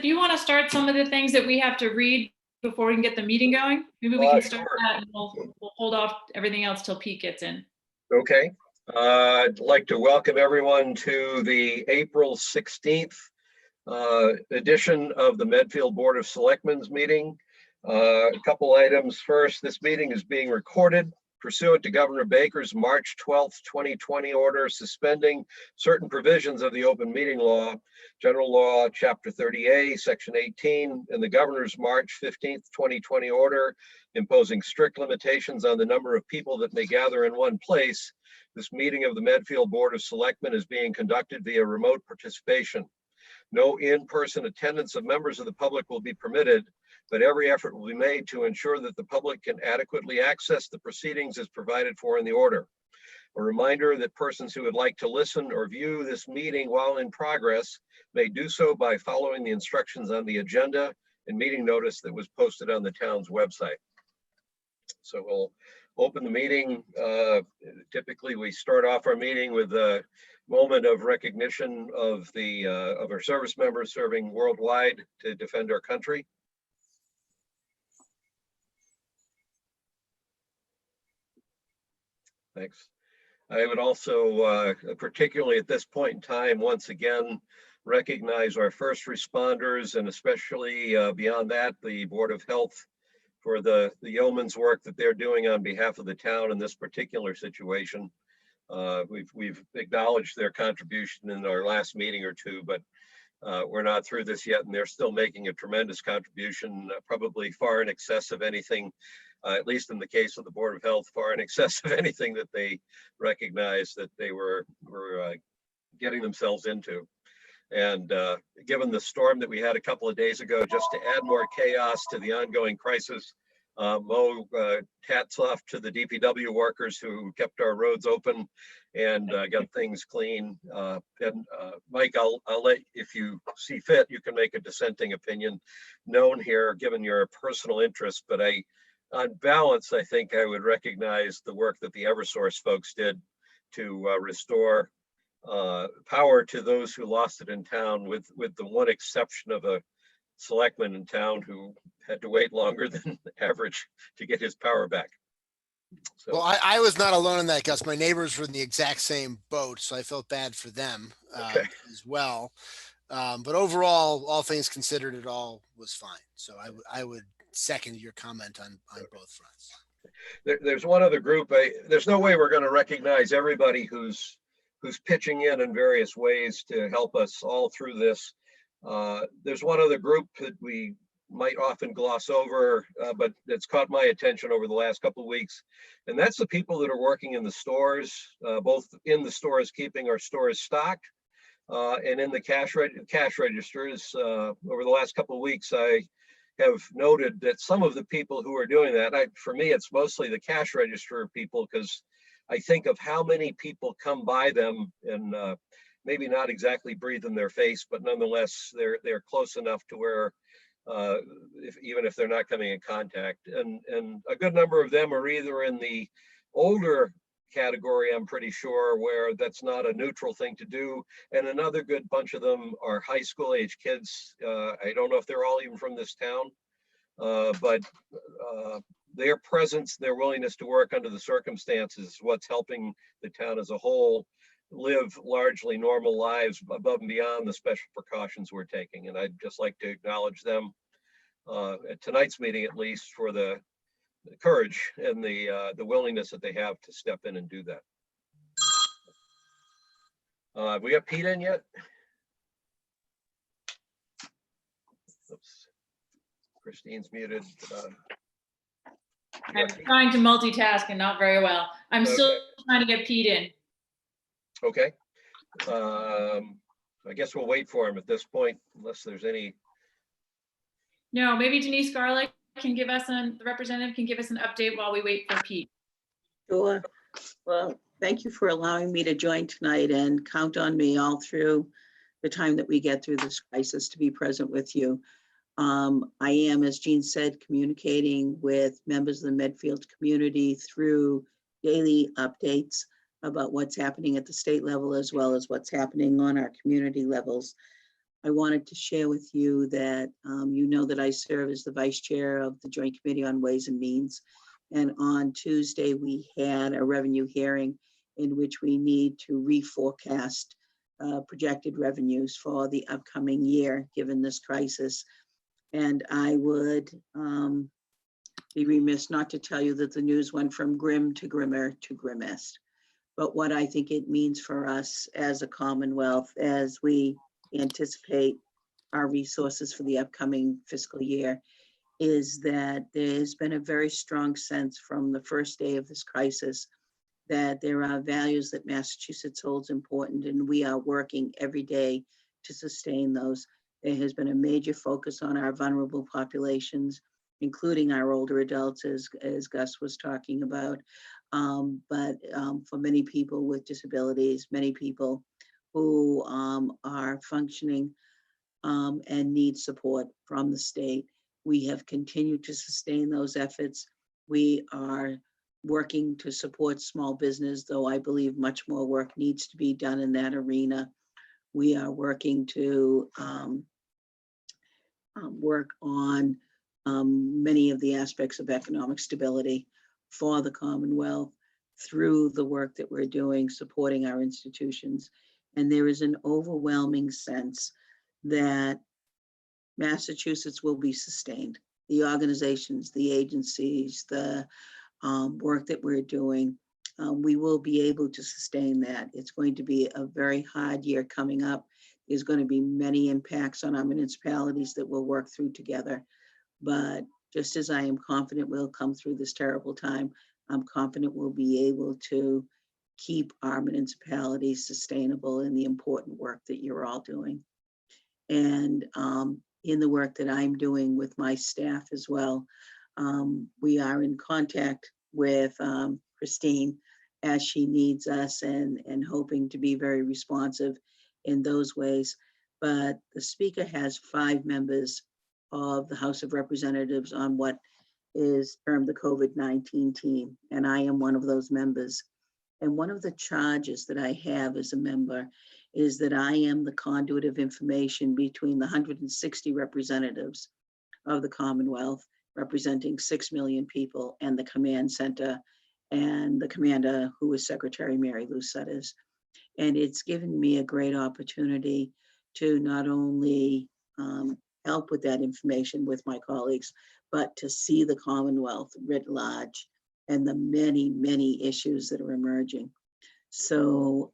you want to start some of the things that we have to read before we can get the meeting going, maybe we can start Sure. that, and we'll hold off everything else till Pete gets in. Okay. I'd like to welcome everyone to the April 16th edition of the Medfield Board of Selectmen's meeting. A couple items. First, this meeting is being recorded pursuant to Governor Baker's March 12th, 2020 order suspending certain provisions of the open meeting law, General Law, Chapter 30A, Section 18, and the Governor's March 15th, 2020 order imposing strict limitations on the number of people that may gather in one place. This meeting of the Medfield Board of Selectmen is being conducted via remote participation. No in-person attendance of members of the public will be permitted, but every effort will be made to ensure that the public can adequately access the proceedings as provided for in the order. A reminder that persons who would like to listen or view this meeting while in progress may do so by following the instructions on the agenda and meeting notice that was posted on the town's website. So we'll open the meeting. Typically, we start off our meeting with a moment of recognition of our service members serving worldwide to defend our country. Thanks. I would also, particularly at this point in time, once again, recognize our first responders, and especially beyond that, the Board of Health, for the yeoman's work that they're doing on behalf of the town in this particular situation. We've acknowledged their contribution in our last meeting or two, but we're not through this yet, and they're still making a tremendous contribution, probably far in excess of anything, at least in the case of the Board of Health, far in excess of anything that they recognized that they were getting themselves into. And given the storm that we had a couple of days ago, just to add more chaos to the ongoing crisis, hats off to the DPW workers who kept our roads open and got things clean. And Mike, I'll let, if you see fit, you can make a dissenting opinion known here, given your personal interest. But on balance, I think I would recognize the work that the Eversource folks did to restore power to those who lost it in town, with the one exception of a selectman in town who had to wait longer than average to get his power back. So, well, I was not alone in that, Gus. My neighbors were in the exact same boat, so I felt bad for them as well. But overall, all things considered, it all was fine. So I would second your comment on both fronts. There's one other group. There's no way we're going to recognize everybody who's pitching in various ways to help us all through this. There's one other group that we might often gloss over, but that's caught my attention over the last couple of weeks. And that's the people that are working in the stores, both in the stores, keeping our stores stocked, and in the cash registers. Over the last couple of weeks, I have noted that some of the people who are doing that, for me, it's mostly the cash register people, because I think of how many people come by them and maybe not exactly breathe in their face, but nonetheless, they're close enough to where even if they're not coming in contact, and a good number of them are either in the older category, I'm pretty sure, where that's not a neutral thing to do, and another good bunch of them are high school age kids. I don't know if they're all even from this town, but their presence, their willingness to work under the circumstances is what's helping the town as a whole live largely normal lives above and beyond the special precautions we're taking. And I'd just like to acknowledge them at tonight's meeting, at least, for the courage and the willingness that they have to step in and do that. Have we got Pete in yet? Oops. Christine's muted. I'm trying to multitask and not very well. I'm still trying to get Pete in. Okay. I guess we'll wait for him at this point, unless there's any. No, maybe Denise Garlick can give us the representative can give us an update while we wait for Pete. Sure. Well, thank you for allowing me to join tonight, and count on me all through the time that we get through this crisis to be present with you. I am, as Jean said, communicating with members of the Medfield community through daily updates about what's happening at the state level, as well as what's happening on our community levels. I wanted to share with you that you know that I serve as the vice chair of the Joint Committee on Ways and Means. And on Tuesday, we had a revenue hearing in which we need to reforecast projected revenues for the upcoming year, given this crisis. And I would be remiss not to tell you that the news went from grim to grimmer to grimmest. But what I think it means for us as a Commonwealth, as we anticipate our resources for the upcoming fiscal year, is that there's been a very strong sense from the first day of this crisis that there are values that Massachusetts holds important, and we are working every day to sustain those. There has been a major focus on our vulnerable populations, including our older adults, as Gus was talking about. But for many people with disabilities, many people who are functioning and need support from the state, we have continued to sustain those efforts. We are working to support small business, though I believe much more work needs to be done in that arena. We are working to work on many of the aspects of economic stability for the Commonwealth through the work that we're doing, supporting our institutions. And there is an overwhelming sense that Massachusetts will be sustained. The organizations, the agencies, the work that we're doing, we will be able to sustain that. It's going to be a very hard year coming up. There's going to be many impacts on our municipalities that we'll work through together. But just as I am confident we'll come through this terrible time, I'm confident we'll be able to keep our municipalities sustainable in the important work that you're all doing. And in the work that I'm doing with my staff as well, we are in contact with Christine as she needs us, and hoping to be very responsive in those ways. But the speaker has 5 members of the House of Representatives on what is termed the COVID-19 team, and I am one of those members. And one of the charges that I have as a member is that I am the conduit of information between the 160 representatives of the Commonwealth, representing 6 million people, and the command center, and the commander, who is Secretary Mary Lou Sutters. And it's given me a great opportunity to not only help with that information with my colleagues, but to see the Commonwealth writ large and the many, many issues that are emerging. So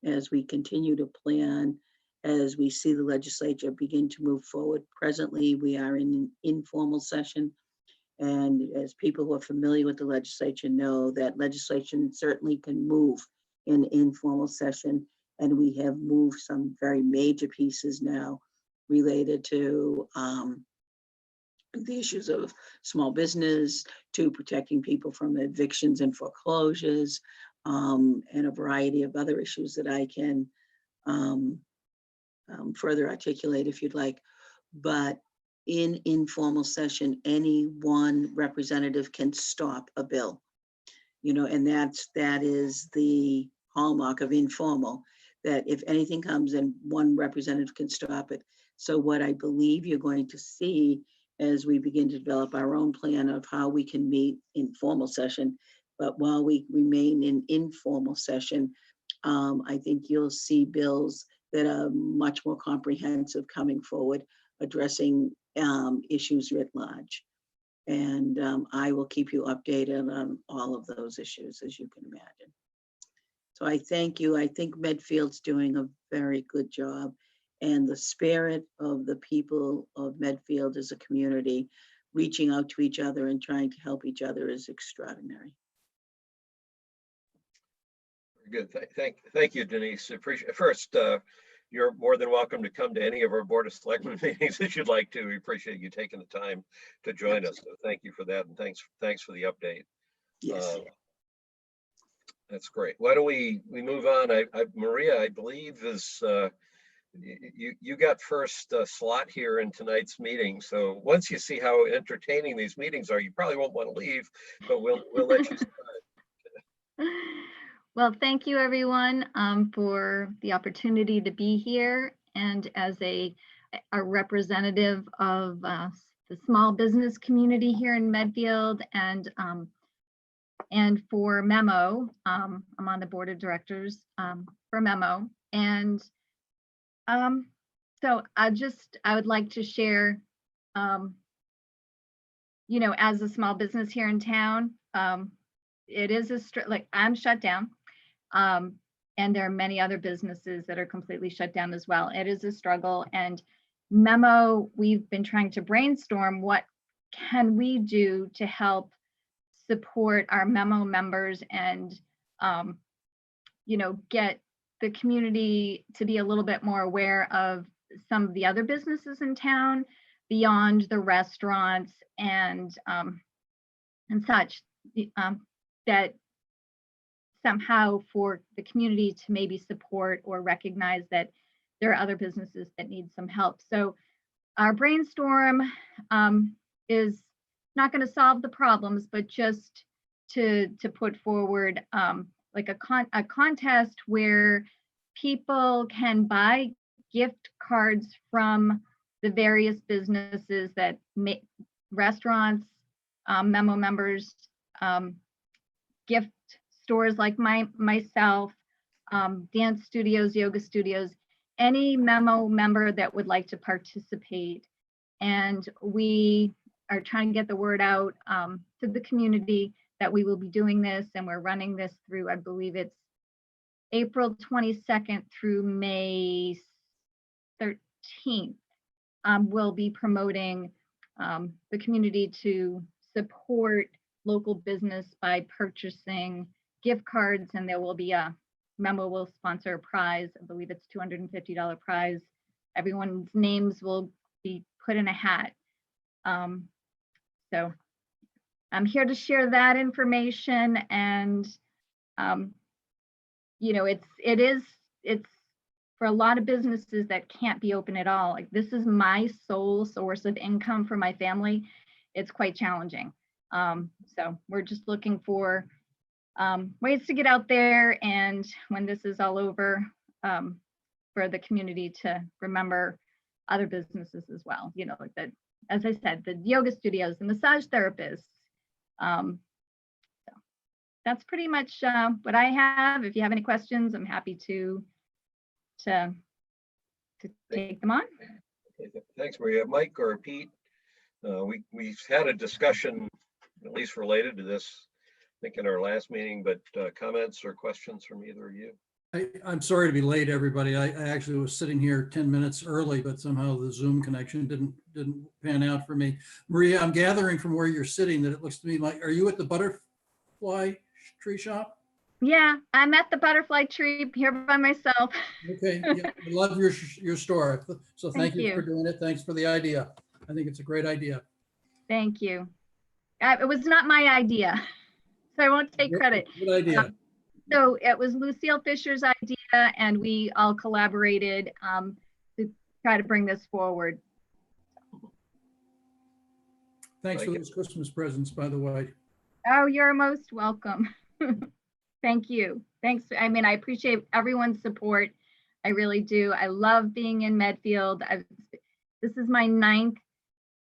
as we continue to plan, as we see the legislature begin to move forward, presently we are in an informal session. And as people who are familiar with the legislature know, that legislation certainly can move in informal session. And we have moved some very major pieces now related to the issues of small business, to protecting people from evictions and foreclosures, and a variety of other issues that I can further articulate if you'd like. But in informal session, any one representative can stop a bill, and that is the hallmark of informal, that if anything comes in, one representative can stop it. So what I believe you're going to see as we begin to develop our own plan of how we can meet in formal session, but while we remain in informal session, I think you'll see bills that are much more comprehensive coming forward, addressing issues writ large. And I will keep you updated on all of those issues, as you can imagine. So I thank you. I think Medfield's doing a very good job. And the spirit of the people of Medfield as a community, reaching out to each other and trying to help each other, is extraordinary. Good. Thank you, Denise. Appreciate. First, you're more than welcome to come to any of our Board of Selectmen meetings if you'd like to. We appreciate you taking the time to join us. So thank you for that, and thanks for the update. Yes. That's great. Why don't we move on? Maria, I believe is you got first slot here in tonight's meeting. So once you see how entertaining these meetings are, you probably won't want to leave, but we'll let you start. Well, thank you everyone for the opportunity to be here. and as a representative of the small business community here in Medfield, and for Memo. I'm on the board of directors for Memo, and so I would like to share, you know, as a small business here in town, it is like I'm shut down. And there are many other businesses that are completely shut down as well. It is a struggle. And Memo, we've been trying to brainstorm what can we do to help support our Memo members and, you know, get the community to be a little bit more aware of some of the other businesses in town beyond the restaurants and such, that somehow for the community to maybe support or recognize that there are other businesses that need some help. So our brainstorm is not going to solve the problems, but just to put forward like a contest where people can buy gift cards from the various businesses that make restaurants, Memo members, gift stores like myself, dance studios, yoga studios, any Memo member that would like to participate. And we are trying to get the word out to the community that we will be doing this, and we're running this through, I believe it's April 22nd through May 13th. We'll be promoting the community to support local business by purchasing gift cards, and there will be Memo will sponsor a prize. I believe it's $250 prize. Everyone's names will be put in a hat. So I'm here to share that information, and you know, it's for a lot of businesses that can't be open at all. Like, this is my sole source of income for my family. It's quite challenging. So we're just looking for ways to get out there, and when this is all over, for the community to remember other businesses as well. You know, like that, as I said, the yoga studios, the massage therapists. So that's pretty much what I have. If you have any questions, I'm happy to take them on. Okay, thanks, Maria. Mike or Pete, we've had a discussion, at least related to this, I think in our last meeting, but comments or questions from either of you? I'm sorry to be late, everybody. I actually was sitting here 10 minutes early, but somehow the Zoom connection didn't pan out for me. Maria, I'm gathering from where you're sitting that it looks to me like, are you at the butterfly tree shop? Yeah, I'm at the butterfly tree here by myself. Okay, yeah, I love your store. So thank you for you. doing it. Thanks for the idea. I think it's a great idea. Thank you. It was not my idea, so I won't take credit. Good idea. So it was Lucille Fisher's idea, and we all collaborated to try to bring this forward. Thanks for those Christmas presents, by the way. Oh, you're most welcome. Thank you. Thanks. I mean, I appreciate everyone's support. I really do. I love being in Medfield. This is my 9th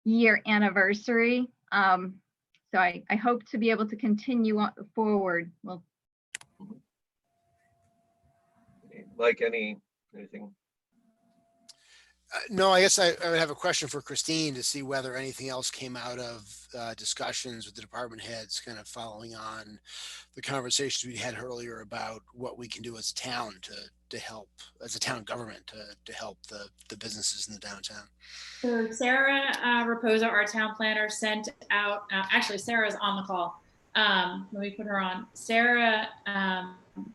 year anniversary. So I hope to be able to continue on forward. Well, Like anything? No, I guess I would have a question for Christine to see whether anything else came out of discussions with the department heads, kind of following on the conversations we had earlier about what we can do as a town to help, as a town government, to help the businesses in the downtown. So Sarah Raposa, our town planner, sent out, actually Sarah's on the call. Let me put her on. Sarah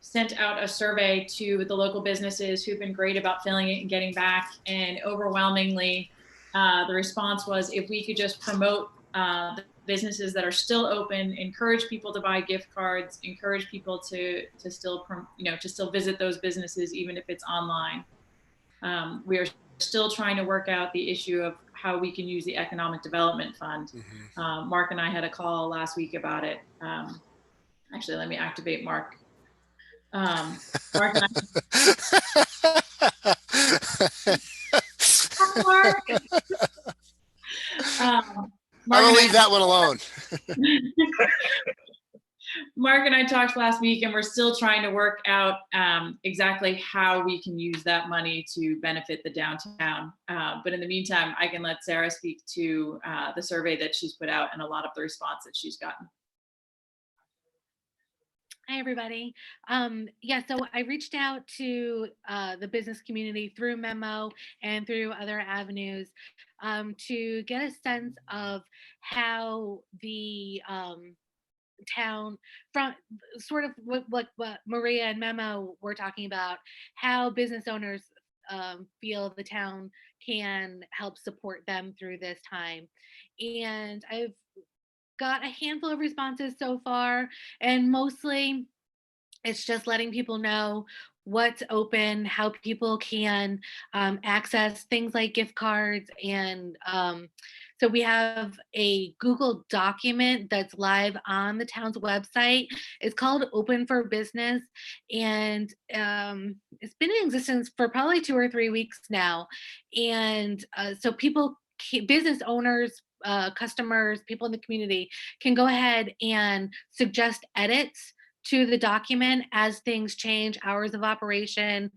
sent out a survey to the local businesses who've been great about filling it and getting back. And overwhelmingly, the response was, if we could just promote the businesses that are still open, encourage people to buy gift cards, encourage people to still, to still visit those businesses, even if it's online. We are still trying to work out the issue of how we can use the Economic Development Fund. Mm-hmm. Mark and I had a call last week about it. Actually, let me activate Mark. Mark and I Mark. I'm Mark gonna and leave that one alone. Mark and I talked last week, and we're still trying to work out exactly how we can use that money to benefit the downtown. But in the meantime, I can let Sarah speak to the survey that she's put out and a lot of the response that she's gotten. Hi, everybody. Yeah, so I reached out to the business community through memo and through other avenues to get a sense of how the town, from sort of what Maria and Memo were talking about, how business owners feel the town can help support them through this time. And I've got a handful of responses so far, and mostly it's just letting people know what's open, how people can access things like gift cards. And so we have a Google document that's live on the town's website. It's called Open for Business. And it's been in existence for probably 2 or 3 weeks now. And so people, business owners, customers, people in the community can go ahead and suggest edits to the document as things change, hours of operation,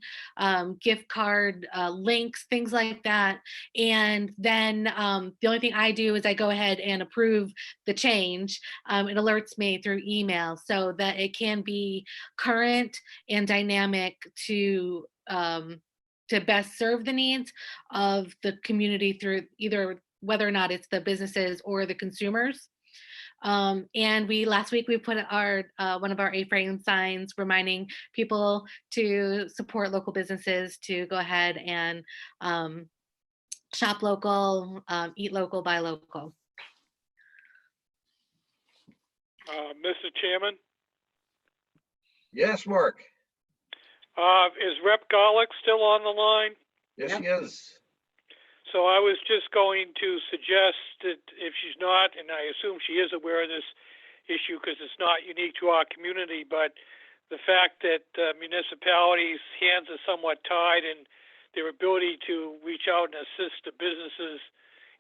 gift card links, things like that. And then the only thing I do is I go ahead and approve the change. It alerts me through email so that it can be current and dynamic to best serve the needs of the community through either whether or not it's the businesses or the consumers. And last week we put our one of our A-frame signs reminding people to support local businesses, to go ahead and shop local, eat local, buy local. Mr. Chairman, Yes, Mark. is Rep. Garlick still on the line? Yes, Yep. she is. So I was just going to suggest that if she's not, and I assume she is aware of this issue because it's not unique to our community, but the fact that municipalities' hands are somewhat tied and their ability to reach out and assist the businesses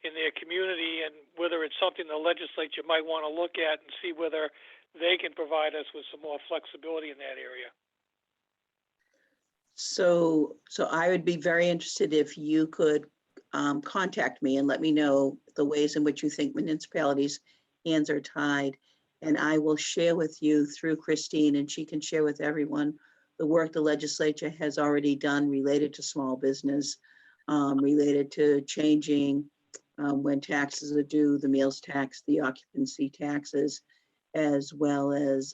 in their community, and whether it's something the legislature might want to look at and see whether they can provide us with some more flexibility in that area. So I would be very interested if you could contact me and let me know the ways in which you think municipalities' hands are tied. And I will share with you through Christine, and she can share with everyone the work the legislature has already done related to small business, related to changing when taxes are due, the meals tax, the occupancy taxes, as well as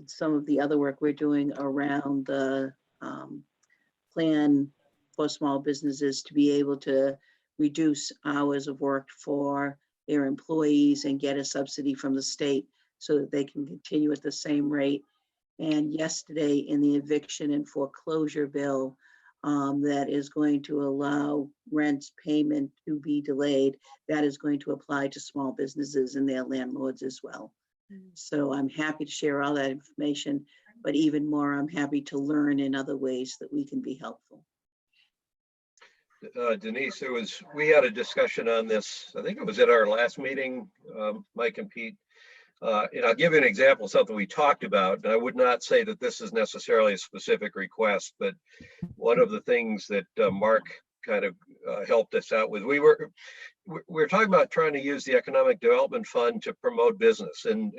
some of the other work we're doing around the plan for small businesses to be able to reduce hours of work for their employees and get a subsidy from the state so that they can continue at the same rate. And yesterday in the eviction and foreclosure bill that is going to allow rent payment to be delayed, that is going to apply to small businesses and their landlords as well. So I'm happy to share all that information, but even more, I'm happy to learn in other ways that we can be helpful. Denise, we had a discussion on this. I think it was at our last meeting, Mike and Pete. And I'll give you an example of something we talked about. And I would not say that this is necessarily a specific request, but one of the things that Mark kind of helped us out with, we were talking about trying to use the Economic Development Fund to promote business. And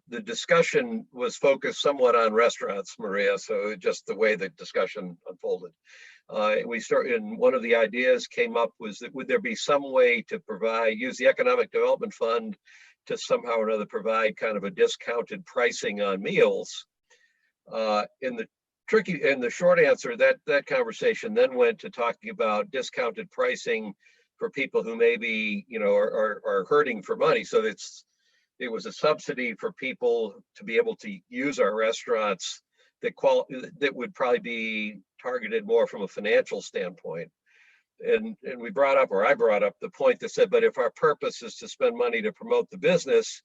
the discussion was focused somewhat on restaurants, Maria. So just the way the discussion unfolded. And one of the ideas came up was that would there be some way to use the Economic Development Fund to somehow or another provide kind of a discounted pricing on meals. In the short answer, that conversation then went to talking about discounted pricing for people who maybe are hurting for money. So it was a subsidy for people to be able to use our restaurants that would probably be targeted more from a financial standpoint. And I brought up the point that said, but if our purpose is to spend money to promote the business,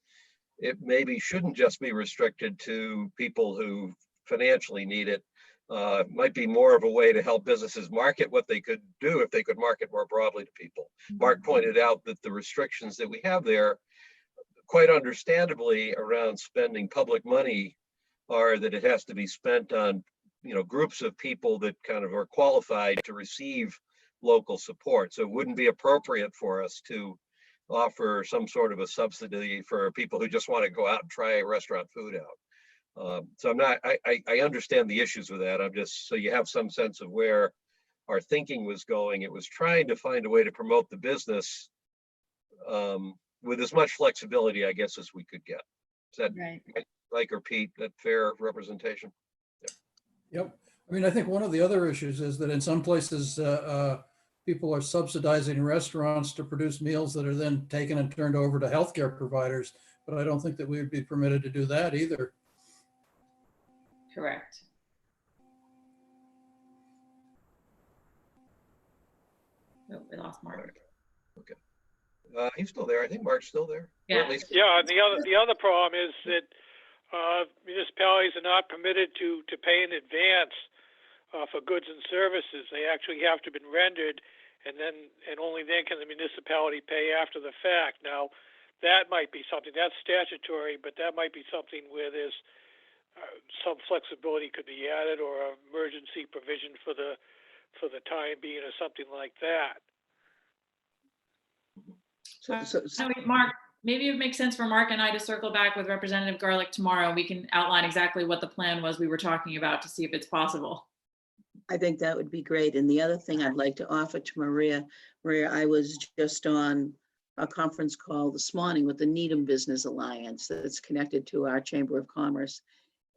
it maybe shouldn't just be restricted to people who financially need it, might be more of a way to help businesses market what they could do if they could market more broadly to people. Mark pointed out that the restrictions that we have there, quite understandably, around spending public money are that it has to be spent on, groups of people that kind of are qualified to receive local support. So it wouldn't be appropriate for us to offer some sort of a subsidy for people who just want to go out and try restaurant food out. So I understand the issues with that. I'm just, so you have some sense of where our thinking was going. It was trying to find a way to promote the business with as much flexibility, I guess, as we could get. Is that Right. like or Pete, that fair representation? Yep. I mean, I think one of the other issues is that in some places, people are subsidizing restaurants to produce meals that are then taken and turned over to healthcare providers. But I don't think that we would be permitted to do that either. Correct. Oh, we lost Mark. Okay. He's still there. I think Mark's still there. Or Yeah. at least, Yeah, and the other problem is that municipalities are not permitted to pay in advance for goods and services. They actually have to have been rendered, and only then can the municipality pay after the fact. Now, that might be something that's statutory, but that might be something where there's some flexibility could be added, or an emergency provision for the time being, or something like that. Mark, maybe it makes sense for Mark and I to circle back with Representative Garlick tomorrow. We can outline exactly what the plan was we were talking about to see if it's possible. I think that would be great. And the other thing I'd like to offer to Maria, I was just on a conference call this morning with the Needham Business Alliance that's connected to our Chamber of Commerce.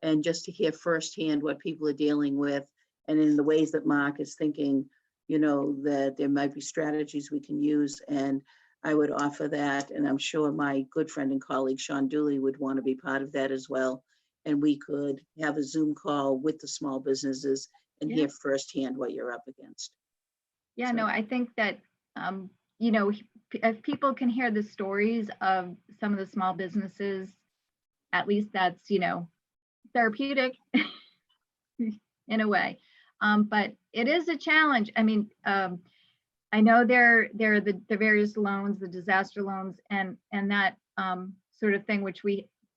And just to hear firsthand what people are dealing with, and in the ways that Mark is thinking, that there might be strategies we can use. And I would offer that, and I'm sure my good friend and colleague Sean Dooley would want to be part of that as well. And we could have a Zoom call with the small businesses and hear firsthand what you're up against. Yeah, So- no, I think that, if people can hear the stories of some of the small businesses, at least that's, therapeutic in a way. But it is a challenge. I mean, I know there are the various loans, the disaster loans, and that sort of thing, which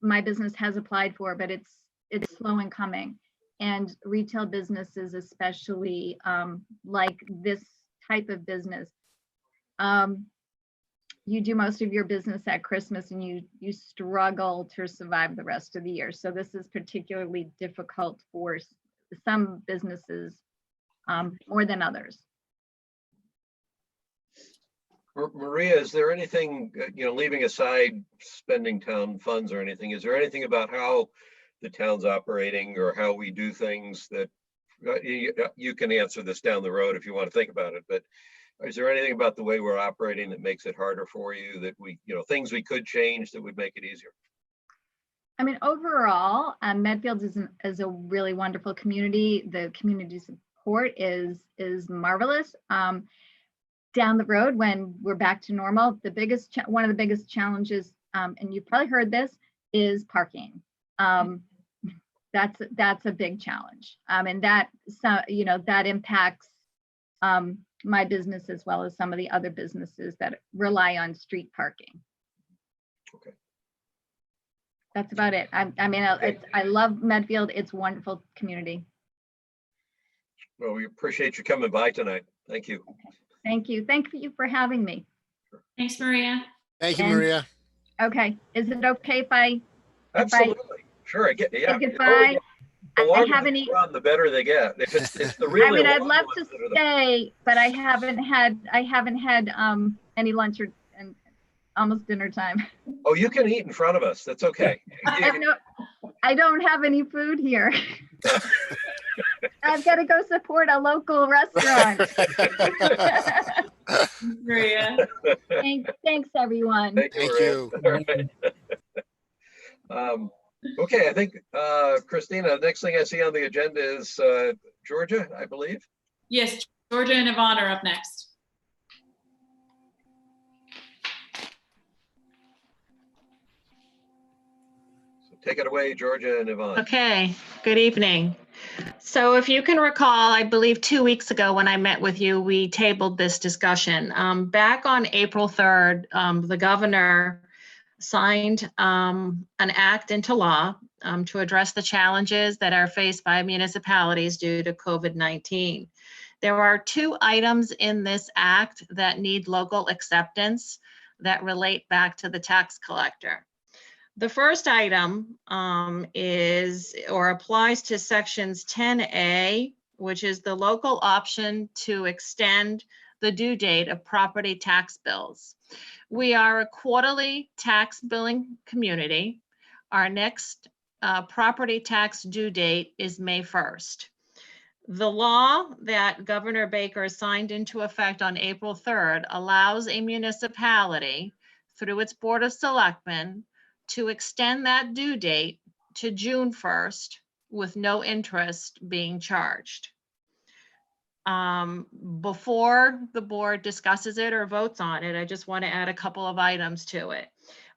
my business has applied for, but it's slow in coming. And retail businesses, especially like this type of business, you do most of your business at Christmas, and you struggle to survive the rest of the year. So this is particularly difficult for some businesses more than others. Maria, is there anything, leaving aside spending town funds or anything, is there anything about how the town's operating or how we do things that you can answer this down the road if you want to think about it, but is there anything about the way we're operating that makes it harder for you, that things we could change that would make it easier? I mean, overall, Medfield is a really wonderful community. The community support is marvelous. Down the road, when we're back to normal, one of the biggest challenges, and you've probably heard this, is parking. That's a big challenge, and that impacts my business as well as some of the other businesses that rely on street parking. Okay. That's about it. I love Medfield. It's a wonderful community. Well, we appreciate you coming by tonight. Thank you. Okay. Thank you. Thank you for having me. Thanks, Maria. Thank you, Maria. Okay. Is it okay if I Absolutely. Sure. I get, yeah. say goodbye? The I longer haven't they run, the better they get. If it's the really I mean, I'd long love ones to that are the- stay, but I haven't had any lunch and almost dinner time. Oh, you can eat in front of us. That's okay. I don't have any food here. I've got to go support a local restaurant. Maria. Thanks, everyone. Thank Thank you. you. All right. Okay, I think, Christina, the next thing I see on the agenda is Georgia, I believe. Yes, Georgia and Yvonne are up next. So take it away, Georgia and Yvonne. Okay, good evening. So if you can recall, I believe 2 weeks ago when I met with you, we tabled this discussion. Back on April 3rd, the governor signed an act into law to address the challenges that are faced by municipalities due to COVID-19. There are 2 items in this act that need local acceptance that relate back to the tax collector. The first item is or applies to sections 10A, which is the local option to extend the due date of property tax bills. We are a quarterly tax billing community. Our next property tax due date is May 1st. The law that Governor Baker signed into effect on April 3rd allows a municipality through its Board of Selectmen to extend that due date to June 1st with no interest being charged. Before the board discusses it or votes on it, I just want to add a couple of items to it.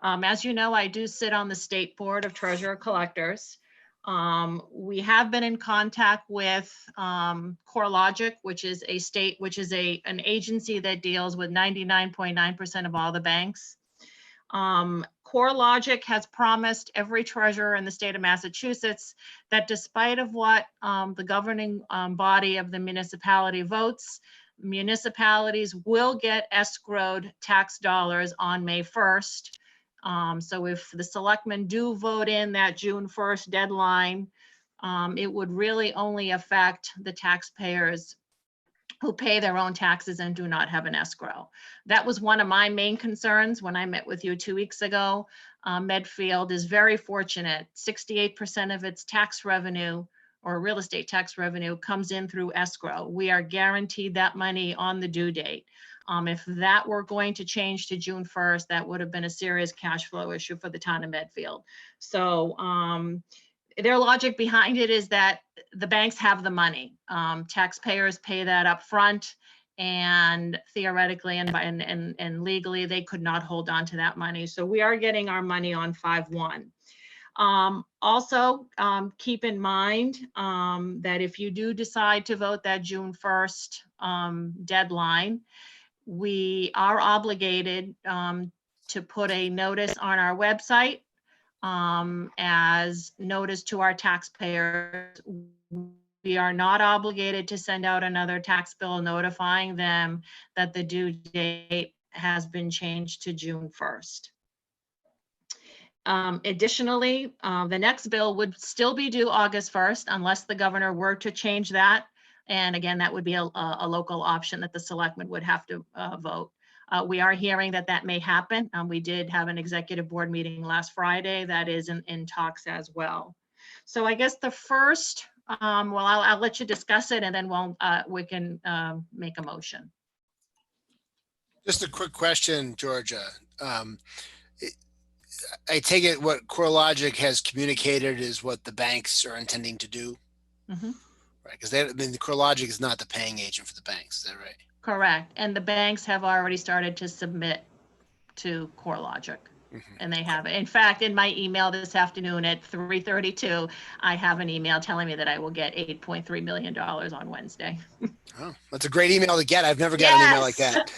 As you know, I do sit on the State Board of Treasurer Collectors. We have been in contact with CoreLogic, which is an agency that deals with 99.9% of all the banks. CoreLogic has promised every treasurer in the state of Massachusetts that despite of what the governing body of the municipality votes, municipalities will get escrowed tax dollars on May 1st. So if the selectmen do vote in that June 1st deadline, it would really only affect the taxpayers who pay their own taxes and do not have an escrow. That was one of my main concerns when I met with you 2 weeks ago. Medfield is very fortunate. 68% of its tax revenue or real estate tax revenue comes in through escrow. We are guaranteed that money on the due date. If that were going to change to June 1st, that would have been a serious cash flow issue for the town of Medfield. So their logic behind it is that the banks have the money. Taxpayers pay that up front, and theoretically and legally, they could not hold on to that money. So we are getting our money on 5/1. Also, keep in mind that if you do decide to vote that June 1st deadline, we are obligated to put a notice on our website as notice to our taxpayers. We are not obligated to send out another tax bill notifying them that the due date has been changed to June 1st. Additionally, the next bill would still be due August 1st unless the governor were to change that. And again, that would be a local option that the selectmen would have to vote. We are hearing that that may happen. We did have an executive board meeting last Friday that is in talks as well. So I guess the first, well, I'll let you discuss it and then we can make a motion. Just a quick question, Georgia. I take it what CoreLogic has communicated is what the banks are intending to do. Mm-hmm. Right, because the CoreLogic is not the paying agent for the banks. Is that right? Correct. And the banks have already started to submit to CoreLogic. Mm-hmm. And they have it. In fact, in my email this afternoon at 3:32, I have an email telling me that I will get $8.3 million on Wednesday. Oh, that's a great email to get. I've never got an email like that.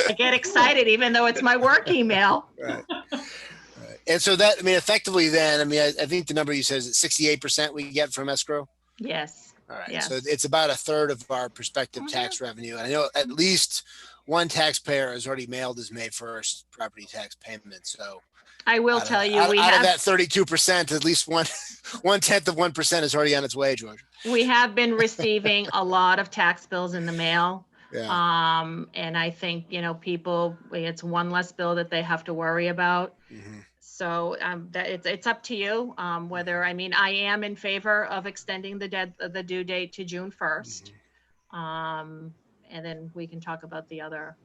I get excited even though it's my work email. Right. And so that, I mean, effectively then, I mean, I think the number you said is 68% we get from escrow? Yes. All right. Yes. So it's about 1/3 of our prospective tax revenue. And I know at least one taxpayer has already mailed his May 1st property tax payment. So I will tell you, out of that 32%, at least 1/10 of 1% is already on its way, George. We have been receiving a lot of tax bills in the mail. Yeah. And I think, people, it's one less bill that they have to worry about. Mm-hmm. So it's up to you whether, I am in favor of extending the due date to June 1st. Mm-hmm. And then we can talk about the other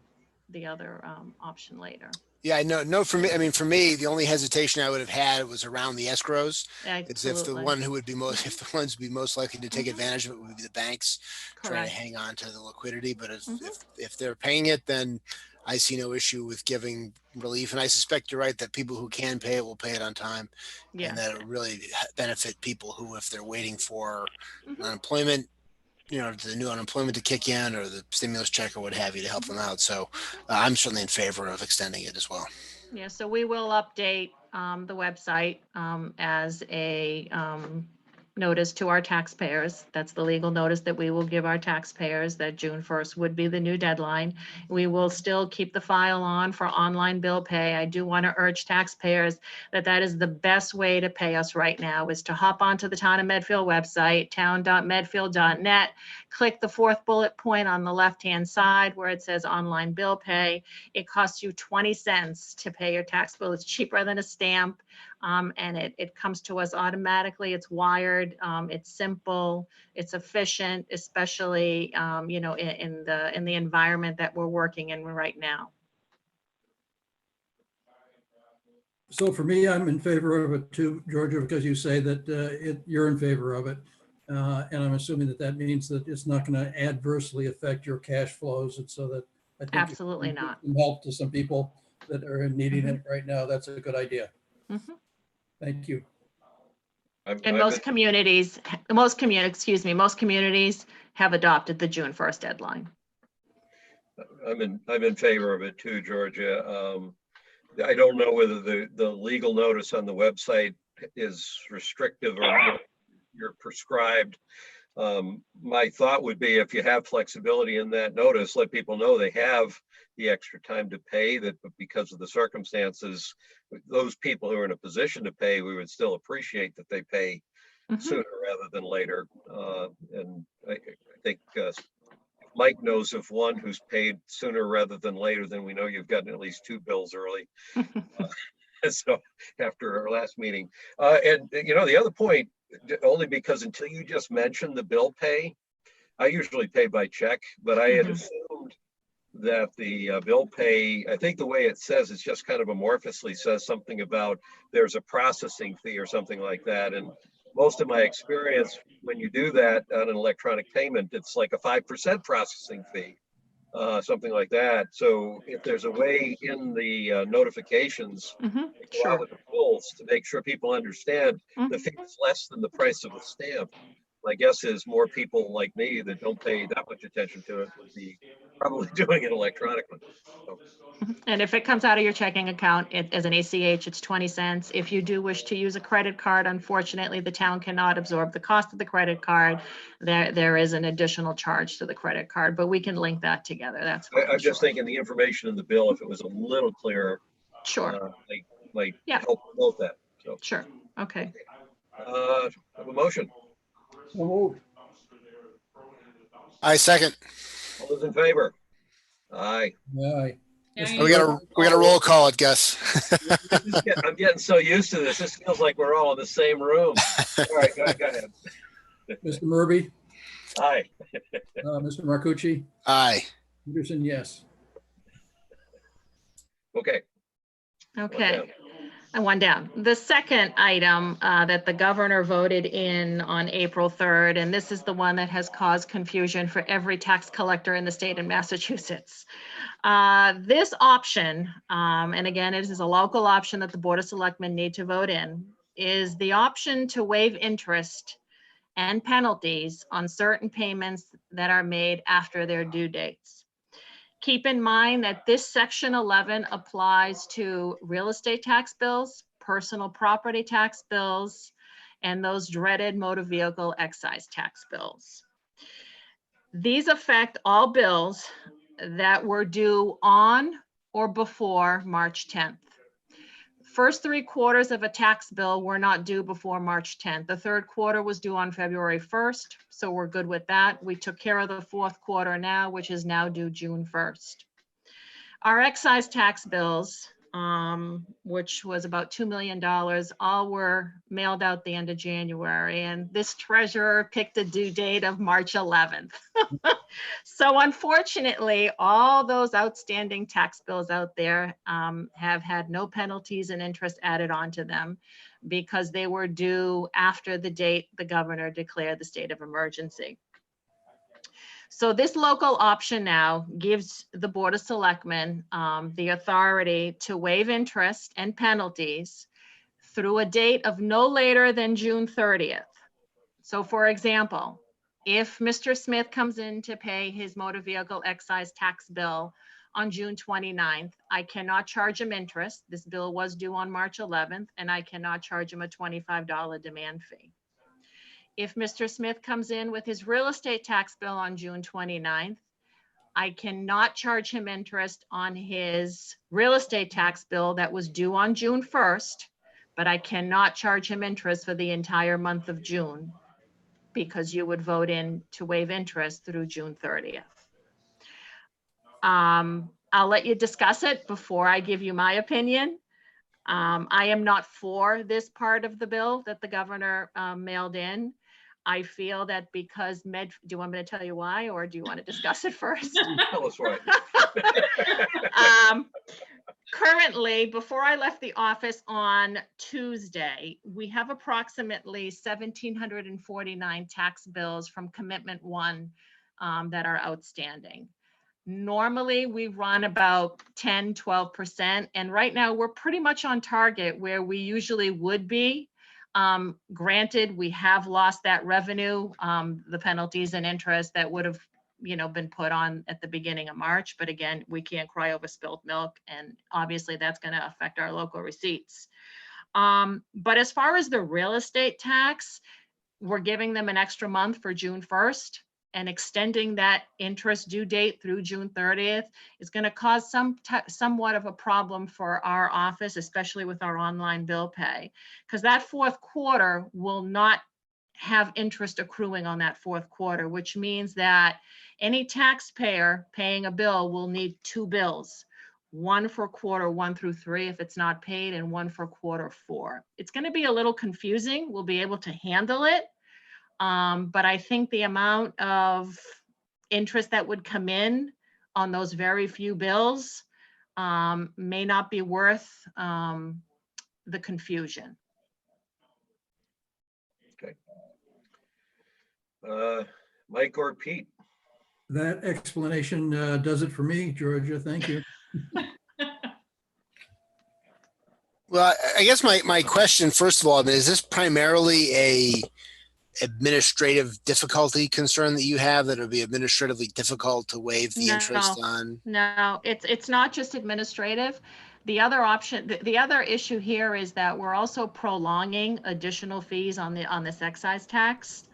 option later. Yeah, I know. No, for me, the only hesitation I would have had was around the escrows. Absolutely. It's if the ones would be most likely to take advantage of it would be the banks. Correct. Trying to hang on to the liquidity. But if they're paying it, then I see no issue with giving relief. And I suspect you're right that people who can pay it will pay it on time. Yeah. And that will really benefit people who, if they're waiting for Mhm. unemployment, the new unemployment to kick in or the stimulus check or what have you to help them out. So I'm certainly in favor of extending it as well. Yeah, so we will update the website as a notice to our taxpayers. That's the legal notice that we will give our taxpayers, that June 1st would be the new deadline. We will still keep the file on for online bill pay. I do want to urge taxpayers that that is the best way to pay us right now, is to hop onto the Town of Medfield website, town.medfield.net, click the fourth bullet point on the left-hand side where it says online bill pay. It costs you 20 cents to pay your tax bill. It's cheaper than a stamp, and it comes to us automatically. It's wired. It's simple. It's efficient, especially in the environment that we're working in right now. So for me, I'm in favor of it too, Georgia, because you say that you're in favor of it. And I'm assuming that that means that it's not going to adversely affect your cash flows. And so that I think Absolutely if you not. can help to some people that are needing it right now, that's a good idea. Mhm. Thank you. And most communities have adopted the June 1st deadline. I'm in favor of it too, Georgia. I don't know whether the legal notice on the website is restrictive or you're prescribed. My thought would be, if you have flexibility in that notice, let people know they have the extra time to pay, that because of the circumstances, those people who are in a position to pay, we would still appreciate that they pay sooner rather than later. And I think Mike knows of one who's paid sooner rather than later, then we know you've gotten at least 2 bills early. So after our last meeting, and the other point, only because until you just mentioned the bill pay, I usually pay by check, but I had assumed that the bill pay, I think the way it says, it's just kind of amorphously says something about there's a processing fee or something like that. And most of my experience, when you do that on an electronic payment, it's like a 5% processing fee, something like that. So if there's a way in the notifications that go out with the bills to make sure people understand the fee is less than the price of a stamp, my guess is more people like me that don't pay that much attention to it would be probably doing it electronically. So. And if it comes out of your checking account as an ACH, it's 20 cents. If you do wish to use a credit card, unfortunately, the town cannot absorb the cost of the credit card. There is an additional charge to the credit card, but we can link that together. That's fine. I'm just thinking the information in the bill, if it was a little clearer, Sure. might help promote that. So. Sure. Okay. Have a motion. So moved. I second. All those in favor? Aye. Aye. We got a roll call it, Gus. I'm getting so used to this. This feels like we're all in the same room. All right, go ahead. Mr. Murby? Aye. Mr. Marcucci? Aye. Peterson, yes. Okay. Okay. And one down. The second item that the governor voted in on April 3rd, and this is the one that has caused confusion for every tax collector in the state of Massachusetts. This option, and again, it is a local option that the Board of Selectmen need to vote in, is the option to waive interest and penalties on certain payments that are made after their due dates. Keep in mind that this section 11 applies to real estate tax bills, personal property tax bills, and those dreaded motor vehicle excise tax bills. These affect all bills that were due on or before March 10th. First 3 quarters of a tax bill were not due before March 10th. The third quarter was due on February 1st, so we're good with that. We took care of the fourth quarter now, which is now due June 1st. Our excise tax bills, which was about $2 million, all were mailed out the end of January, and this treasurer picked a due date of March 11th. So unfortunately, all those outstanding tax bills out there have had no penalties and interest added onto them because they were due after the date the governor declared the state of emergency. So this local option now gives the Board of Selectmen the authority to waive interest and penalties through a date of no later than June 30th. So for example, if Mr. Smith comes in to pay his motor vehicle excise tax bill on June 29th, I cannot charge him interest. This bill was due on March 11th, and I cannot charge him a $25 demand fee. If Mr. Smith comes in with his real estate tax bill on June 29th, I cannot charge him interest on his real estate tax bill that was due on June 1st, but I cannot charge him interest for the entire month of June because you would vote in to waive interest through June 30th. I'll let you discuss it before I give you my opinion. I am not for this part of the bill that the governor mailed in. I feel that because do you want me to tell you why, or do you want to discuss it first? Tell us why. Currently, before I left the office on Tuesday, we have approximately 1,749 tax bills from Commitment One that are outstanding. Normally, we run about 10, 12%, and right now we're pretty much on target where we usually would be. Granted, we have lost that revenue, the penalties and interest that would have been put on at the beginning of March. But again, we can't cry over spilled milk. And obviously that's going to affect our local receipts. But as far as the real estate tax, we're giving them an extra month for June 1st and extending that interest due date through June 30th is going to cause somewhat of a problem for our office, especially with our online bill pay, because that fourth quarter will not have interest accruing on that fourth quarter, which means that any taxpayer paying a bill will need two bills, one for quarter 1 through 3 if it's not paid, and one for quarter 4. It's going to be a little confusing. We'll be able to handle it. But I think the amount of interest that would come in on those very few bills may not be worth the confusion. Okay. Mike or Pete? That explanation does it for me, Georgia. Thank you. Well, I guess my question, first of all, is this primarily a administrative difficulty concern that you have, that it'll be administratively difficult to waive the interest on? No, it's not just administrative. The other option, the other issue here is that we're also prolonging additional fees on this excise tax.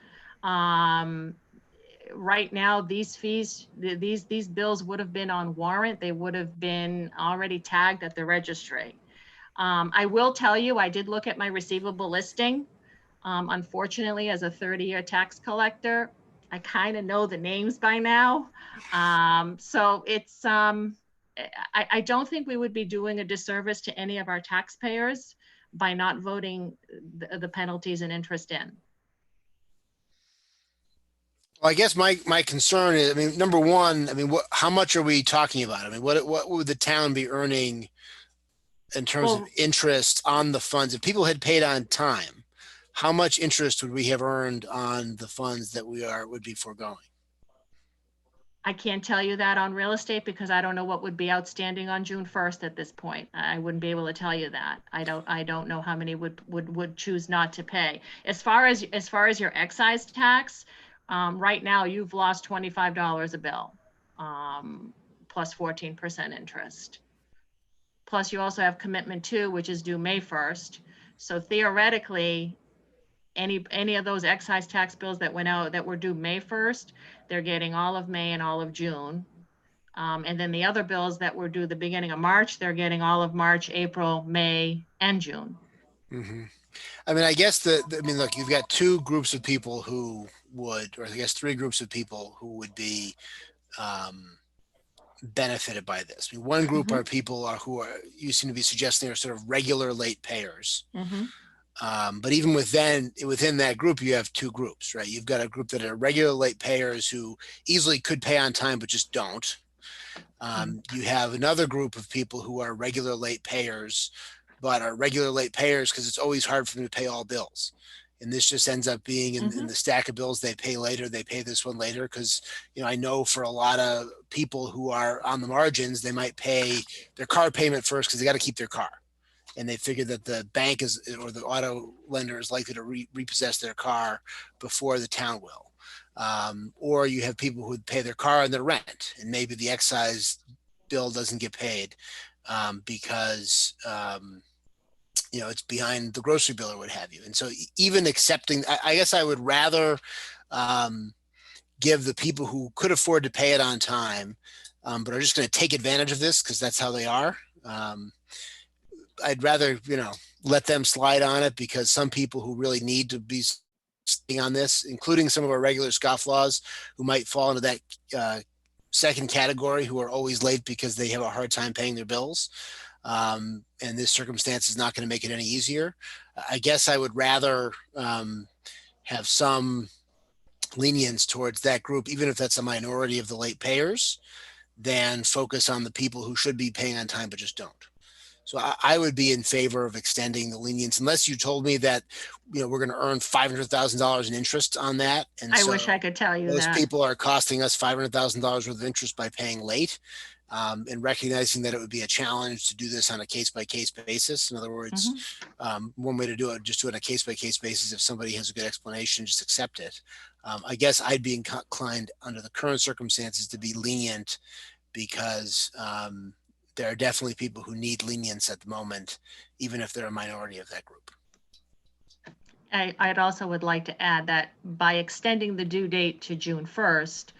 Right now, these fees, these bills would have been on warrant. They would have been already tagged at the registry. I will tell you, I did look at my receivable listing. Unfortunately, as a 30-year tax collector, I kind of know the names by now. So it's, I don't think we would be doing a disservice to any of our taxpayers by not voting the penalties and interest in. Well, I guess my concern is, I mean, number one, I mean, how much are we talking about? I mean, what would the town be earning in terms of interest on the funds? If people had paid on time, how much interest would we have earned on the funds that would be foregoing? I can't tell you that on real estate because I don't know what would be outstanding on June 1st at this point. I wouldn't be able to tell you that. I don't know how many would choose not to pay. As far as your excise tax, right now you've lost $25 a bill, plus 14% interest. Plus you also have commitment 2, which is due May 1st. So theoretically, any of those excise tax bills that went out that were due May 1st, they're getting all of May and all of June. And then the other bills that were due the beginning of March, they're getting all of March, April, May, and June. Mm-hmm. I mean, I guess I mean, look, you've got two groups of people who would, or I guess three groups of people who would be benefited by this. I mean, one group are people who you seem to be suggesting are sort of regular late payers. But even within that group, you have two groups, right? You've got a group that are regular late payers who easily could pay on time, but just don't. You have another group of people who are regular late payers, but are regular late payers because it's always hard for them to pay all bills. And this just ends up being in the stack of bills they pay later, they pay this one later. Cause, you know, I know for a lot of people who are on the margins, they might pay their car payment first because they got to keep their car. And they figure that the bank is, or the auto lender is likely to repossess their car before the town will. Or you have people who would pay their car and their rent, and maybe the excise bill doesn't get paid because you know, it's behind the grocery bill or what have you. And so even accepting, I guess I would rather give the people who could afford to pay it on time, but are just going to take advantage of this because that's how they are. I'd rather, you know, let them slide on it, because some people who really need to be staying on this, including some of our regular scofflaws who might fall into that second category, who are always late because they have a hard time paying their bills. And this circumstance is not going to make it any easier. I guess I would rather have some lenience towards that group, even if that's a minority of the late payers, than focus on the people who should be paying on time but just don't. So I would be in favor of extending the lenience, unless you told me that, you know, we're going to earn $500,000 in interest on that. And I so wish I could tell you those that. people are costing us $500,000 worth of interest by paying late, and recognizing that it would be a challenge to do this on a case-by-case basis. In other words, one way to do it, just do it on a case-by-case basis. If somebody has a good explanation, just accept it. I guess I'd be inclined under the current circumstances to be lenient, because there are definitely people who need lenience at the moment, even if they're a minority of that group. I'd also would like to add that by extending the due date to June 1st,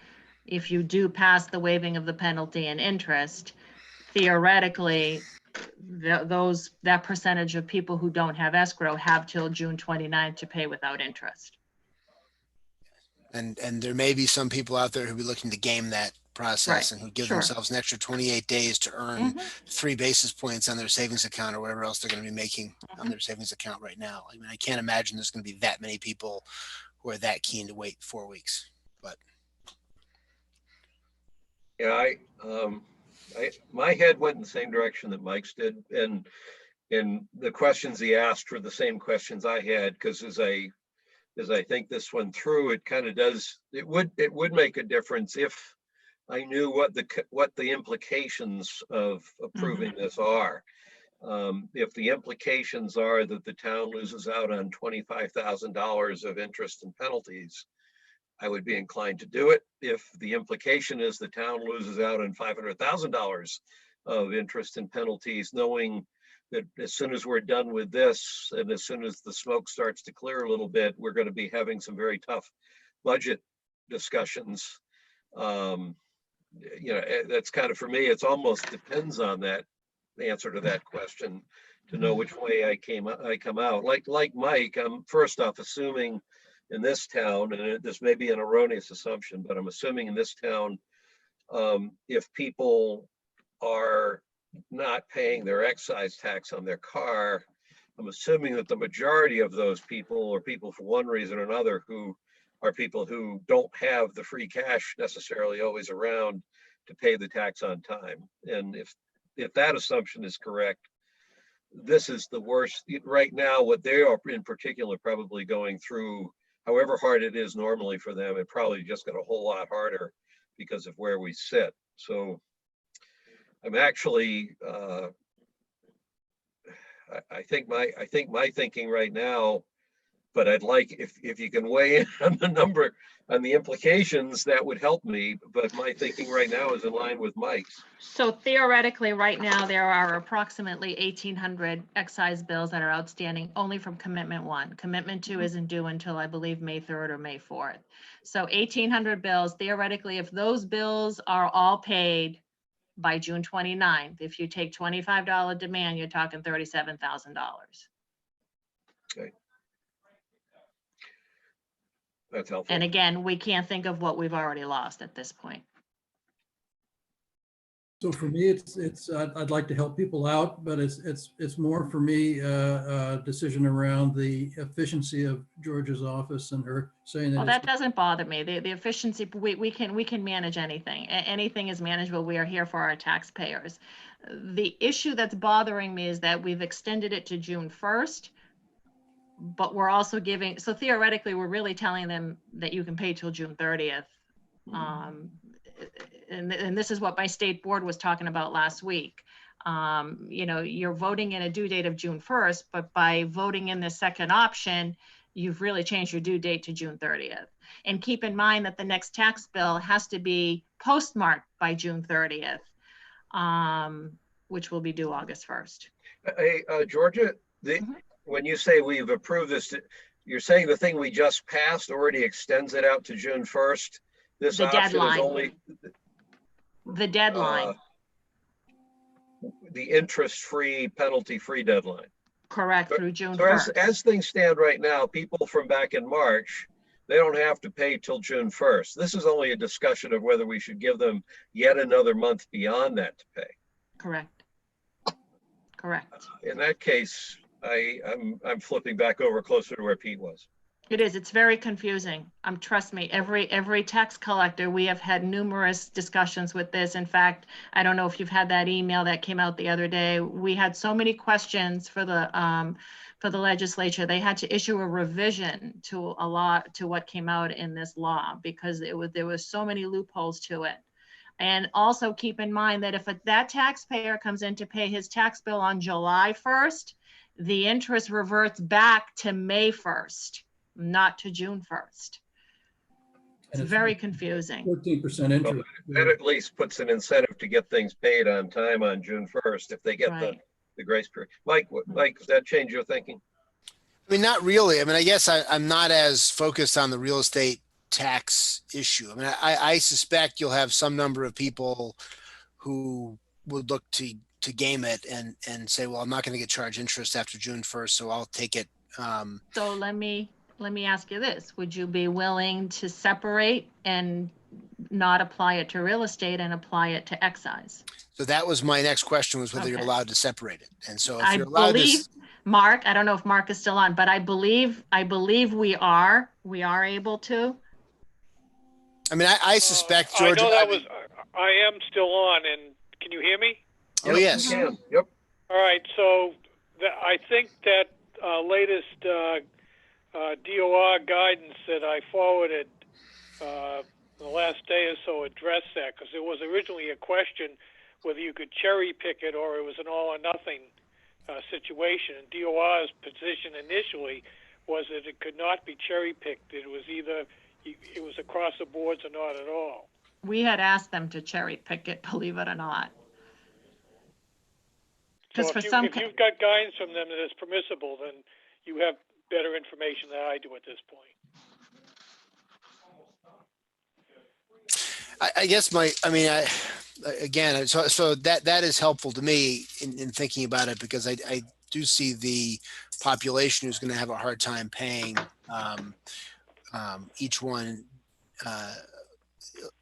if you do pass the waiving of the penalty and interest, theoretically, that percentage of people who don't have escrow have till June 29th to pay without interest. And there may be some people out there who be looking to game that process, Right. and who give Sure. themselves an extra 28 days to earn 3 basis points on their savings account, or whatever else they're going to be making on their savings account right now. I mean, I can't imagine there's going to be that many people who are that keen to wait 4 weeks. But Yeah, my head went in the same direction that Mike's did, and the questions he asked were the same questions I had, because as I think this one through, it kind of does, it would make a difference if I knew what the implications of approving this are. If the implications are that the town loses out on $25,000 of interest and penalties, I would be inclined to do it. If the implication is the town loses out on $500,000 of interest and penalties, knowing that as soon as we're done with this, and as soon as the smoke starts to clear a little bit, we're going to be having some very tough budget discussions. You know, that's kind of, for me, it's almost depends on that answer to that question to know which way I come out. Like Mike, I'm first off assuming in this town, and this may be an erroneous assumption, but I'm assuming in this town, if people are not paying their excise tax on their car, I'm assuming that the majority of those people are people for one reason or another who are people who don't have the free cash necessarily always around to pay the tax on time. And if that assumption is correct, this is the worst right now. What they are in particular probably going through, however hard it is normally for them, it probably just got a whole lot harder because of where we sit. So I'm actually, I think my thinking right now, but I'd like, if you can weigh in on the number, on the implications, that would help me. But my thinking right now is in line with Mike's. So theoretically, right now, there are approximately 1,800 excise bills that are outstanding only from commitment 1. Commitment 2 isn't due until, I believe, May 3rd or May 4th. So 1,800 bills, theoretically, if those bills are all paid by June 29th, if you take $25 demand, you're talking $37,000. Okay. That's helpful. And again, we can't think of what we've already lost at this point. So for me, I'd like to help people out, but it's more for me a decision around the efficiency of Georgia's office and her saying that. Well, that doesn't bother me. The efficiency, we can manage anything. Anything is manageable. We are here for our taxpayers. The issue that's bothering me is that we've extended it to June 1st. But we're also giving, so theoretically, we're really telling them that you can pay till June 30th. And this is what my state board was talking about last week. You're voting in a due date of June 1st, but by voting in the second option, you've really changed your due date to June 30th. And keep in mind that the next tax bill has to be postmarked by June 30th, which will be due August 1st. Hey, Georgia, when you say we've approved this, you're saying the thing we just passed already extends it out to June 1st? This The option deadline. is only The deadline. The interest-free, penalty-free deadline. Correct, through June So 1st. as things stand right now, people from back in March, they don't have to pay till June 1st. This is only a discussion of whether we should give them yet another month beyond that to pay. Correct. Correct. In that case, I'm flipping back over closer to where Pete was. It is. It's very confusing. Trust me, every tax collector, we have had numerous discussions with this. In fact, I don't know if you've had that email that came out the other day. We had so many questions for the legislature. They had to issue a revision to what came out in this law because there was so many loopholes to it. And also keep in mind that if that taxpayer comes in to pay his tax bill on July 1st, the interest reverts back to May 1st. Not to June 1st. It's very confusing. 14% interest. Well, that at least puts an incentive to get things paid on time on June 1st if they get the grace period. Mike, does that change your thinking? I mean, not really. I mean, I guess I'm not as focused on the real estate tax issue. I mean, I suspect you'll have some number of people who would look to game it and say, well, I'm not going to get charged interest after June 1st, so I'll take it. So let me ask you this. Would you be willing to separate and not apply it to real estate and apply it to excise? So that was my next question, was whether you're allowed to separate it. And so if I you're allowed believe, Mark, I don't know if Mark is still on, but I believe we are able to. I mean, I suspect, Georgia. I am still on, and can you hear me? Oh, yes. Yep. All right, so I think that latest DOR guidance that I forwarded the last day or so addressed that, because there was originally a question whether you could cherry pick it or it was an all or nothing situation. And DOR's position initially was that it could not be cherry picked. It was across the boards or not at all. We had asked them to cherry pick it, believe it or not. So if you've got guidance from them that it's permissible, then you have better information than I do at this point. I guess so that is helpful to me in thinking about it, because I do see the population who's going to have a hard time paying each one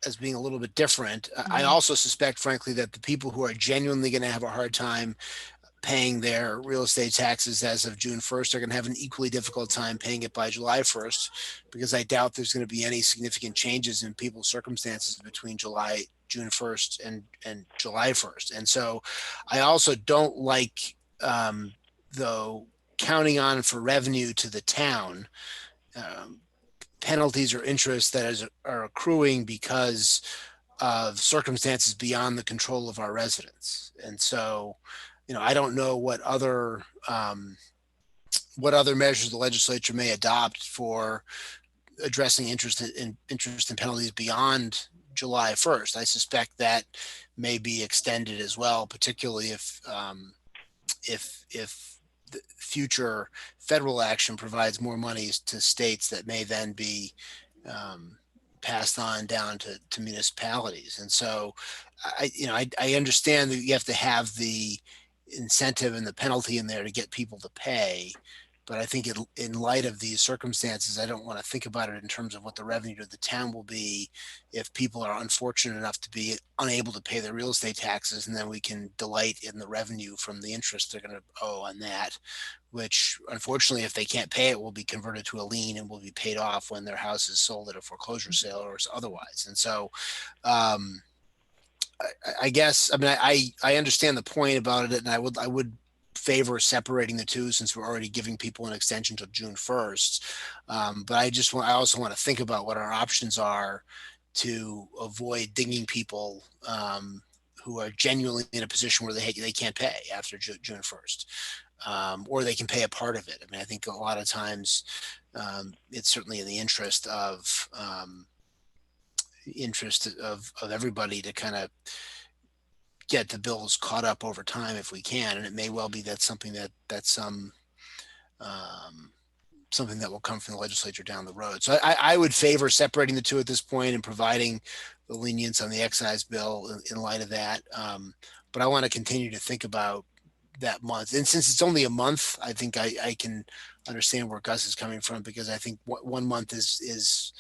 as being a little bit different. I also suspect, frankly, that the people who are genuinely going to have a hard time paying their real estate taxes as of June 1st are going to have an equally difficult time paying it by July 1st, because I doubt there's going to be any significant changes in people's circumstances between June 1st and July 1st. And so I also don't like, though, counting on for revenue to the town, penalties or interest that are accruing because of circumstances beyond the control of our residents. And so, I don't know what other measures the legislature may adopt for addressing interest and penalties beyond July 1st. I suspect that may be extended as well, particularly if the future federal action provides more monies to states that may then be passed on down to municipalities. And so I understand that you have to have the incentive and the penalty in there to get people to pay. But I think in light of these circumstances, I don't want to think about it in terms of what the revenue to the town will be if people are unfortunate enough to be unable to pay their real estate taxes, and then we can delight in the revenue from the interest they're going to owe on that, which unfortunately, if they can't pay it, will be converted to a lien and will be paid off when their house is sold at a foreclosure sale or otherwise. And so, I guess, I understand the point about it, and I would favor separating the two since we're already giving people an extension till June 1st. But I also want to think about what our options are to avoid dinging people who are genuinely in a position where they can't pay after June 1st. Or they can pay a part of it. I mean, I think a lot of times it's certainly in the interest of everybody to kind of get the bills caught up over time if we can. And it may well be that's something that's something that will come from the legislature down the road. So I would favor separating the two at this point and providing the lenience on the excise bill in light of that. But I want to continue to think about that month. And since it's only a month, I think I can understand where Gus is coming from, because I think 1 month is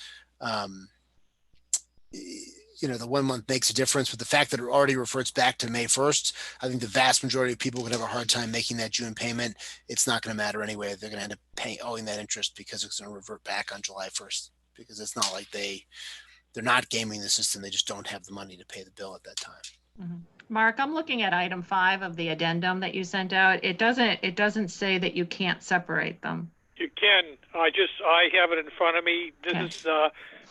the 1 month makes a difference, but the fact that it already reverts back to May 1st, I think the vast majority of people would have a hard time making that June payment. It's not going to matter anyway. They're going to end up owing that interest because it's going to revert back on July 1st, because it's not like they're not gaming the system. They just don't have the money to pay the bill at that time. Mhm. Mark, I'm looking at item 5 of the addendum that you sent out. It doesn't say that you can't separate them. You can. I have it in front of me. This Okay. is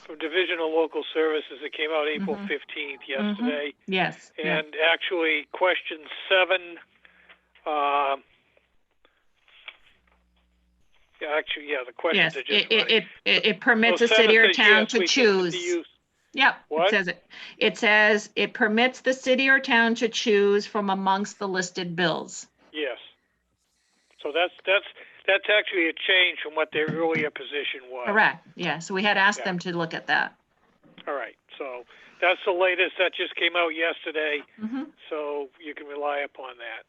from Division of Local Services. It came out April 15th yesterday. Yes. yeah. And actually, question 7. The questions Yes, are just running. it permits So a city 7 or says, town yes, to we can choose. use- Yep, What? it says it permits the city or town to choose from amongst the listed bills. Yes. So that's actually a change from what their earlier position was. Correct, yeah, so we had asked Yeah. them to look at that. All right. So that's the latest. That just came out yesterday. Mhm. So you can rely upon that.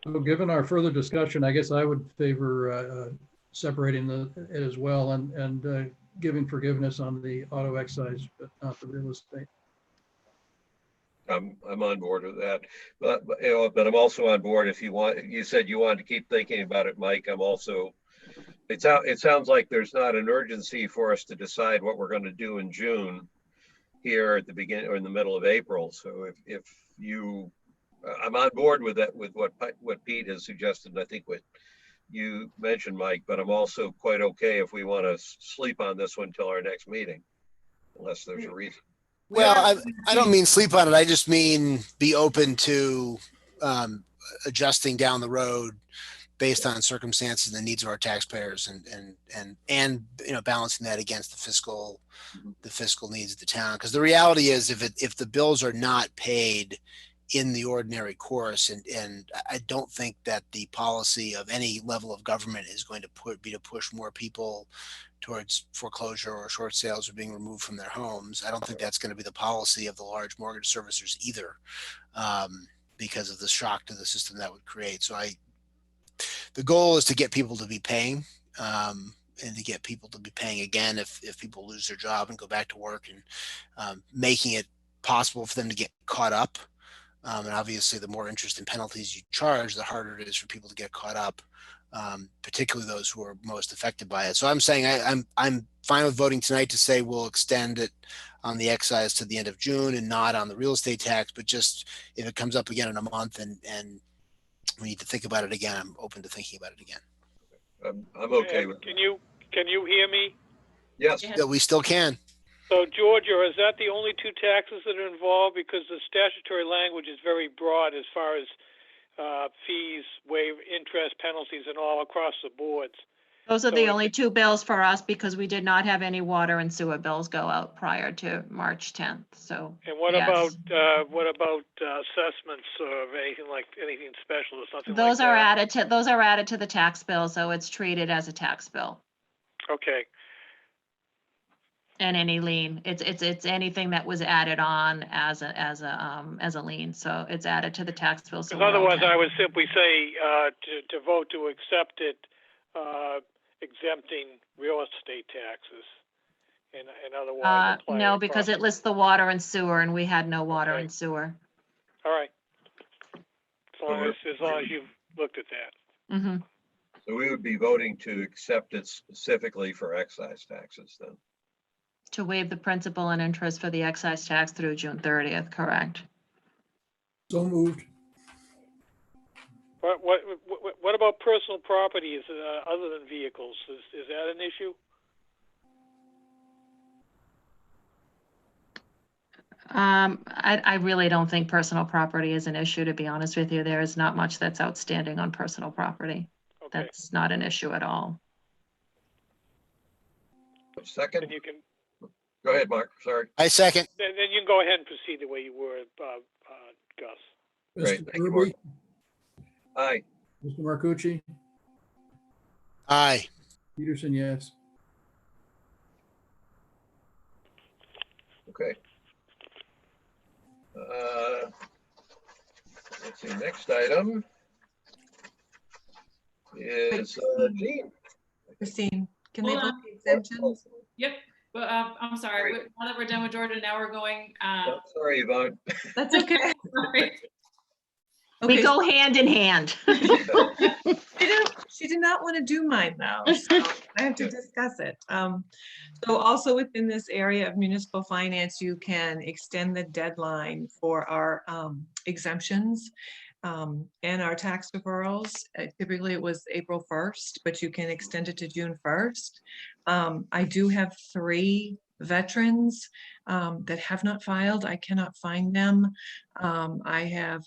So given our further discussion, I guess I would favor separating it as well and giving forgiveness on the auto excise, but not the real estate. I'm on board with that, but I'm also on board if you want. You said you wanted to keep thinking about it, Mike. I'm also. It sounds like there's not an urgency for us to decide what we're going to do in June here at the beginning or in the middle of April. So if you, I'm on board with that, with what Pete has suggested, and I think what you mentioned, Mike. But I'm also quite okay if we want to sleep on this one till our next meeting, unless there's a reason. Well, I don't mean sleep on it. I just mean be open to adjusting down the road based on circumstances and the needs of our taxpayers, and balancing that against the fiscal needs of the town. Because the reality is, if the bills are not paid in the ordinary course, and I don't think that the policy of any level of government is going to push more people towards foreclosure or short sales or being removed from their homes. I don't think that's going to be the policy of the large mortgage servicers either, because of the shock to the system that would create. So the goal is to get people to be paying, and to get people to be paying again if people lose their job and go back to work, and making it possible for them to get caught up. And obviously, the more interest and penalties you charge, the harder it is for people to get caught up, particularly those who are most affected by it. So I'm saying I'm fine with voting tonight to say we'll extend it on the excise to the end of June and not on the real estate tax. But just if it comes up again in a month and we need to think about it again, I'm open to thinking about it again. I'm okay with. Can you hear me? Yes. Yeah, we still can. So, Georgia, is that the only 2 taxes that are involved? Because the statutory language is very broad as far as fees, waive interest, penalties, and all across the boards. Those are So the if only 2 bills for us because we did not have any water and sewer bills go out prior to March 10th, so. And what yes. about assessments or anything special or something Those like are that? those are added to the tax bill, so it's treated as a tax bill. Okay. And any lien, it's anything that was added on as a lien, so it's added to the tax bill. So Because otherwise, we're okay. I would simply say to vote to accept it, exempting real estate taxes, and otherwise apply. No, because it lists the water and sewer, and we had no water Okay. and sewer. All right. As long as you've looked at that. Mm-hmm. So we would be voting to accept it specifically for excise taxes then. To waive the principal and interest for the excise tax through June 30th, correct? So moved. What about personal properties other than vehicles? Is that an issue? I really don't think personal property is an issue, to be honest with you. There is not much that's outstanding on personal property. Okay. That's not an issue at all. Second, And you can, go ahead, Mark, sorry. I second. then you can go ahead and proceed the way you were, Gus. Great, Mr. thank you, Mark. Kirby, Aye, Mr. Marcucci, Aye. Peterson, yes. okay. Let's see, next item is Jean. Christine, can they Hold vote on. the exemptions? Yep. But I'm sorry. Now that we're done with Georgia, now we're going. Oh, sorry, Yvonne. That's okay. Sorry. We Okay, go hand in hand. she did not want to do mine though, so I have to Yeah. discuss it. So also within this area of municipal finance, you can extend the deadline for our exemptions and our tax deferrals. Typically it was April 1st, but you can extend it to June 1st. I do have 3 veterans that have not filed. I cannot find them. I have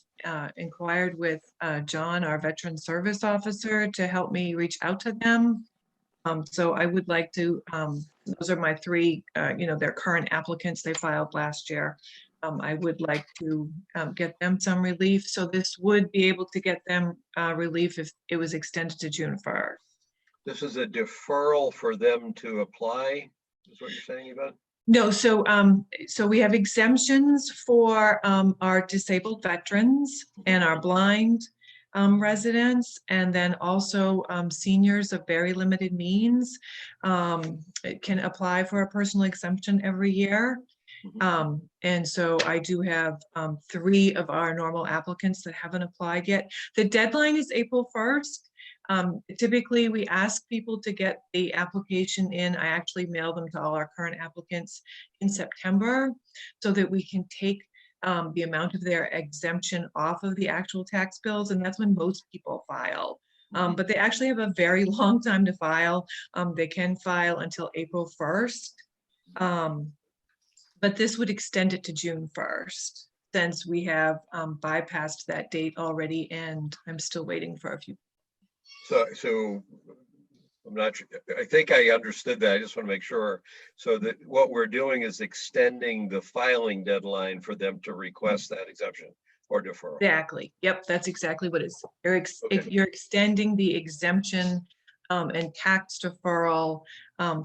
inquired with John, our veteran service officer, to help me reach out to them. So I would like to, those are my 3, they're current applicants. They filed last year. I would like to get them some relief. So this would be able to get them relief if it was extended to June 1st. This is a deferral for them to apply, is what you're saying, Yvonne? No, so we have exemptions for our disabled veterans and our blind residents, and then also seniors of very limited means can apply for a personal exemption every year. And so I do have 3 of our normal applicants that haven't applied yet. The deadline is April 1st. Typically, we ask people to get the application in. I actually mail them to all our current applicants in September so that we can take the amount of their exemption off of the actual tax bills, and that's when most people file. But they actually have a very long time to file. They can file until April 1st. But this would extend it to June 1st, since we have bypassed that date already, and I'm still waiting for a few. So I'm not sure, I think I understood that. I just want to make sure. So that what we're doing is extending the filing deadline for them to request that exemption or deferral. Exactly. Yep, that's exactly what it is. Okay. You're extending the exemption and tax deferral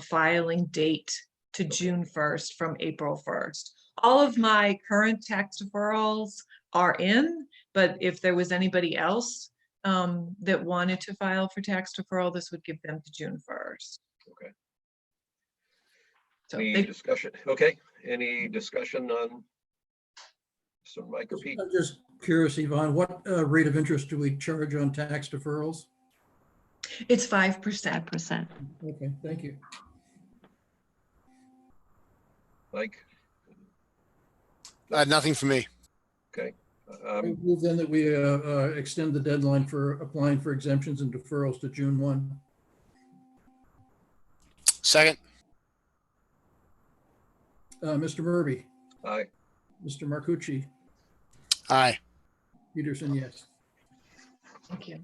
filing date to June 1st from April 1st. All of my current tax deferrals are in, but if there was anybody else that wanted to file for tax deferral, this would give them to June 1st. Okay. So Any they, discussion? Okay, any discussion on some Mike or Pete? I'm just curious, Yvonne, what rate of interest do we charge on tax deferrals? it's 5%. 5%. Okay, thank you. Mike? Nothing for me. Okay. I move then that we extend the deadline for applying for exemptions and deferrals to June 1. Second. Mr. Murby, Aye. Mr. Marcucci, Aye. Peterson, yes. Thank you.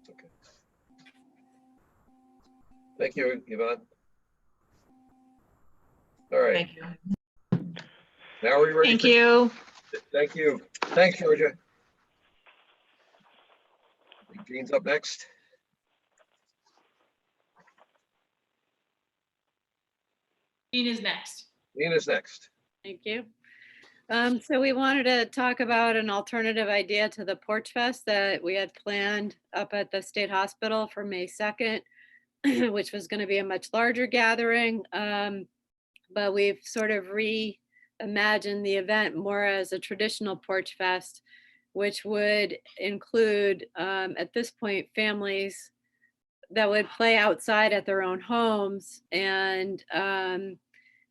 Okay. Thank you, Yvonne. All right, Thank you. now we're ready. Thank you. Thank you. Thanks, Georgia. Jean's up next. Jean is next. Jean is next. Thank you. So we wanted to talk about an alternative idea to the Porch Fest that we had planned up at the State Hospital for May 2nd, which was going to be a much larger gathering. But we've sort of reimagined the event more as a traditional Porch Fest, which would include, at this point, families that would play outside at their own homes. And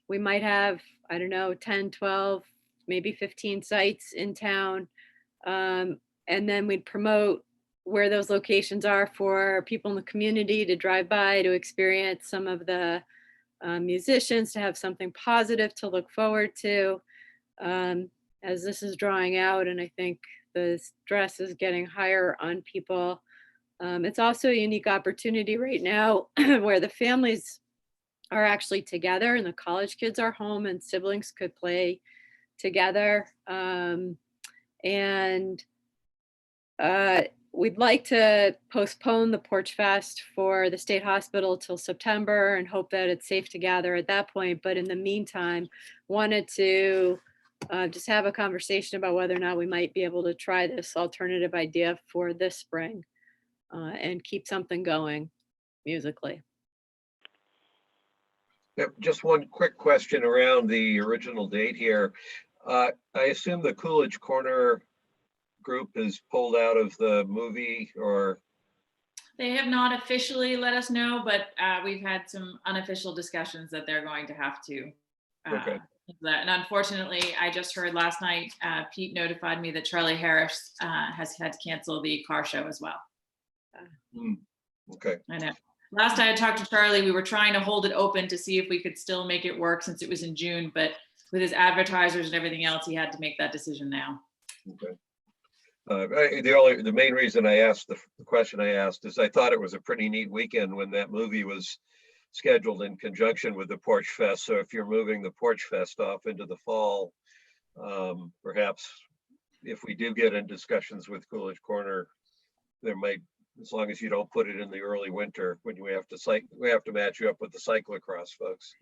we might have, I don't know, 10, 12, maybe 15 sites in town. And then we'd promote where those locations are for people in the community to drive by, to experience some of the musicians, to have something positive to look forward to as this is drawing out. And I think the stress is getting higher on people. It's also a unique opportunity right now where the families are actually together and the college kids are home and siblings could play together. And we'd like to postpone the Porch Fest for the State Hospital till September and hope that it's safe to gather at that point. But in the meantime, wanted to just have a conversation about whether or not we might be able to try this alternative idea for this spring and keep something going musically. Yep, just one quick question around the original date here. I assume the Coolidge Corner group is pulled out of the movie, or? They have not officially let us know, but we've had some unofficial discussions that they're going to have to. Okay. And unfortunately, I just heard last night, Pete notified me that Charlie Harris has had to cancel the car show as well. Okay. I know. Last I had talked to Charlie, we were trying to hold it open to see if we could still make it work since it was in June, but with his advertisers and everything else, he had to make that decision now. Okay. The main reason I asked the question I asked is I thought it was a pretty neat weekend when that movie was scheduled in conjunction with the Porch Fest. So if you're moving the Porch Fest off into the fall, perhaps if we do get in discussions with Coolidge Corner, there might, as long as you don't put it in the early winter when we have to match you up with the cyclocross folks.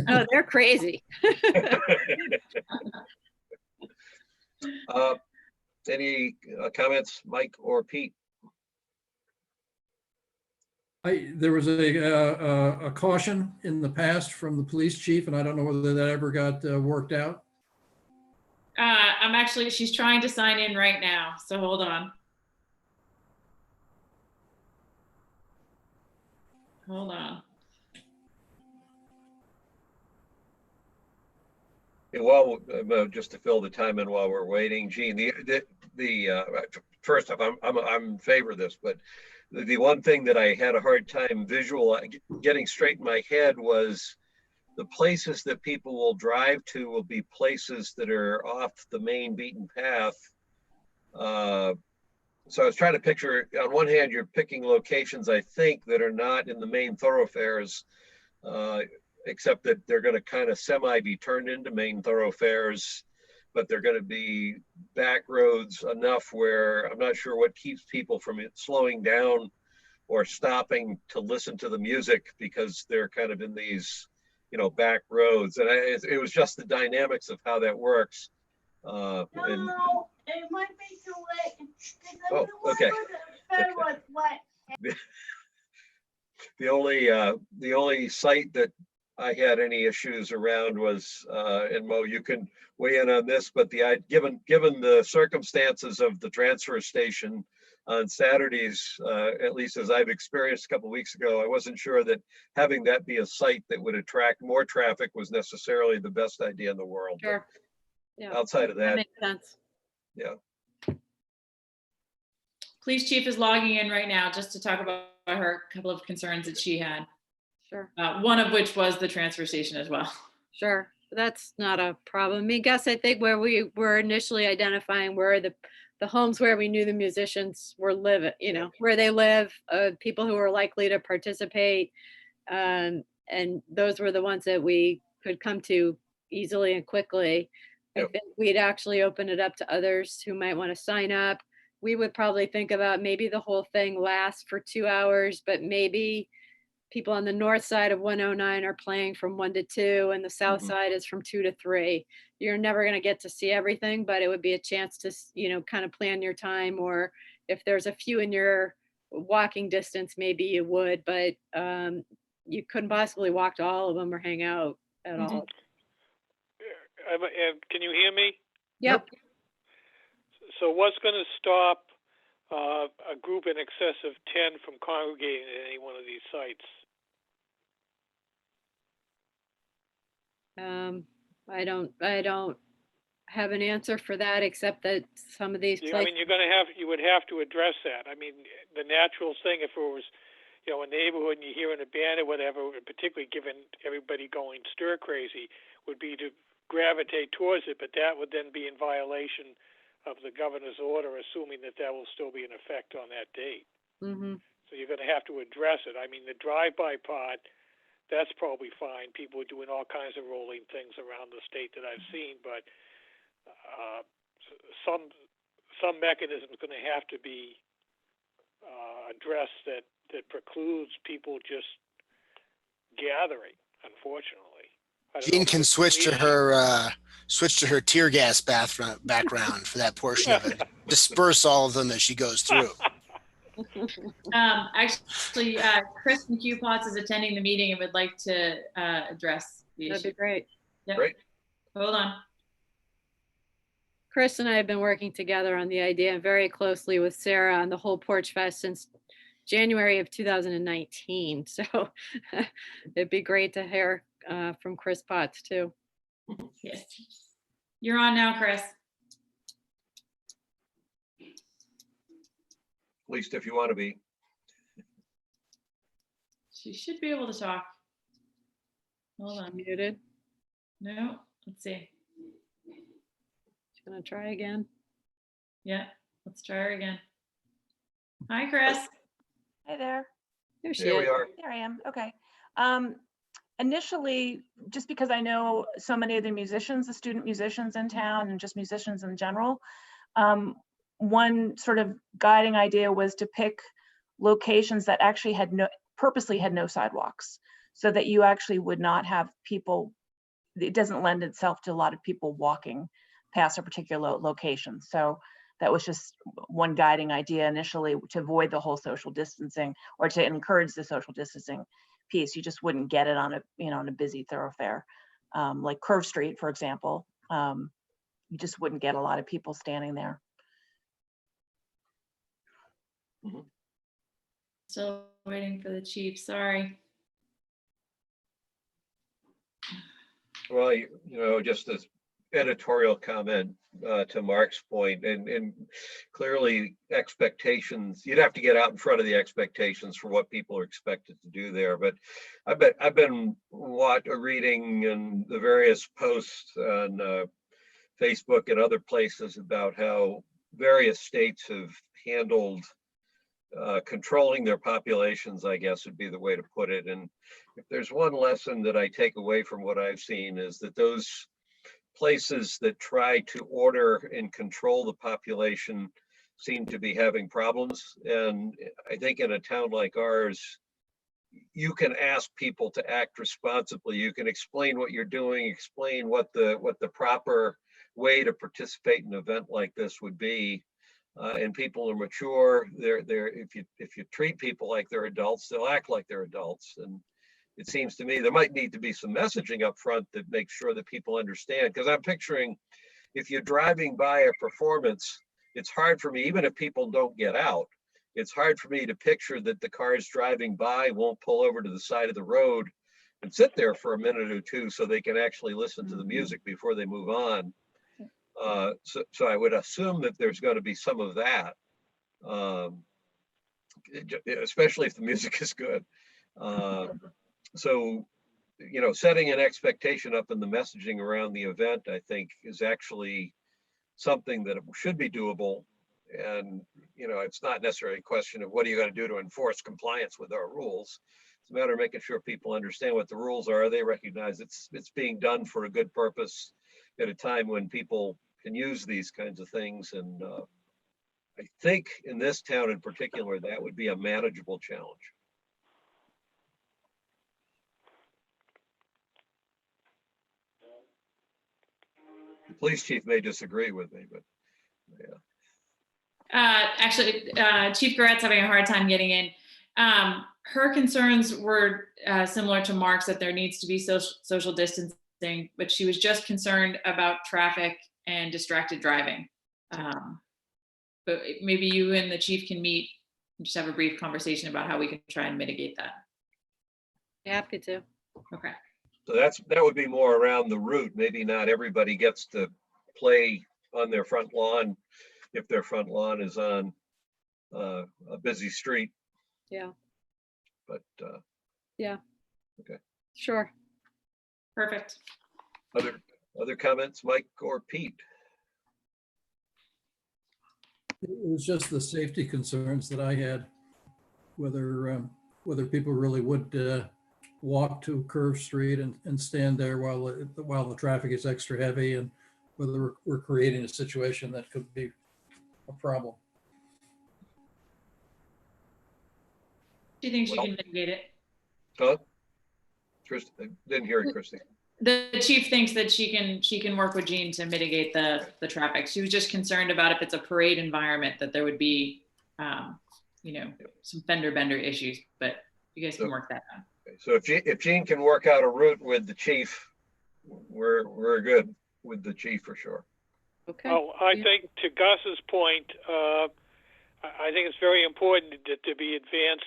Oh, they're crazy. Any comments, Mike or Pete? There was a caution in the past from the police chief, and I don't know whether that ever got worked out. She's trying to sign in right now, so hold on. Hold on. Well, just to fill the time in while we're waiting, Gene, first off, I'm in favor of this, but the one thing that I had a hard time getting straight in my head was the places that people will drive to will be places that are off the main beaten path. So I was trying to picture, on one hand, you're picking locations, I think, that are not in the main thoroughfares, except that they're going to kind of be turned into main thoroughfares, but they're going to be back roads enough where I'm not sure what keeps people from slowing down or stopping to listen to the music, because they're kind of in these, back roads. And it was just the dynamics of how that works. No, it might be too late. Oh, okay. The only site that I had any issues around was, and Mo, you can weigh in on this, but given the circumstances of the transfer station on Saturdays, at least as I've experienced a couple of weeks ago, I wasn't sure that having that be a site that would attract more traffic was necessarily the best idea in the world. Sure. Yeah. Outside of that makes sense. Yeah. Police chief is logging in right now just to talk about her couple of concerns that she had. Sure. One of which was the transfer station as well. Sure. That's not a problem. I mean, Gus, I think where we were initially identifying were the homes where we knew the musicians were living, where they live, people who were likely to participate. And those were the ones that we could come to easily and quickly. Yep. I think we'd actually open it up to others who might want to sign up. We would probably think about maybe the whole thing lasts for 2 hours, but maybe people on the north side of 109 are playing from 1 to 2 and the south side is from 2 to 3. You're never going to get to see everything, but it would be a chance to, kind of plan your time, or if there's a few in your walking distance, maybe you would, but you couldn't possibly walk to all of them or hang out at all. Can you hear me? Yep. So what's going to stop a group in excess of 10 from congregating at any one of these sites? I don't have an answer for that, except that some of these I places. mean, you would have to address that. I mean, the natural thing, if it was, you know, a neighborhood and you hear an band or whatever, particularly given everybody going stir crazy, would be to gravitate towards it, but that would then be in violation of the governor's order, assuming that that will still be in effect on that date. Mhm. So you're going to have to address it. I mean, the drive-by part, that's probably fine. People are doing all kinds of rolling things around the state that I've seen, but some mechanism is going to have to be addressed that precludes people just gathering, unfortunately. I don't know Jean if can it's switch to police. her tear gas background for that portion of it. Disperse all of them as she goes through. Actually, Chris from Q-Pots is attending the meeting and would like to address the That'd be issue. great. Yep. Great. Hold on. Chris and I have been working together on the idea and very closely with Sarah on the whole Porch Fest since January of 2019. So it'd be great to hear from Chris Potts too. Yes. You're on now, Chris. At least if you want to be. She should be able to talk. Hold on. Muted. No, let's see. She's gonna try again. Yeah, let's try her again. Hi, Chris. Hi there. Here she Here we is. are. There I am. Okay. Initially, just because I know so many of the musicians, the student musicians in town and just musicians in general, one sort of guiding idea was to pick locations that actually purposely had no sidewalks, so that you actually would not have people, it doesn't lend itself to a lot of people walking past a particular location. So that was just one guiding idea initially, to avoid the whole social distancing or to encourage the social distancing piece. You just wouldn't get it on a, on a busy thoroughfare, like Curve Street, for example. You just wouldn't get a lot of people standing there. Still waiting for the chief, sorry. Well, just as editorial comment to Mark's point, and clearly expectations, you'd have to get out in front of the expectations for what people are expected to do there. But I've been reading in the various posts on Facebook and other places about how various states have handled controlling their populations, I guess would be the way to put it. And if there's one lesson that I take away from what I've seen, is that those places that try to order and control the population seem to be having problems. And I think in a town like ours, you can ask people to act responsibly. You can explain what you're doing, explain what the proper way to participate in an event like this would be. And people are mature. If you treat people like they're adults, they'll act like they're adults. And it seems to me there might need to be some messaging up front that makes sure that people understand. Because I'm picturing, if you're driving by a performance, it's hard for me, even if people don't get out, it's hard for me to picture that the cars driving by won't pull over to the side of the road and sit there for a minute or two so they can actually listen to the music before they move on. So I would assume that there's going to be some of that, especially if the music is good. So, setting an expectation up in the messaging around the event, I think, is actually something that should be doable. And, it's not necessarily a question of what are you going to do to enforce compliance with our rules. It's a matter of making sure people understand what the rules are. They recognize it's being done for a good purpose at a time when people can use these kinds of things. And I think in this town in particular, that would be a manageable challenge. The police chief may disagree with me, but yeah. Actually, Chief Garrett's having a hard time getting in. Her concerns were similar to Mark's, that there needs to be social distancing, but she was just concerned about traffic and distracted driving. But maybe you and the chief can meet and just have a brief conversation about how we can try and mitigate that. Happy to. Okay. So that would be more around the route. Maybe not everybody gets to play on their front lawn if their front lawn is on a busy street. Yeah, But yeah. Okay. Sure. Perfect. other comments, Mike or Pete? It was just the safety concerns that I had, whether people really would walk to Curve Street and stand there while the traffic is extra heavy, and whether we're creating a situation that could be a problem. Do you think she Well- can mitigate it? Huh? Chris, I didn't hear it, Christie. The chief thinks that she can work with Jean to mitigate the traffic. She was just concerned about if it's a parade environment that there would be, some fender bender issues, but you guys can work that out. So if Jean can work out a route with the chief, we're good with the chief for sure. Okay. Oh, I think to Gus's point, I think it's very important that there be advanced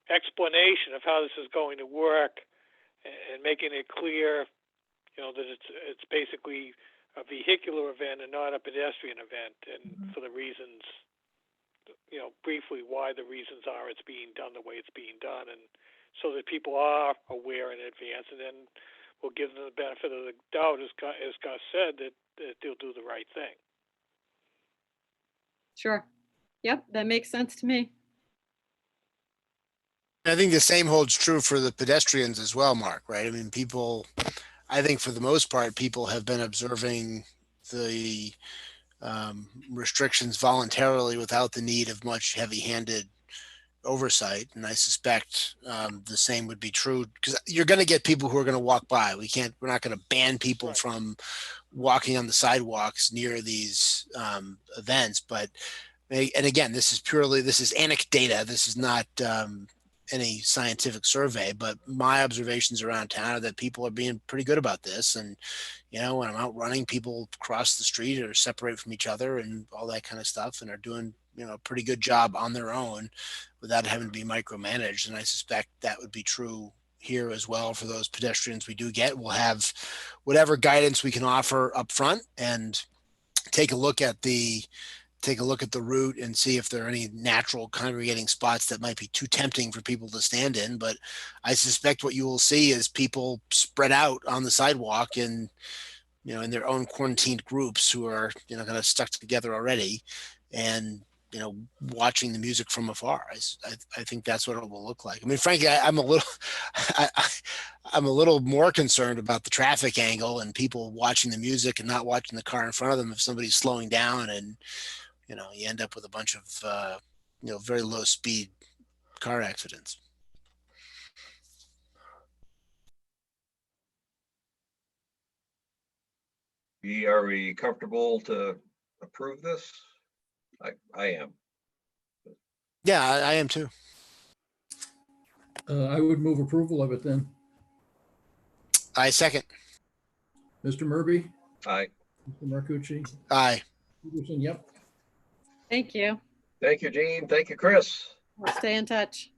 explanation of how this is going to work, and making it clear, that it's basically a vehicular event and not a pedestrian event, and for the reasons, briefly why the reasons are it's being done the way it's being done, and so that people are aware in advance, and then we'll give them the benefit of the doubt, as Gus said, that they'll do the right thing. Sure. Yep, that makes sense to me. I think the same holds true for the pedestrians as well, Mark, right? I mean, I think for the most part, people have been observing the restrictions voluntarily without the need of much heavy-handed oversight. And I suspect the same would be true, because you're going to get people who are going to walk by. We're not going to ban people from walking on the sidewalks near these events. But, and again, this is anecdata. This is not any scientific survey, but my observations around town are that people are being pretty good about this. And, when I'm out running, people cross the street or separate from each other and all that kind of stuff, and are doing, a pretty good job on their own without having to be micromanaged. And I suspect that would be true here as well for those pedestrians we do get. We'll have whatever guidance we can offer up front, and take a look at the route and see if there are any natural congregating spots that might be too tempting for people to stand in. But I suspect what you will see is people spread out on the sidewalk and, in their own quarantined groups who are, kind of stuck together already, and, watching the music from afar. I think that's what it will look like. I mean, frankly, I'm a little more concerned about the traffic angle and people watching the music and not watching the car in front of them. If somebody's slowing down and, you end up with a bunch of, very low speed car accidents. Are we comfortable to approve this? I am. Yeah, I am too. I would move approval of it then. I second. Mr. Murby, Aye. Mr. Marcucci, Aye. Peterson, yep. Thank you. Thank you, Jean. Thank you, Chris. We'll stay in touch.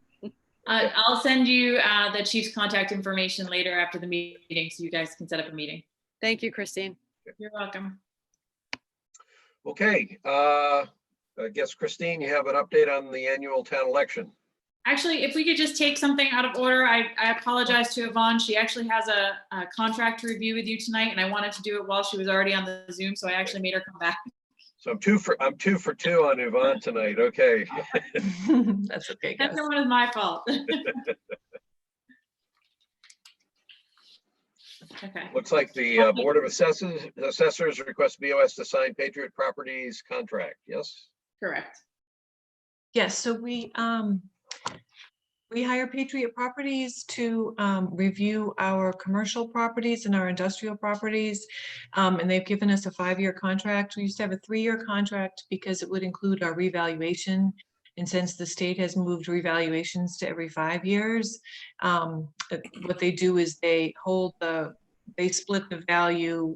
I'll send you the chief's contact information later after the meeting, so you guys can set up a meeting. Thank you, Christine. You're welcome. Okay. I guess, Christine, you have an update on the annual town election. Actually, if we could just take something out of order, I apologize to Yvonne. She actually has a contract to review with you tonight, and I wanted to do it while she was already on the Zoom, so I actually made her come back. So I'm two for two on Yvonne tonight. Okay. That's okay, guys. That one is my fault. Okay. Looks like the Board of Assessors request BOS to sign Patriot Properties contract. Yes. Correct. Yes, so we hire Patriot Properties to review our commercial properties and our industrial properties. And they've given us a 5-year contract. We used to have a 3-year contract because it would include our revaluation. And since the state has moved revaluations to every 5 years, what they do is they split the value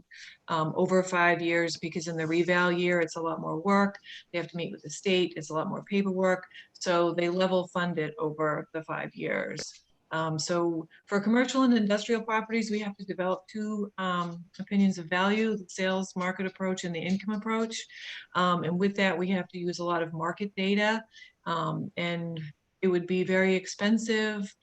over 5 years, because in the reval year, it's a lot more work. They have to meet with the state. It's a lot more paperwork. So they level fund it over the 5 years. So for commercial and industrial properties, we have to develop two opinions of value: the sales market approach and the income approach. And with that, we have to use a lot of market data, and it would be very expensive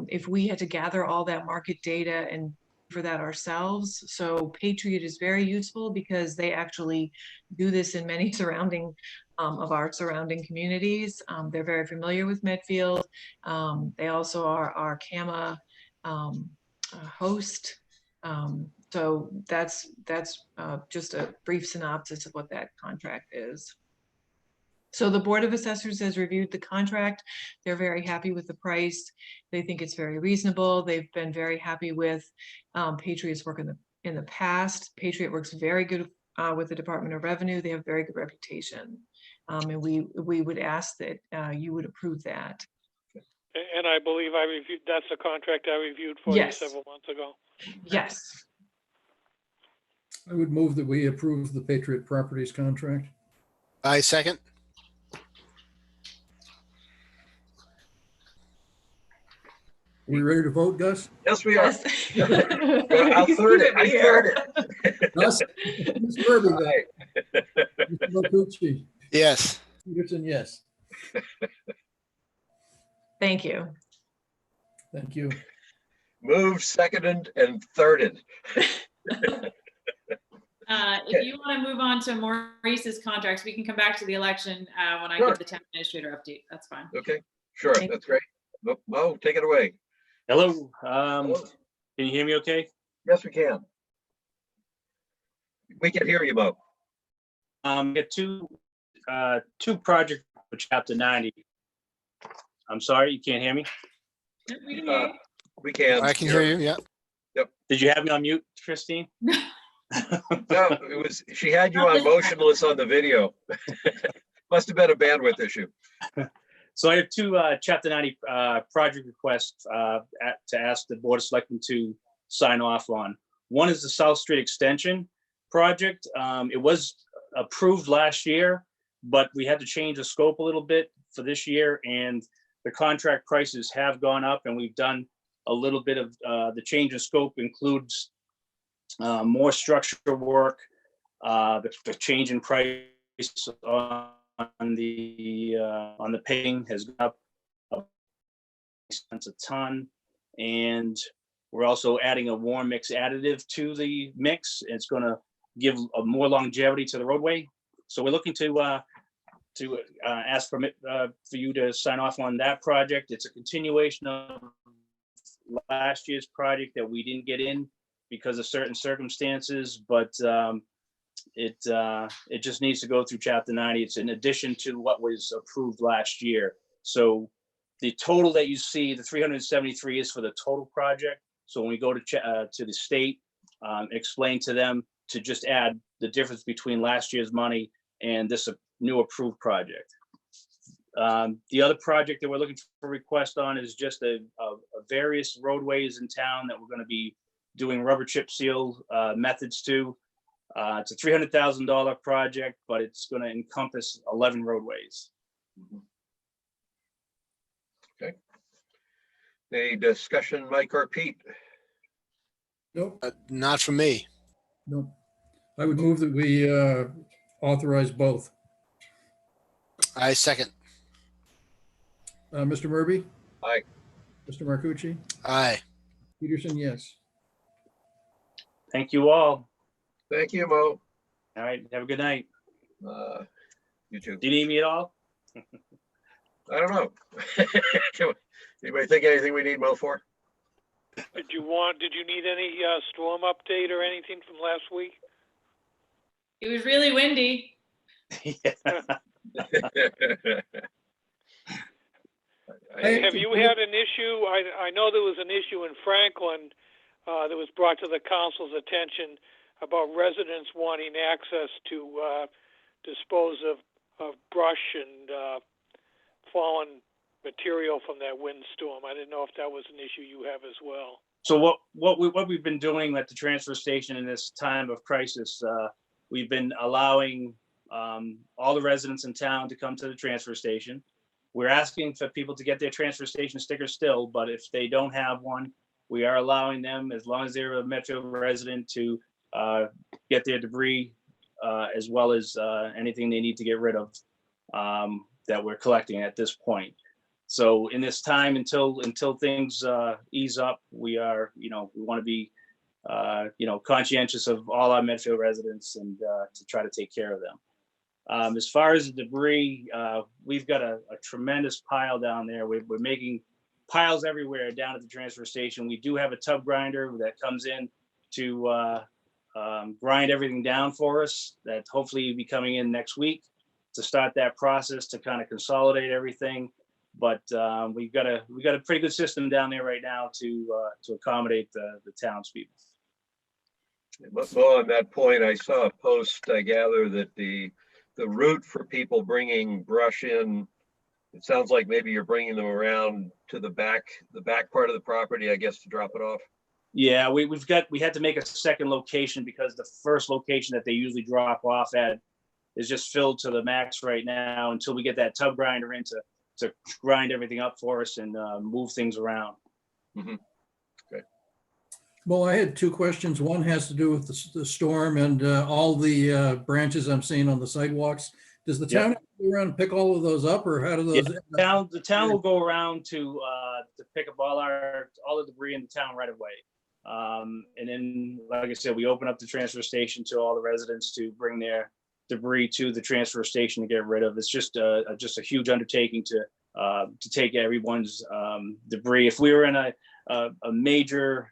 if we had to gather all that market data and for that ourselves. So Patriot is very useful because they actually do this in many surrounding of our surrounding communities. They're very familiar with Medfield. They also are our CAMA host. So that's just a brief synopsis of what that contract is. So the Board of Assessors has reviewed the contract. They're very happy with the price. They think it's very reasonable. They've been very happy with Patriot's work in the past. Patriot works very good with the Department of Revenue. They have very good reputation. And we would ask that you would approve that. And I believe I reviewed, that's the contract I reviewed for Yes. you several months ago. Yes. I would move that we approve the Patriot Properties contract. I second. Are we ready to vote, Gus? Yes, we are. Yes. I'll third it. I third it. Gus? Ms. Murphy, then. Aye. Mr. Marcucci? Yes. Peterson, yes. Thank you. Thank you. Moved, seconded, and thirded. If you want to move on to Maurice's contracts, we can come back to the election when I Sure. give the town administrator update. That's fine. Okay, sure, that's great. Mo, take it away. Hello, Hello. can you hear me okay? Yes, we can. We can hear you, Mo. Got two projects for chapter 90. I'm sorry, you can't hear me? We can. I can hear you. Yeah. Did you have me on mute, Christine? No, it was, she had you on motionless on the video. Must have been a bandwidth issue. So I have two chapter 90 project requests to ask the Board of Selectmen to sign off on. One is the South Street Extension project. It was approved last year, but we had to change the scope a little bit for this year, and the contract prices have gone up, and we've done a little bit of the change in scope includes more structural work, the change in price on the paving has gone up cents a ton, and we're also adding a warm mix additive to the mix. It's going to give a more longevity to the roadway. So we're looking to ask for you to sign off on that project. It's a continuation of last year's project that we didn't get in because of certain circumstances, but it just needs to go through chapter 90. It's in addition to what was approved last year. So the total that you see, the 373 is for the total project. So when we go to the state, explain to them to just add the difference between last year's money and this new approved project. The other project that we're looking for request on is just a various roadways in town that we're going to be doing rubber chip seal methods to. It's a $300,000 project, but it's going to encompass 11 roadways. Okay. Any discussion, Mike or Pete? Nope. Not from me. Nope. I would move that we authorize both. I second. Mr. Murphy? Aye. Mr. Marcucci? Aye. Peterson, yes. Thank you all. Thank you, Mo. All right, have a good night. You too. Do you need me at all? I don't know. Anybody think anything we need Mo for? Did you need any storm update or anything from last week? It was really windy. Have you had an issue? I know there was an issue in Franklin that was brought to the council's attention about residents wanting access to dispose of brush and fallen material from that windstorm. I didn't know if that was an issue you have as well. So what we've been doing at the transfer station in this time of crisis, we've been allowing all the residents in town to come to the transfer station. We're asking for people to get their transfer station stickers still, but if they don't have one, we are allowing them, as long as they're a Metro resident, to get their debris as well as anything they need to get rid of that we're collecting at this point. So in this time, until things ease up, we are, we want to be, conscientious of all our Medfield residents and to try to take care of them. As far as the debris, we've got a tremendous pile down there. We're making piles everywhere down at the transfer station. We do have a tub grinder that comes in to grind everything down for us. That hopefully will be coming in next week to start that process to kind of consolidate everything. But we've got a pretty good system down there right now to accommodate the townspeople. Well, on that point, I saw a post, I gather that the route for people bringing brush in, it sounds like maybe you're bringing them around to the back part of the property, I guess, to drop it off. Yeah, we had to make a second location because the first location that they usually drop off at is just filled to the max right now until we get that tub grinder in to grind everything up for us and move things around. Mm-hmm. Okay. Well, I had two questions. One has to do with the storm and all the branches I'm seeing on the sidewalks. Does the town have to go around and pick all of those up, or how do those? Yeah, the town will go around to pick up all the debris in the town right away. And then, like I said, we open up the transfer station to all the residents to bring their debris to the transfer station to get rid of. It's just a huge undertaking to take everyone's debris. If we were in a major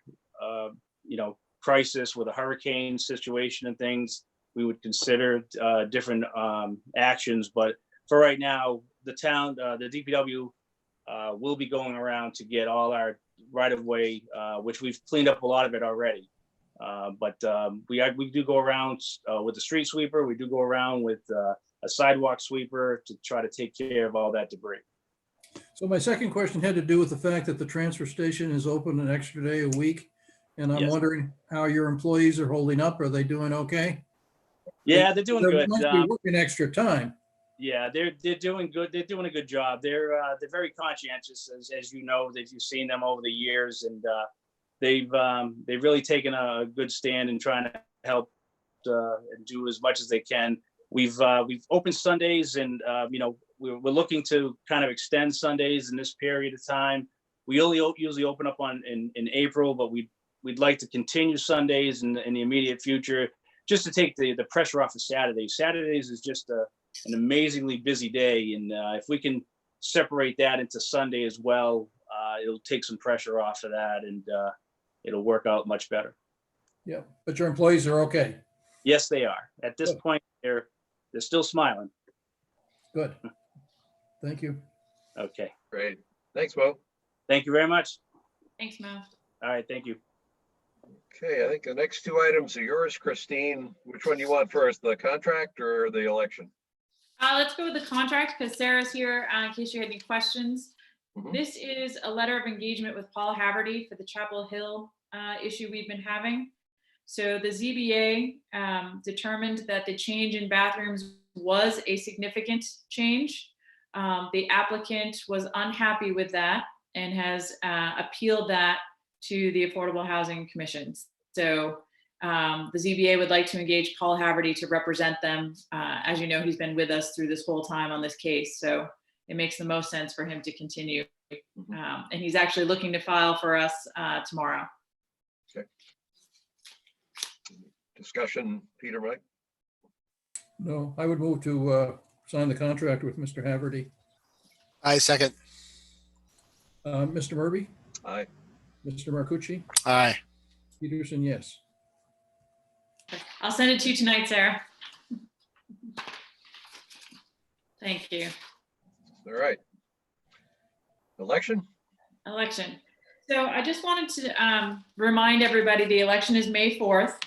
crisis with a hurricane situation and things, we would consider different actions. But for right now, the town, the DPW will be going around to get all our right-of-way, which we've cleaned up a lot of it already. But we do go around with the street sweeper. We do go around with a sidewalk sweeper to try to take care of all that debris. So my second question had to do with the fact that the transfer station is open an extra day a week. And I'm wondering how your employees are holding up. Are they doing okay? Yeah, they're doing good. They must be working extra time. Yeah, they're doing good. They're doing a good job. They're very conscientious, as you know, that you've seen them over the years, and they've really taken a good stand in trying to help and do as much as they can. We've opened Sundays, and we're looking to kind of extend Sundays in this period of time. We only usually open up in April, but we'd like to continue Sundays in the immediate future, just to take the pressure off of Saturdays. Saturdays is just an amazingly busy day, and if we can separate that into Sunday as well, it'll take some pressure off of that, and it'll work out much better. Yeah, but your employees are okay. Yes, they are. At this point, they're still smiling. Good. Thank you. Okay. Great. Thanks, Mo. Thank you very much. Thanks, Mo. All right. Thank you. Okay, I think the next two items are yours, Christine. Which one do you want first, the contract or the election? Let's go with the contract because Sarah's here in case you had any questions. Mhm. This is a letter of engagement with Paul Haverty for the Chapel Hill issue we've been having. So the ZBA determined that the change in bathrooms was a significant change. The applicant was unhappy with that and has appealed that to the Affordable Housing Commission. So the ZBA would like to engage Paul Haverty to represent them. As you know, he's been with us through this whole time on this case, so it makes the most sense for him to continue. And he's actually looking to file for us tomorrow. Okay. Discussion, Peter, Mike? No, I would move to sign the contract with Mr. Haverty. I second. Mr. Murby, Aye. Mr. Marcucci, Aye. Peterson, yes. I'll send it to you tonight, Sarah. Thank you. All right. Election? Election. So I just wanted to remind everybody the election is May 4th.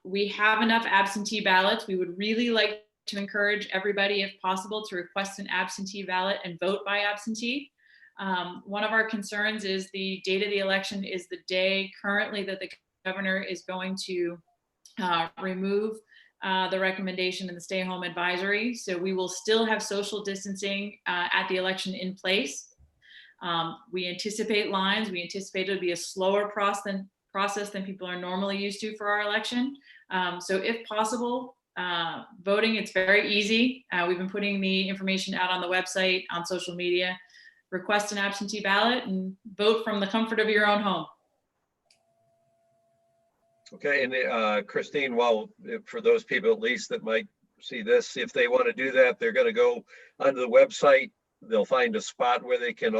We have enough absentee ballots. We would really like to encourage everybody, if possible, to request an absentee ballot and vote by absentee. One of our concerns is the date of the election is the day currently that the governor is going to remove the recommendation in the stay home advisory. So we will still have social distancing at the election in place. We anticipate lines. We anticipate it'll be a slower process than people are normally used to for our election. So if possible, voting, it's very easy. We've been putting the information out on the website, on social media. Request an absentee ballot and vote from the comfort of your own home. Okay, and Christine, well, for those people at least that might see this, if they want to do that, they're going to go onto the website. They'll find a spot where they can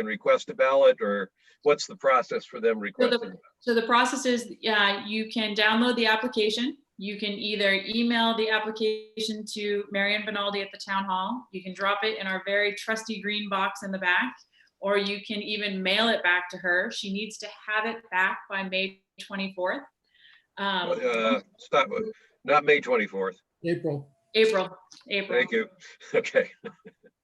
request a ballot, or what's the process for them requesting? So the process is, you can download the application. You can either email the application to Marianne Benaldi at the town hall. You can drop it in our very trusty green box in the back, or you can even mail it back to her. She needs to have it back by May 24th. Stop, not May 24th. April. April. Thank you. Okay.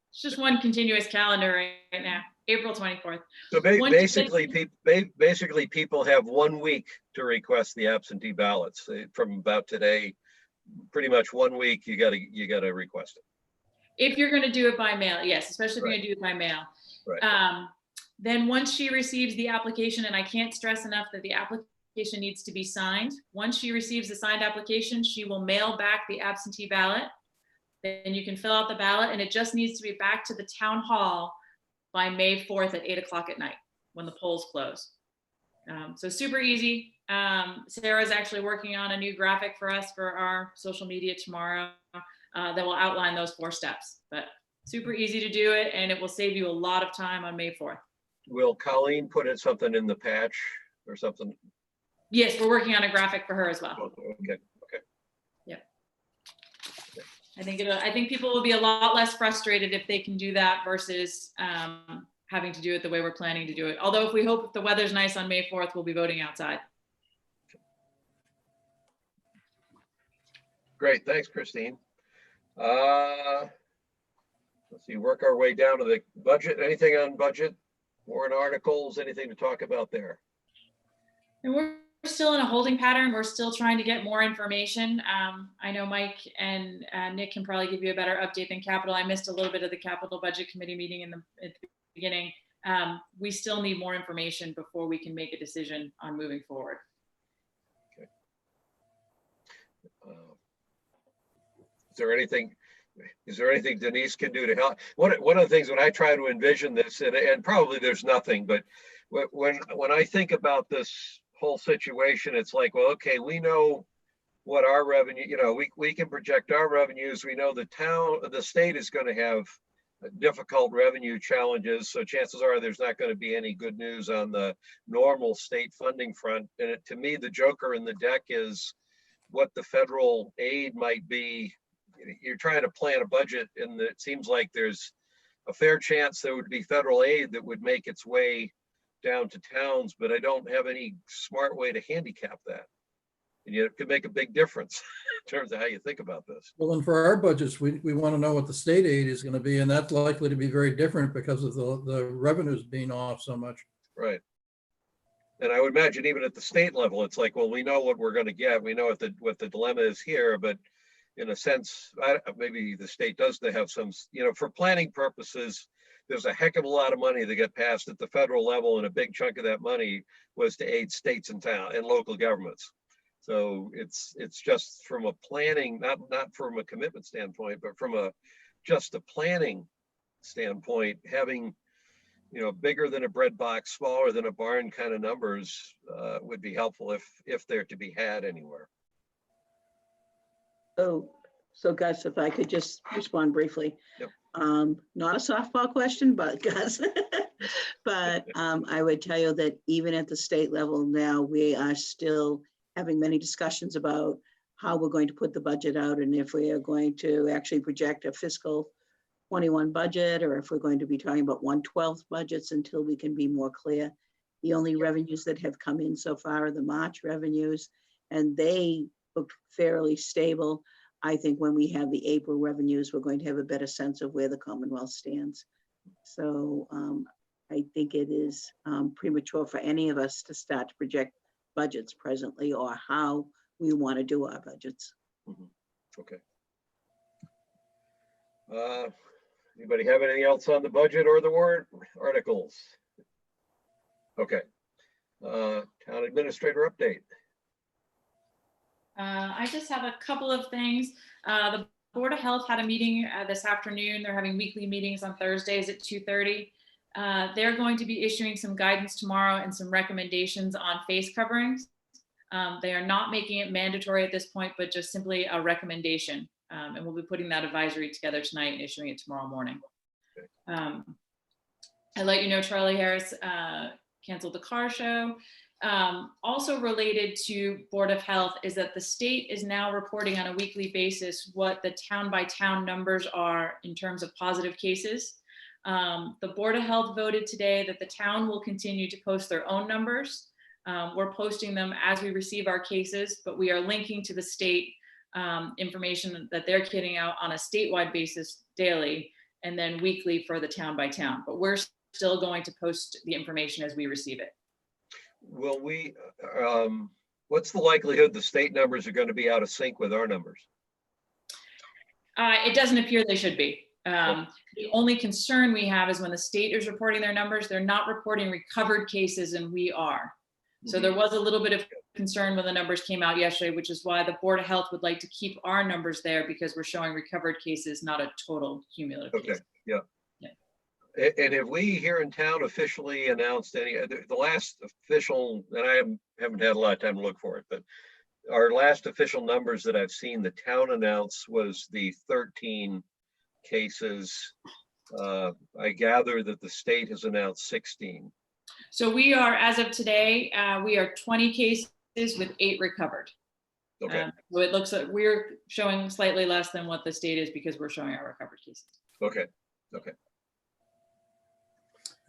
It's just one continuous calendar right now. April 24th. So basically, people have 1 week to request the absentee ballots from about today. Pretty much 1 week, you gotta request it. If you're going to do it by mail, yes, especially if you're going to do it by mail. Right. Then once she receives the application, and I can't stress enough that the application needs to be signed. Once she receives the signed application, she will mail back the absentee ballot. Then you can fill out the ballot, and it just needs to be back to the town hall by May 4th at 8:00 at night when the polls close. So super easy. Sarah's actually working on a new graphic for us for our social media tomorrow that will outline those 4 steps. But super easy to do it, and it will save you a lot of time on May 4th. Will Colleen put in something in the patch or something? Yes, we're working on a graphic for her as well. Okay. Yep. I think people will be a lot less frustrated if they can do that versus having to do it the way we're planning to do it. Although if we hope if the weather's nice on May 4th, we'll be voting outside. Great, thanks, Christine. Let's see, work our way down to the budget. Anything on budget? Warrant articles, anything to talk about there? And we're still in a holding pattern. We're still trying to get more information. I know Mike and Nick can probably give you a better update than Capital. I missed a little bit of the Capital Budget Committee meeting at the beginning. We still need more information before we can make a decision on moving forward. Okay. Is there anything Denise can do to help? One of the things when I try to envision this, and probably there's nothing, but when I think about this whole situation, it's like, well, okay, we know what our revenue, we can project our revenues. We know the state is going to have difficult revenue challenges. So chances are there's not going to be any good news on the normal state funding front. And to me, the joker in the deck is what the federal aid might be. You're trying to plan a budget, and it seems like there's a fair chance there would be federal aid that would make its way down to towns, but I don't have any smart way to handicap that. And yet it could make a big difference in terms of how you think about this. Well, and for our budgets, we want to know what the state aid is going to be, and that's likely to be very different because of the revenues being off so much. Right. And I would imagine even at the state level, it's like, well, we know what we're going to get. We know what the dilemma is here, but in a sense, maybe the state does have some, for planning purposes, there's a heck of a lot of money that got passed at the federal level, and a big chunk of that money was to aid states and town and local governments. So it's just from a planning, not from a commitment standpoint, but from just a planning standpoint, having, bigger than a bread box, smaller than a barn kind of numbers would be helpful if they're to be had anywhere. So Gus, if I could just respond briefly. Yep. Not a softball question, but Gus, but I would tell you that even at the state level now, we are still having many discussions about how we're going to put the budget out, and if we are going to actually project a fiscal 21 budget, or if we're going to be talking about 1/12 budgets until we can be more clear. The only revenues that have come in so far are the March revenues, and they look fairly stable. I think when we have the April revenues, we're going to have a better sense of where the Commonwealth stands. So I think it is premature for any of us to start to project budgets presently, or how we want to do our budgets. Okay. Anybody have anything else on the budget or the warrant articles? Okay. Town administrator update. I just have a couple of things. The Board of Health had a meeting this afternoon. They're having weekly meetings on Thursdays at 2:30. They're going to be issuing some guidance tomorrow and some recommendations on face coverings. They are not making it mandatory at this point, but just simply a recommendation. And we'll be putting that advisory together tonight and issuing it tomorrow morning. I'd let you know Charlie Harris canceled the car show. Also related to Board of Health is that the state is now reporting on a weekly basis what the town by town numbers are in terms of positive cases. The Board of Health voted today that the town will continue to post their own numbers. We're posting them as we receive our cases, but we are linking to the state information that they're getting out on a statewide basis daily and then weekly for the town by town. But we're still going to post the information as we receive it. Will we, what's the likelihood the state numbers are going to be out of sync with our numbers? It doesn't appear they should be. The only concern we have is when the state is reporting their numbers, they're not reporting recovered cases and we are. So there was a little bit of concern when the numbers came out yesterday, which is why the Board of Health would like to keep our numbers there because we're showing recovered cases, not a total cumulative case. Yeah. And have we here in town officially announced any, the last official, and I haven't had a lot of time to look for it, but our last official numbers that I've seen the town announce was the 13 cases. I gather that the state has announced 16. So we are, as of today, we are 20 cases with 8 recovered. Okay. So it looks like we're showing slightly less than what the state is because we're showing our recovered cases. Okay.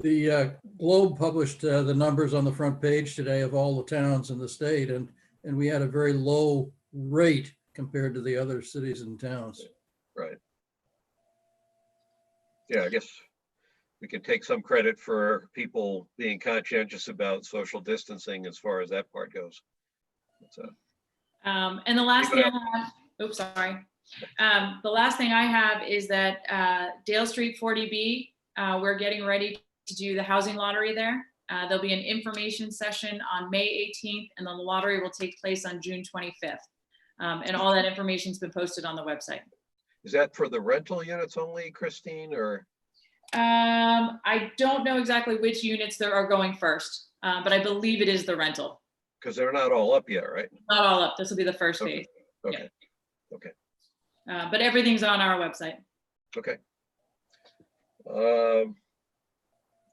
The Globe published the numbers on the front page today of all the towns in the state, and we had a very low rate compared to the other cities and towns. Right. Yeah, I guess we can take some credit for people being conscientious about social distancing as far as that part goes. And the last thing I have, oops, sorry. The last thing I have is that Dale Street 40B, we're getting ready to do the housing lottery there. There'll be an information session on May 18th, and then the lottery will take place on June 25th. And all that information's been posted on the website. Is that for the rental units only, Christine, or? I don't know exactly which units there are going first, but I believe it is the rental. Because they're not all up yet, right? Not all up. This will be the first phase. Okay. Yeah. Okay. But everything's on our website. Okay.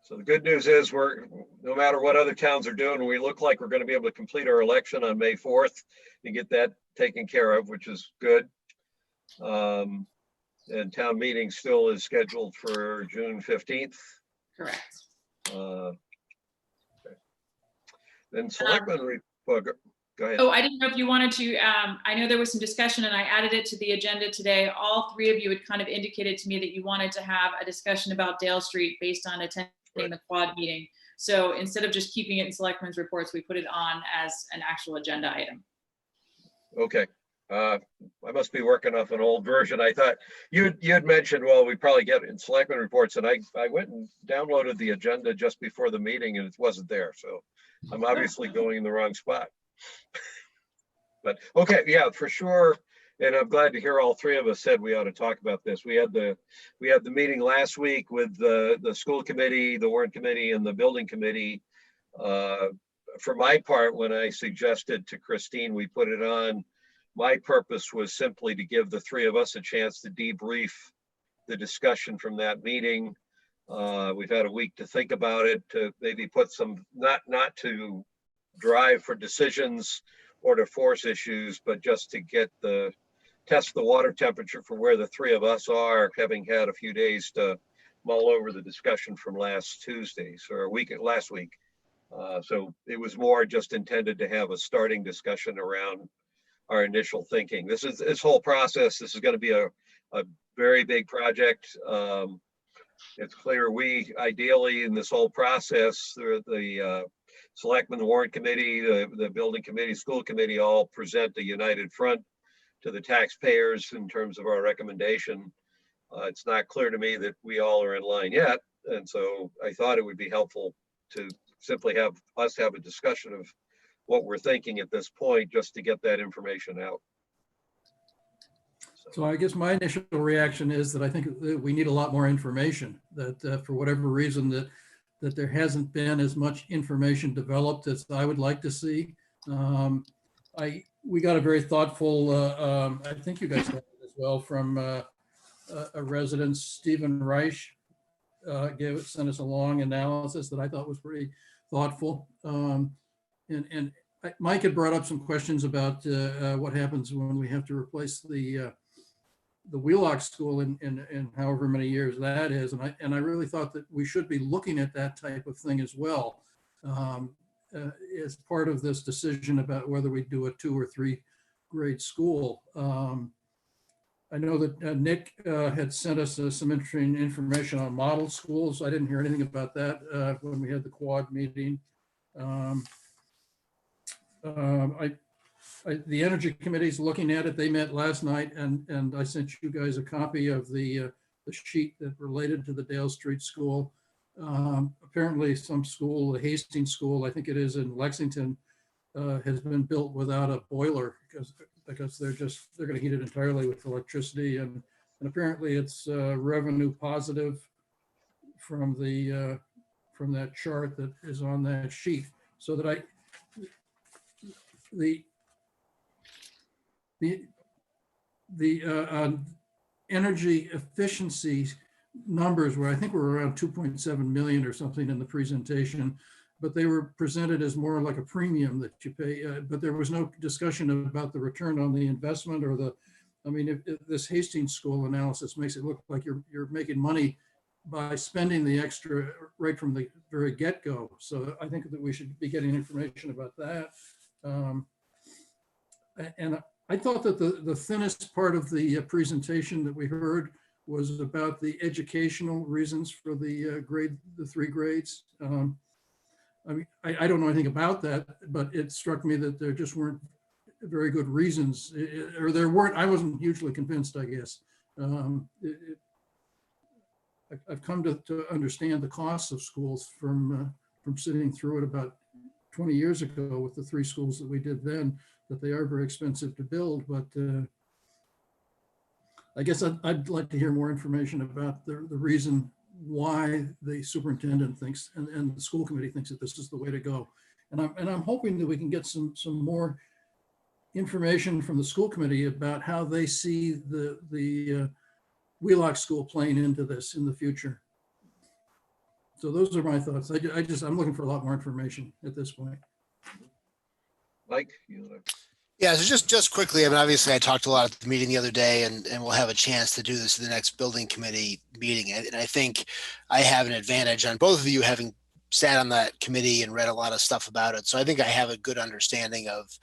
So the good news is no matter what other towns are doing, we look like we're going to be able to complete our election on May 4th and get that taken care of, which is good. And town meeting still is scheduled for June 15th. Correct. Okay. Then Selectmen, go ahead. Oh, I didn't know if you wanted to, I know there was some discussion and I added it to the agenda today. All 3 of you had kind of indicated to me that you wanted to have a discussion about Dale Street based on attending the quad meeting. So instead of just keeping it in Selectmen's reports, we put it on as an actual agenda item. Okay. I must be working off an old version. I thought you had mentioned, well, we probably get it in Selectmen reports, and I went and downloaded the agenda just before the meeting and it wasn't there. So I'm obviously going in the wrong spot. But okay, yeah, for sure. And I'm glad to hear all 3 of us said we ought to talk about this. We had the meeting last week with the school committee, the warrant committee, and the building committee. For my part, when I suggested to Christine we put it on, my purpose was simply to give the 3 of us a chance to debrief the discussion from that meeting. We've had a week to think about it, to maybe put some, not to drive for decisions or to force issues, but just to test the water temperature for where the 3 of us are, having had a few days to mull over the discussion from last week. So it was more just intended to have a starting discussion around our initial thinking. This whole process, this is going to be a very big project. It's clear we ideally in this whole process, the Selectmen, the warrant committee, the building committee, school committee all present a united front to the taxpayers in terms of our recommendation. It's not clear to me that we all are in line yet. And so I thought it would be helpful to simply have us have a discussion of what we're thinking at this point, just to get that information out. So I guess my initial reaction is that I think that we need a lot more information, that for whatever reason that there hasn't been as much information developed as I would like to see. We got a very thoughtful, I think you guys got it as well, from a resident, Stephen Reich, sent us a long analysis that I thought was pretty thoughtful. And Mike had brought up some questions about what happens when we have to replace the Wheelock School in however many years that is. And I really thought that we should be looking at that type of thing as well, as part of this decision about whether we do a 2 or 3 grade school. I know that Nick had sent us some interesting information on model schools. I didn't hear anything about that when we had the quad meeting. The Energy Committee's looking at it. They met last night, and I sent you guys a copy of the sheet that related to the Dale Street School. Apparently some school, the Hastings School, I think it is in Lexington, has been built without a boiler because they're going to heat it entirely with electricity, and apparently it's revenue positive from that chart that is on that sheet. So that the energy efficiency numbers were, I think, were around 2.7 million or something in the presentation, but they were presented as more like a premium that you pay, but there was no discussion about the return on the investment or if this Hastings School analysis makes it look like you're making money by spending the extra right from the very get-go. So I think that we should be getting information about that. And I thought that the thinnest part of the presentation that we heard was about the educational reasons for the 3 grades. I don't know anything about that, but it struck me that there just weren't very good reasons, or there weren't. I wasn't hugely convinced, I guess. I've come to understand the costs of schools from sitting through it about 20 years ago with the 3 schools that we did then, that they are very expensive to build. But I guess I'd like to hear more information about the reason why the superintendent thinks and the school committee thinks that this is the way to go. And I'm hoping that we can get some more information from the school committee about how they see the Wheelock School playing into this in the future. So those are my thoughts. I'm looking for a lot more information at this point. Mike, Yeah, so just quickly, obviously I talked a lot at the meeting the other day, and we'll have a chance to do this in the next building committee meeting. And I think I have an advantage on both of you having sat on that committee and read a lot of stuff about it. So I think I have a good understanding of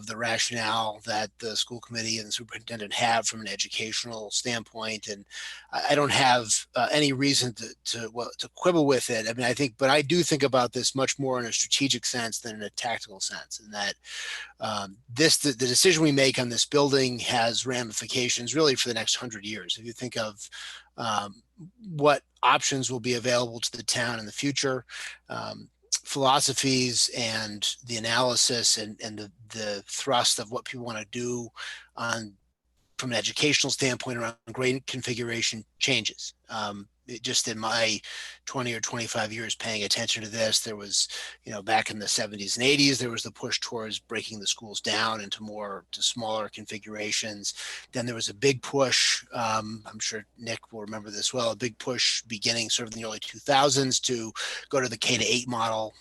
the rationale that the school committee and the superintendent have from an educational standpoint. And I don't have any reason to quibble with it. I think, but I do think about this much more in a strategic sense than in a tactical sense, and that the decision we make on this building has ramifications really for the next 100 years. If you think of what options will be available to the town in the future, philosophies and the analysis and the thrust of what people want to do from an educational standpoint around grade configuration changes. Just in my 20 or 25 years paying attention to this, there was, back in the 70s and 80s, there was the push towards breaking the schools down into smaller configurations. Then there was a big push, I'm sure Nick will remember this well, a big push beginning sort of in the early 2000s to go to the K-8 model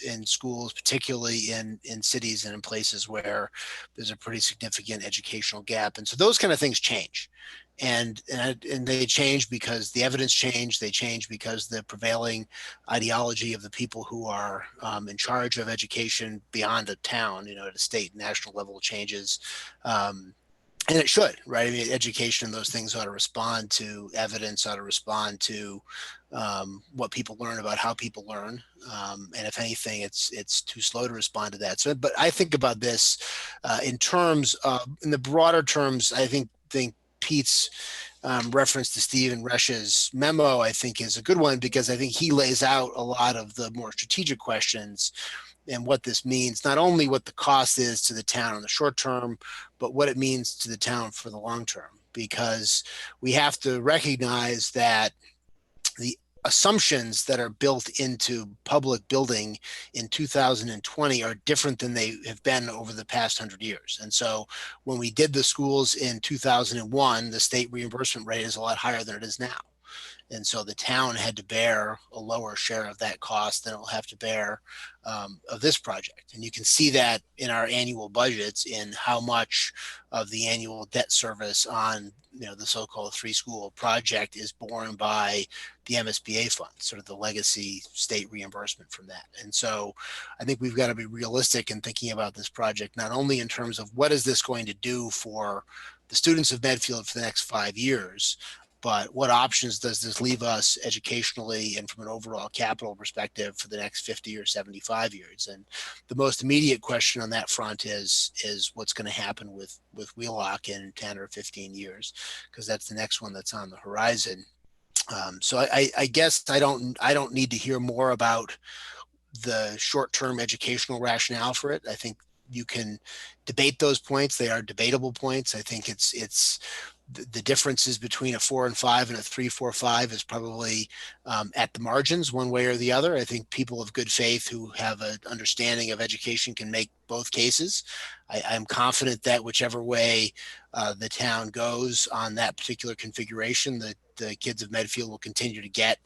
in schools, particularly in cities and in places where there's a pretty significant educational gap. And so those kind of things change. And they change because the evidence changed. They change because the prevailing ideology of the people who are in charge of education beyond a town, at a state and national level changes. And it should, right? I mean, education and those things ought to respond to evidence, ought to respond to what people learn about how people learn. And if anything, it's too slow to respond to that. So, but I think about this in terms of, in the broader terms, I think Pete's reference to Stephen Resch's memo, I think, is a good one, because I think he lays out a lot of the more strategic questions and what this means, not only what the cost is to the town in the short term, but what it means to the town for the long term. Because we have to recognize that the assumptions that are built into public building in 2020 are different than they have been over the past 100 years. And so when we did the schools in 2001, the state reimbursement rate is a lot higher than it is now. And so the town had to bear a lower share of that cost than it will have to bear of this project. And you can see that in our annual budgets in how much of the annual debt service on the so-called three school project is borne by the MSBA fund, sort of the legacy state reimbursement from that. And so I think we've got to be realistic in thinking about this project, not only in terms of what is this going to do for the students of Medfield for the next 5 years, but what options does this leave us educationally and from an overall capital perspective for the next 50 or 75 years? And the most immediate question on that front is what's going to happen with Wheelock in 10 or 15 years, because that's the next one that's on the horizon. So I guess I don't need to hear more about the short-term educational rationale for it. I think you can debate those points. They are debatable points. I think it's the differences between a 4 and 5 and a 3, 4, 5 is probably at the margins one way or the other. I think people of good faith who have an understanding of education can make both cases. I'm confident that whichever way the town goes on that particular configuration, the kids of Medfield will continue to get,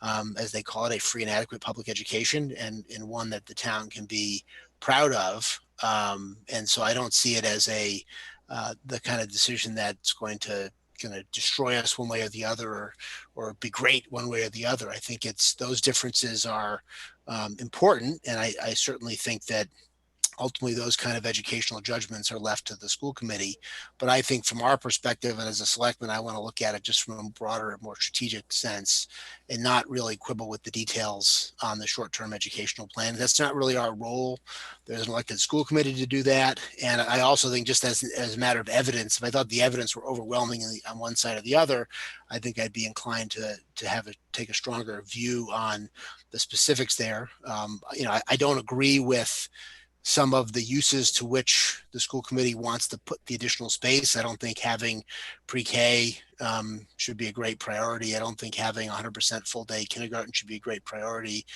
as they call it, a free and adequate public education, and one that the town can be proud of. And so I don't see it as the kind of decision that's going to destroy us one way or the other, or be great one way or the other. I think those differences are important, and I certainly think that ultimately those kind of educational judgments are left to the school committee. But I think from our perspective and as a selectman, I want to look at it just from a broader, more strategic sense, and not really quibble with the details on the short-term educational plan. That's not really our role. There's an elected school committee to do that. And I also think, just as a matter of evidence, if I thought the evidence were overwhelmingly on one side or the other, I think I'd be inclined to take a stronger view on the specifics there. I don't agree with some of the uses to which the school committee wants to put the additional space. I don't think having pre-K should be a great priority. I don't think having 100% full day kindergarten should be a great priority.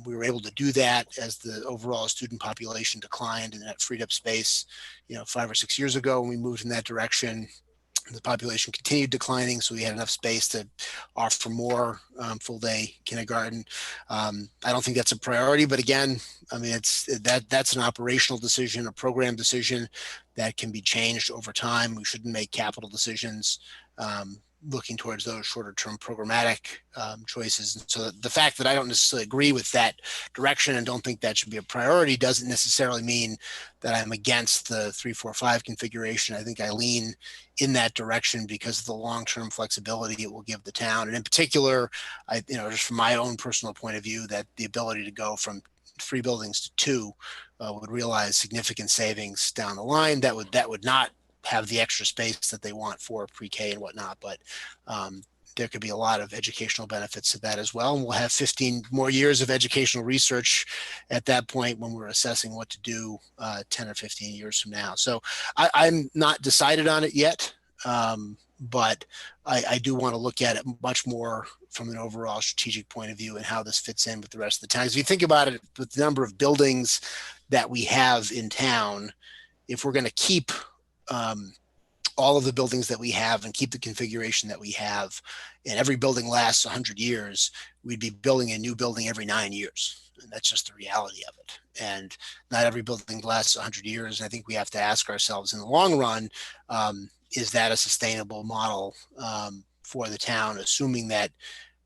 We were able to do that as the overall student population declined, and that freed up space, 5 or 6 years ago when we moved in that direction. The population continued declining, so we had enough space to offer more full day kindergarten. I don't think that's a priority, but again, I mean, that's an operational decision, a program decision that can be changed over time. We shouldn't make capital decisions looking towards those shorter term programmatic choices. And so the fact that I don't necessarily agree with that direction and don't think that should be a priority doesn't necessarily mean that I'm against the 3, 4, 5 configuration. I think I lean in that direction because of the long-term flexibility it will give the town. And in particular, just from my own personal point of view, that the ability to go from 3 buildings to 2 would realize significant savings down the line. That would not have the extra space that they want for pre-K and whatnot, but there could be a lot of educational benefits to that as well. And we'll have 15 more years of educational research at that point when we're assessing what to do 10 or 15 years from now. So I'm not decided on it yet, but I do want to look at it much more from an overall strategic point of view and how this fits in with the rest of the town. If you think about it, with the number of buildings that we have in town, if we're going to keep all of the buildings that we have and keep the configuration that we have, and every building lasts 100 years, we'd be building a new building every 9 years. And that's just the reality of it. And not every building lasts 100 years. And I think we have to ask ourselves in the long run, is that a sustainable model for the town, assuming that,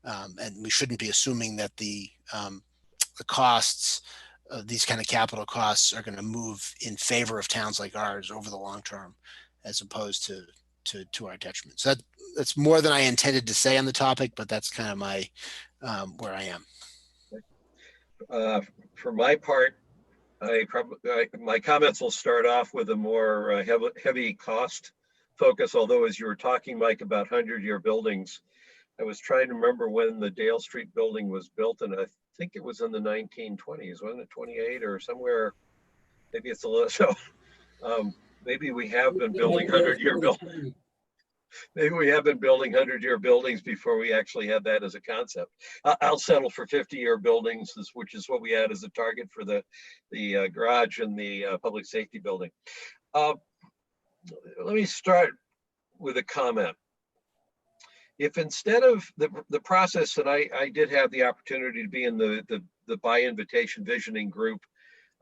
and we shouldn't be assuming that the costs of these kind of capital costs are going to move in favor of towns like ours over the long term. as opposed to our detriment. So that's more than I intended to say on the topic, but that's kind of my where I am. For my part, my comments will start off with a more heavy cost focus. Although, as you were talking, Mike, about 100-year buildings, I was trying to remember when the Dale Street building was built, and I think it was in the 1920s, wasn't it? 28 or somewhere. Maybe it's a little. So maybe we have been building 100-year buildings. Maybe we have been building 100-year buildings before we actually had that as a concept. I'll settle for 50-year buildings, which is what we had as a target for the garage and the public safety building. Let me start with a comment. If instead of the process, and I did have the opportunity to be in the by invitation visioning group,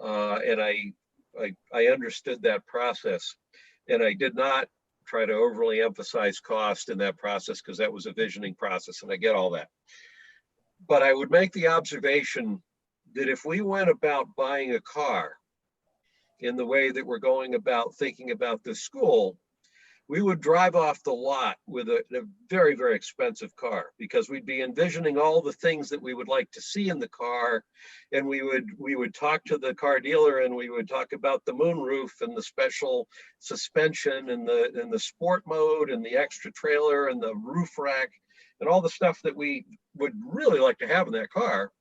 and I understood that process, and I did not try to overly emphasize cost in that process because that was a visioning process, and I get all that. But I would make the observation that if we went about buying a car in the way that we're going about thinking about this school, we would drive off the lot with a very, very expensive car, because we'd be envisioning all the things that we would like to see in the car. And we would talk to the car dealer, and we would talk about the moonroof and the special suspension and the sport mode and the extra trailer and the roof rack and all the stuff that we would really like to have in that car.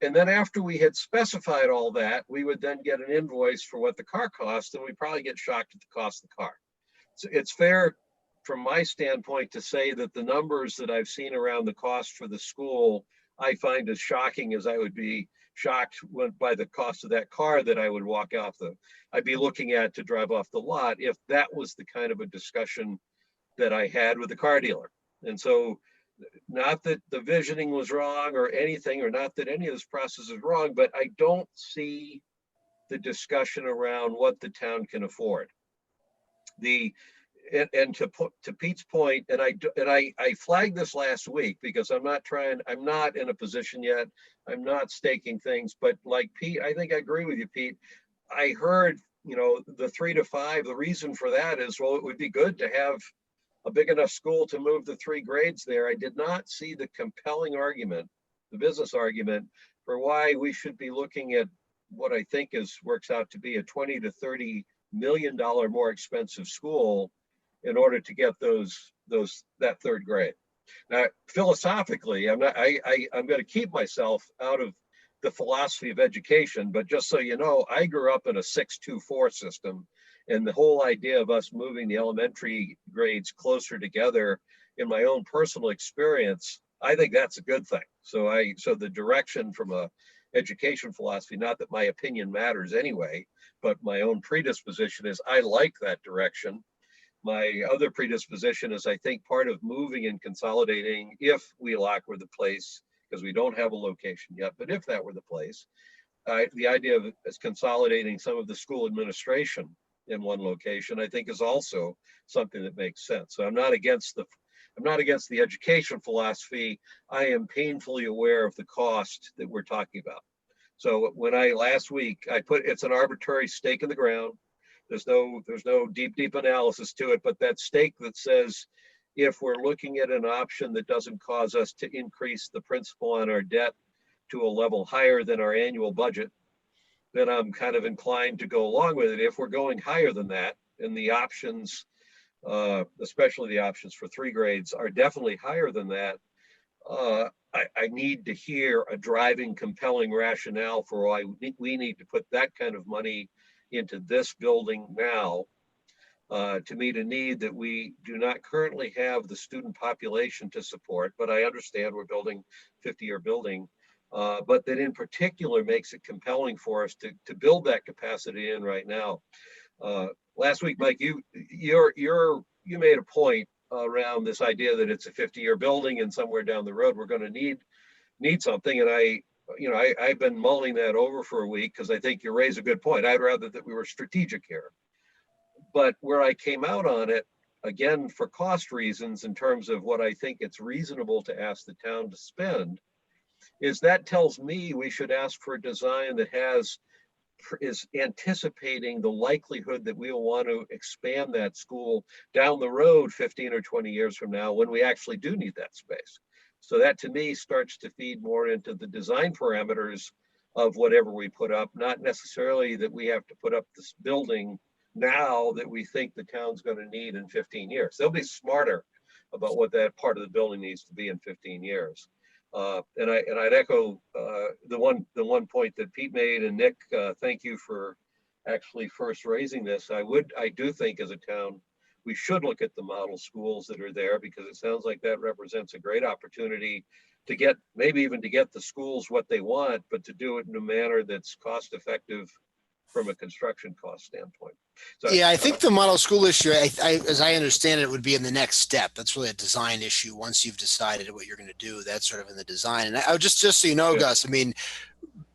And then after we had specified all that, we would then get an invoice for what the car cost, and we'd probably get shocked at the cost of the car. So it's fair from my standpoint to say that the numbers that I've seen around the cost for the school, I find as shocking as I would be shocked by the cost of that car that I would I'd be looking at to drive off the lot, if that was the kind of a discussion that I had with the car dealer. And so, not that the visioning was wrong or anything, or not that any of this process is wrong, but I don't see the discussion around what the town can afford. And to Pete's point, and I flagged this last week because I'm not in a position yet. I'm not staking things, but like Pete, I think I agree with you, Pete. I heard, the 3 to 5, the reason for that is, well, it would be good to have a big enough school to move the 3 grades there. I did not see the compelling argument, the business argument, for why we should be looking at what I think works out to be a $20 to $30 million more expensive school in order to get that 3rd grade. Now, philosophically, I'm going to keep myself out of the philosophy of education, but just so you know, I grew up in a 6-2-4 system, and the whole idea of us moving the elementary grades closer together, in my own personal experience, I think that's a good thing. So the direction from a education philosophy, not that my opinion matters anyway, but my own predisposition is I like that direction. My other predisposition is I think part of moving and consolidating, if Wheelock were the place, because we don't have a location yet, but if that were the place, the idea of consolidating some of the school administration in one location, I think is also something that makes sense. So I'm not against the education philosophy. I am painfully aware of the cost that we're talking about. So when last week, it's an arbitrary stake in the ground. There's no deep analysis to it, but that stake that says, if we're looking at an option that doesn't cause us to increase the principal on our debt to a level higher than our annual budget, then I'm kind of inclined to go along with it. If we're going higher than that, and the options, especially the options for 3 grades, are definitely higher than that, I need to hear a driving, compelling rationale for why we need to put that kind of money into this building now to meet a need that we do not currently have the student population to support. But I understand we're building a 50-year building, but that in particular makes it compelling for us to build that capacity in right now. Last week, Mike, you made a point around this idea that it's a 50-year building, and somewhere down the road we're going to need something. And I've been mulling that over for a week because I think you raise a good point. I'd rather that we were strategic here. But where I came out on it, again, for cost reasons, in terms of what I think it's reasonable to ask the town to spend, is that tells me we should ask for a design that has is anticipating the likelihood that we'll want to expand that school down the road 15 or 20 years from now when we actually do need that space. So that to me starts to feed more into the design parameters of whatever we put up, not necessarily that we have to put up this building now that we think the town's going to need in 15 years. They'll be smarter about what that part of the building needs to be in 15 years. And I'd echo the one point that Pete made, and Nick, thank you for actually first raising this. I do think as a town, we should look at the model schools that are there, because it sounds like that represents a great opportunity to get, maybe even to get the schools what they want, but to do it in a manner that's cost effective from a construction cost standpoint. So, yeah, I think the model school issue, as I understand it, would be in the next step. That's really a design issue. Once you've decided what you're going to do, that's sort of in the design. And I would just so you know, Yeah. Gus, I mean,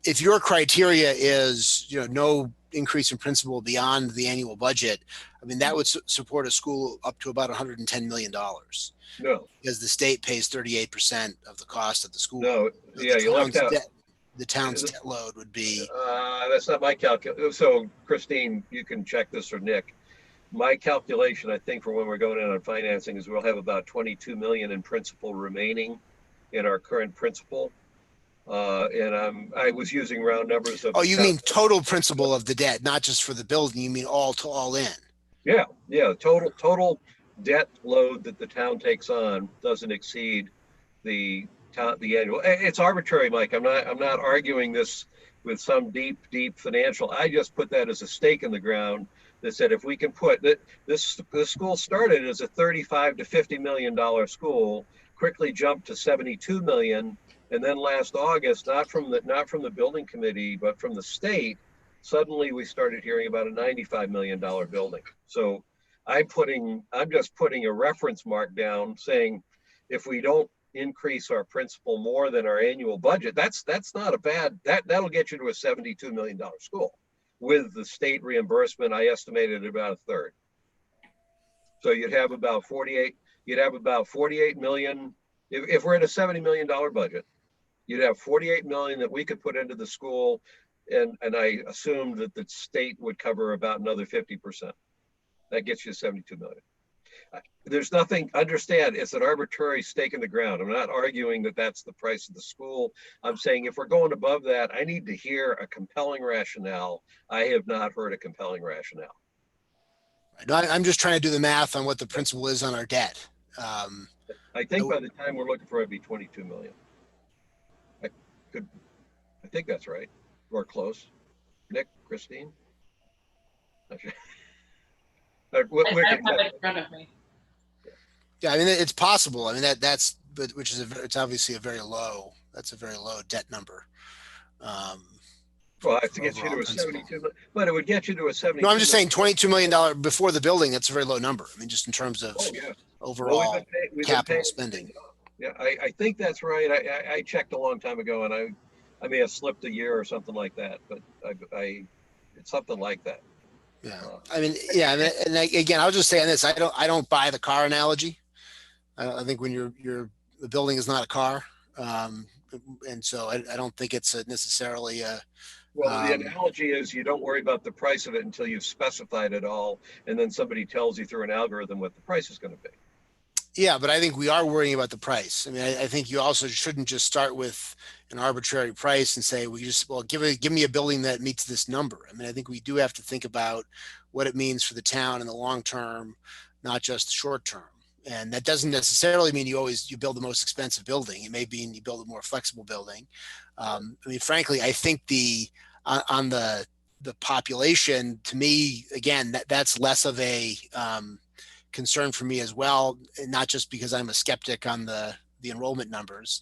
if your criteria is, no increase in principal beyond the annual budget, I mean, that would support a school up to about $110 million. No, because the state pays 38% of the cost of the school. no, So yeah, you left out. The town's debt load would be. That's not my calculation. So Christine, you can check this, or Nick. My calculation, I think, for when we're going in on financing is we'll have about 22 million in principal remaining in our current principal. And I was using round numbers of. Oh, you mean total principal of the debt, not just for the building. You mean all in. Yeah, total debt load that the town takes on doesn't exceed the annual. It's arbitrary, Mike. I'm not arguing this with some deep financial. I just put that as a stake in the ground that said if we can put that this school started as a $35 to $50 million school, quickly jumped to 72 million, and then last August, not from the building committee, but from the state, suddenly we started hearing about a $95 million building. So I'm just putting a reference mark down saying if we don't increase our principal more than our annual budget, that's not a bad, that'll get you to a $72 million school. With the state reimbursement, I estimated about a third. So you'd have about 48 million. If we're at a $70 million budget, you'd have 48 million that we could put into the school. And I assumed that the state would cover about another 50%. That gets you 72 million. There's nothing, understand, it's an arbitrary stake in the ground. I'm not arguing that that's the price of the school. I'm saying if we're going above that, I need to hear a compelling rationale. I have not heard a compelling rationale. No, I'm just trying to do the math on what the principal is on our debt. I think by the time we're looking for it, it'd be 22 million. I think that's right, or close. Nick, Christine? I have it in front of me. Yeah, I mean, it's possible. I mean, that's it's obviously that's a very low debt number. Well, I have to get you to a 72, but it would get you to a 72. No, I'm just saying $22 million before the building. That's a very low number. I mean, just in terms of overall capital spending. Yeah, I think that's right. I checked a long time ago, and I may have slipped a year or something like that, but it's something like that. Yeah, I mean, yeah, and again, I'll just say on this, I don't buy the car analogy. I think when the building is not a car, and so I don't think it's necessarily a. Well, the analogy is you don't worry about the price of it until you've specified it all, and then somebody tells you through an algorithm what the price is going to be. Yeah, but I think we are worrying about the price. I mean, I think you also shouldn't just start with an arbitrary price and say, give me a building that meets this number. I mean, I think we do have to think about what it means for the town in the long term, not just the short term. And that doesn't necessarily mean you build the most expensive building. It may mean you build a more flexible building. I mean, frankly, I think on the population, to me, again, that's less of a concern for me as well, not just because I'm a skeptic on the enrollment numbers,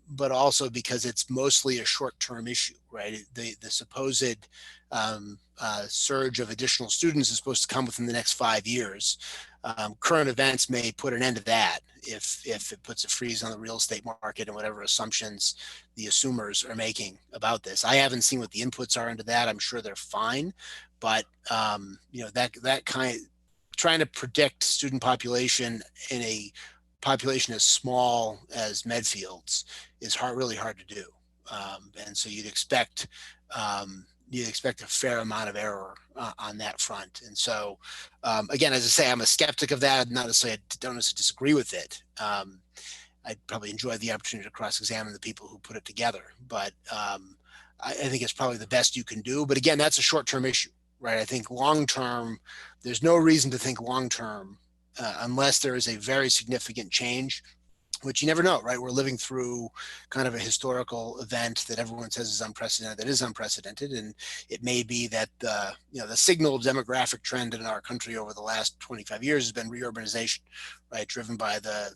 but also because it's mostly a short-term issue, right? The supposed surge of additional students is supposed to come within the next 5 years. Current events may put an end to that if it puts a freeze on the real estate market and whatever assumptions the assumers are making about this. I haven't seen what the inputs are into that. I'm sure they're fine, but that kind of trying to predict student population in a population as small as Medfield's is really hard to do. And so you'd expect you'd expect a fair amount of error on that front. And so, again, as I say, I'm a skeptic of that. Not necessarily, I don't necessarily disagree with it. I'd probably enjoy the opportunity to cross-examine the people who put it together, but I think it's probably the best you can do. But again, that's a short-term issue, right? I think long-term, there's no reason to think long-term unless there is a very significant change, which you never know, right? We're living through kind of a historical event that everyone says is unprecedented, that is unprecedented. And it may be that the signal demographic trend in our country over the last 25 years has been reurbanization, right? Driven by the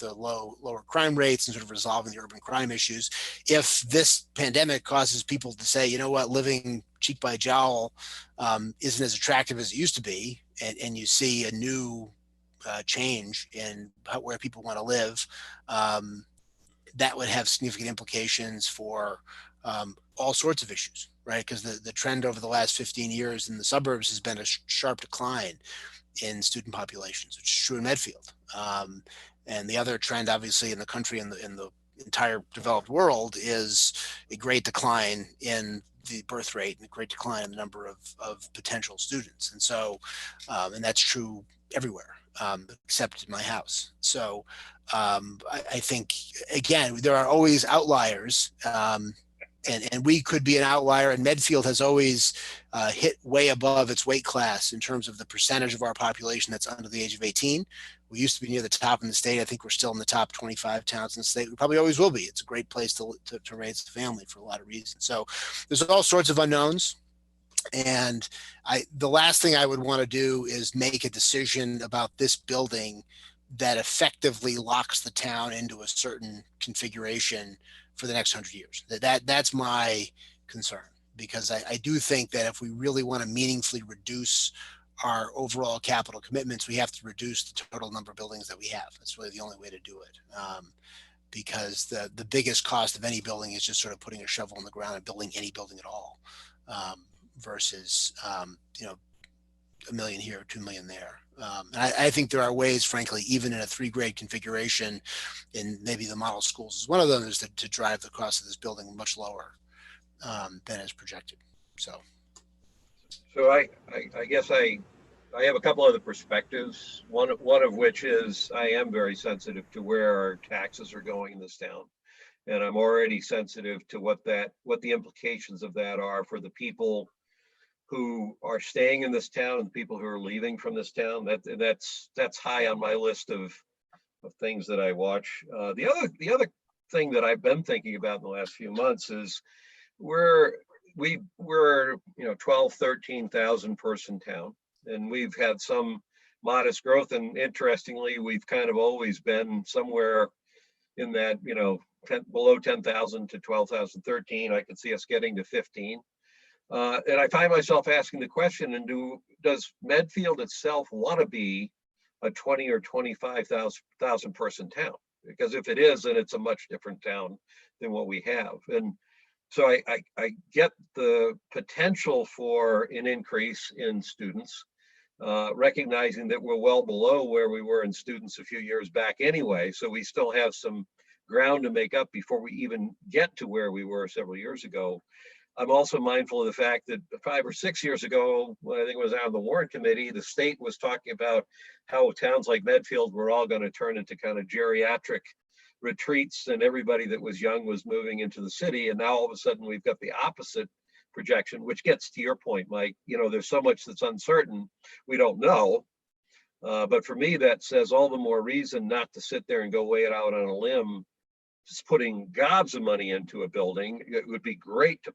lower crime rates and sort of resolving the urban crime issues. If this pandemic causes people to say, you know what, living cheek by jowl isn't as attractive as it used to be, and you see a new change in where people want to live, that would have significant implications for all sorts of issues, right? Because the trend over the last 15 years in the suburbs has been a sharp decline in student populations, which is true in Medfield. And the other trend, obviously, in the country and in the entire developed world is a great decline in the birth rate and a great decline in the number of potential students. And so, and that's true everywhere, except in my house. So I think, again, there are always outliers, and we could be an outlier, and Medfield has always hit way above its weight class in terms of the percentage of our population that's under the age of 18. We used to be near the top in the state. I think we're still in the top 25 towns in the state. We probably always will be. It's a great place to raise a family for a lot of reasons. So there's all sorts of unknowns. And the last thing I would want to do is make a decision about this building that effectively locks the town into a certain configuration for the next 100 years. That's my concern, because I do think that if we really want to meaningfully reduce our overall capital commitments, we have to reduce the total number of buildings that we have. That's really the only way to do it. Because the biggest cost of any building is just sort of putting a shovel in the ground and building any building at all, versus $1 million here or $2 million there. And I think there are ways, frankly, even in a 3-grade configuration, and maybe the model schools is one of them, is to drive the cost of this building much lower than is projected. So I guess I have a couple other perspectives. One of which is I am very sensitive to where our taxes are going in this town, and I'm already sensitive to what the implications of that are for the people who are staying in this town and the people who are leaving from this town. That's high on my list of things that I watch. The other thing that I've been thinking about in the last few months is we're 12, 13,000 person town, and we've had some modest growth. And interestingly, we've kind of always been somewhere in that, below 10,000 to 12,000, 13. I could see us getting to 15. And I find myself asking the question, does Medfield itself want to be a 20 or 25,000 person town? Because if it is, then it's a much different town than what we have. And so I get the potential for an increase in students, recognizing that we're well below where we were in students a few years back anyway. So we still have some ground to make up before we even get to where we were several years ago. I'm also mindful of the fact that 5 or 6 years ago, when I think it was on the Warrant Committee, the state was talking about how towns like Medfield were all going to turn into kind of geriatric retreats, and everybody that was young was moving into the city. And now all of a sudden we've got the opposite projection, which gets to your point, Mike. There's so much that's uncertain, we don't know. But for me, that says all the more reason not to sit there and go weigh it out on a limb, just putting gobs of money into a building. It would be great to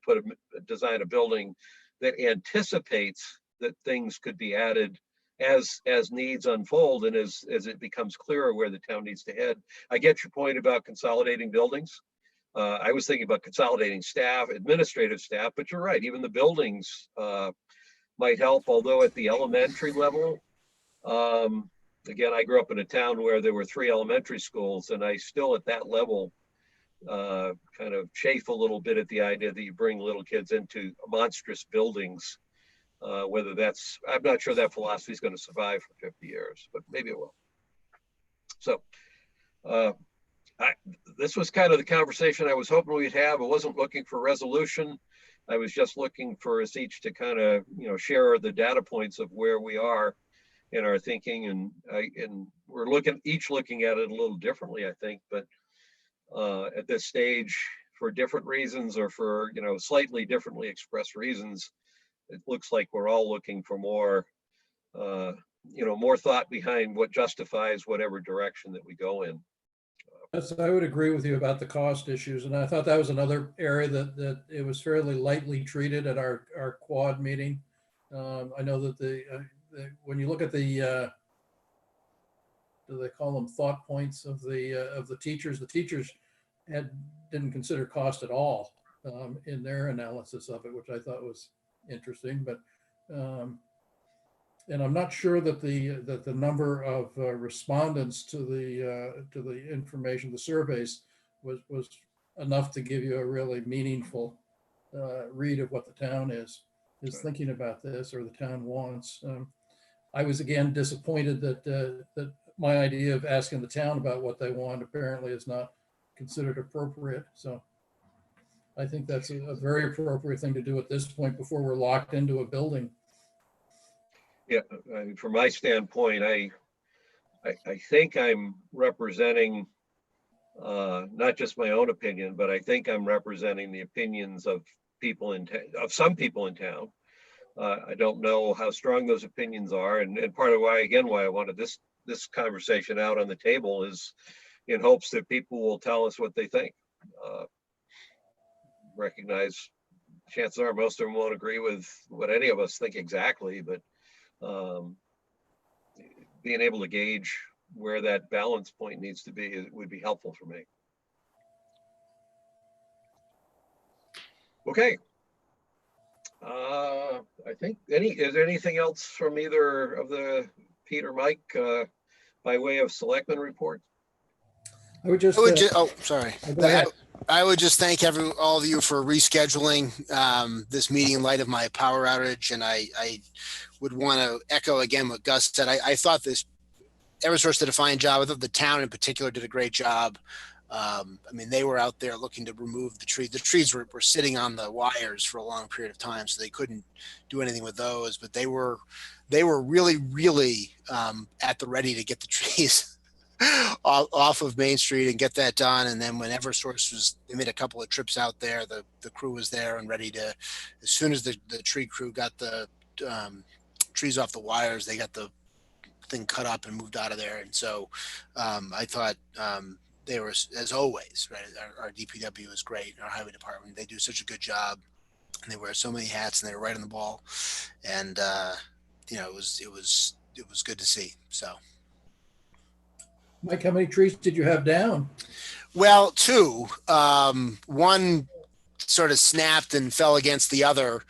design a building that anticipates that things could be added as needs unfold and as it becomes clearer where the town needs to head. I get your point about consolidating buildings. I was thinking about consolidating administrative staff, but you're right, even the buildings might help, although at the elementary level, again, I grew up in a town where there were 3 elementary schools, and I still at that level kind of chafe a little bit at the idea that you bring little kids into monstrous buildings. I'm not sure that philosophy is going to survive for 50 years, but maybe it will. So this was kind of the conversation I was hoping we'd have. I wasn't looking for resolution. I was just looking for us each to kind of, share the data points of where we are in our thinking, and we're each looking at it a little differently, I think, but at this stage, for different reasons or for, slightly differently expressed reasons, it looks like we're all looking for more, more thought behind what justifies whatever direction that we go in. I would agree with you about the cost issues, and I thought that was another area that it was fairly lightly treated at our quad meeting. I know that when you look at the do they call them thought points of the teachers didn't consider cost at all in their analysis of it, which I thought was interesting. But and I'm not sure that the number of respondents to the information, the surveys, was enough to give you a really meaningful read of what the town is thinking about this, or the town wants. I was again disappointed that my idea of asking the town about what they want apparently is not considered appropriate. So I think that's a very appropriate thing to do at this point before we're locked into a building. Yeah, from my standpoint, I think I'm representing not just my own opinion, but I think I'm representing the opinions of some people in town. I don't know how strong those opinions are, and part of why I wanted this conversation out on the table is in hopes that people will tell us what they think. Recognize chances are most of them won't agree with what any of us think exactly, but being able to gauge where that balance point needs to be would be helpful for me. Okay. I think is there anything else from either of the Pete or Mike by way of selectmen report? I would just sorry. I would just thank all of you for rescheduling this meeting in light of my power outage, and I would want to echo again what Gus said. I thought Eversource did a fine job. I thought the town in particular did a great job. I mean, they were out there looking to remove the trees. The trees were sitting on the wires for a long period of time, so they couldn't do anything with those. But they were really, really at the ready to get the trees off of Main Street and get that done. And then when Eversource they made a couple of trips out there, the crew was there and ready to, as soon as the tree crew got the trees off the wires, they got the thing cut up and moved out of there. And so I thought they were, as always, right? Our DPW is great. Our highway department, they do such a good job, and they wear so many hats, and they were right on the ball. And it was good to see. So, Mike, how many trees did you have down? Well, two. One sort of snapped and fell against the other,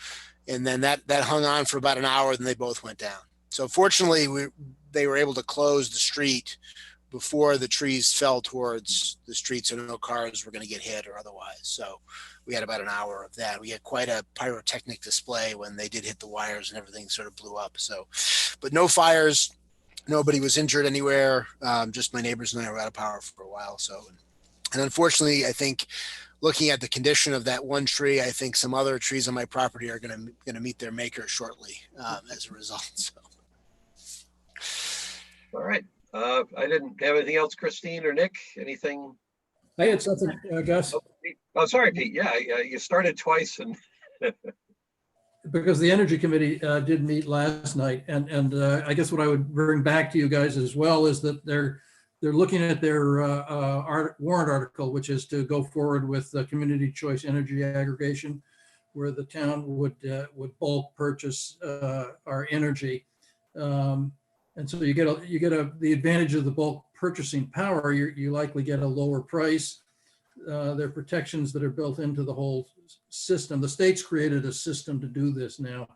and then that hung on for about an hour, and they both went down. So fortunately, they were able to close the street before the trees fell towards the street, so no cars were going to get hit or otherwise. So we had about an hour of that. We had quite a pyrotechnic display when they did hit the wires, and everything sort of blew up. So, but no fires, nobody was injured anywhere. Just my neighbors and I were out of power for a while. So, and unfortunately, I think looking at the condition of that one tree, I think some other trees on my property are going to meet their maker shortly as a result. So. All right. I didn't have anything else, Christine or Nick, anything? I had something, Gus. Oh, sorry, Pete. Yeah, you started twice. And because the Energy Committee did meet last night. And I guess what I would bring back to you guys as well is that they're looking at their warrant article, which is to go forward with community choice energy aggregation, where the town would bulk purchase our energy. And so you get the advantage of the bulk purchasing power. You likely get a lower price. There are protections that are built into the whole system. The state's created a system to do this now,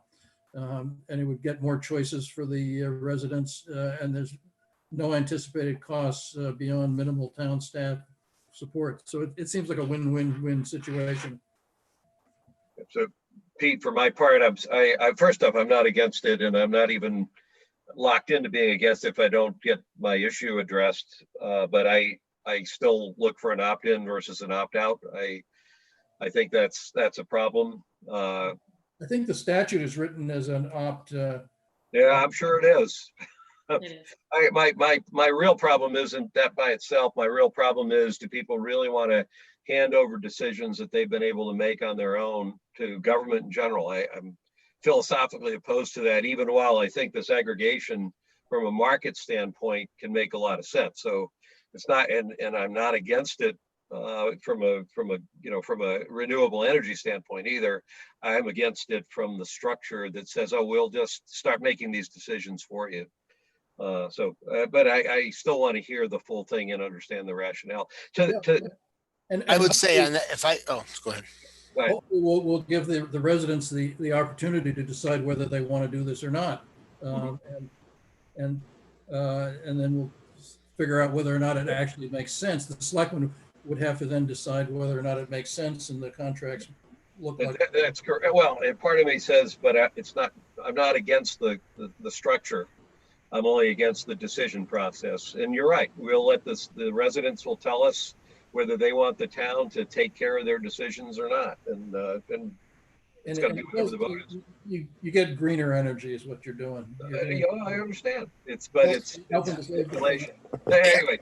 and it would get more choices for the residents. And there's no anticipated costs beyond minimal town staff support. So it seems like a win-win-win situation. So, Pete, for my part, I first off, I'm not against it, and I'm not even locked into being against if I don't get my issue addressed. But I still look for an opt-in versus an opt-out. I think that's a problem. I think the statute is written as an Yeah, I'm sure it is. It is. My real problem isn't that by itself. My real problem is, do people really want to hand over decisions that they've been able to make on their own to government in general? I'm philosophically opposed to that, even while I think this aggregation from a market standpoint can make a lot of sense. So it's not, and I'm not against it from a renewable energy standpoint either. I'm against it from the structure that says, oh, we'll just start making these decisions for you. But I still want to hear the full thing and understand the rationale. and I would say on that, go ahead. Hopefully we'll give the residents the opportunity to decide whether they want to do this or not. And then we'll figure out whether or not it actually makes sense. The selectmen would have to then decide whether or not it makes sense and the contracts look like. That's correct. Well, and part of me says, but it's not, I'm not against the structure. I'm only against the decision process. And you're right. We'll let the residents will tell us whether they want the town to take care of their decisions or not. And it's going to be whatever the vote is. You get greener energy is what you're doing. I understand. It's speculation. Anyway,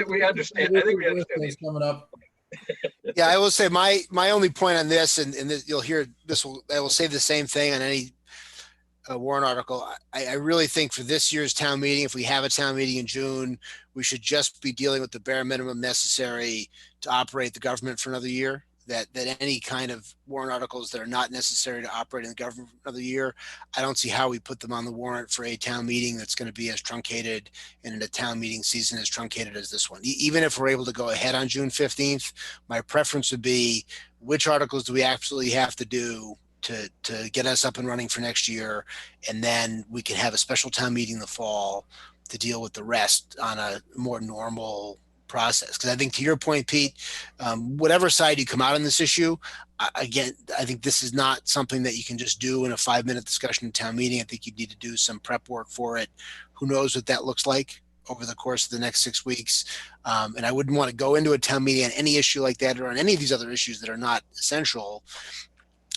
we understand. I think we understand. Coming up. Yeah, I will say my only point on this, and this, you'll hear this. I will say the same thing on any warrant article. I really think for this year's town meeting, if we have a town meeting in June, we should just be dealing with the bare minimum necessary to operate the government for another year. That any kind of warrant articles that are not necessary to operate in the government for another year, I don't see how we put them on the warrant for a town meeting that's going to be as truncated and in a town meeting season as truncated as this one. Even if we're able to go ahead on June 15th, my preference would be which articles do we absolutely have to do to get us up and running for next year, and then we can have a special town meeting in the fall to deal with the rest on a more normal process. Because I think, to your point, Pete, whatever side you come out on this issue, again, I think this is not something that you can just do in a 5-minute discussion in town meeting. I think you need to do some prep work for it. Who knows what that looks like over the course of the next 6 weeks. And I wouldn't want to go into a town meeting on any issue like that or on any of these other issues that are not essential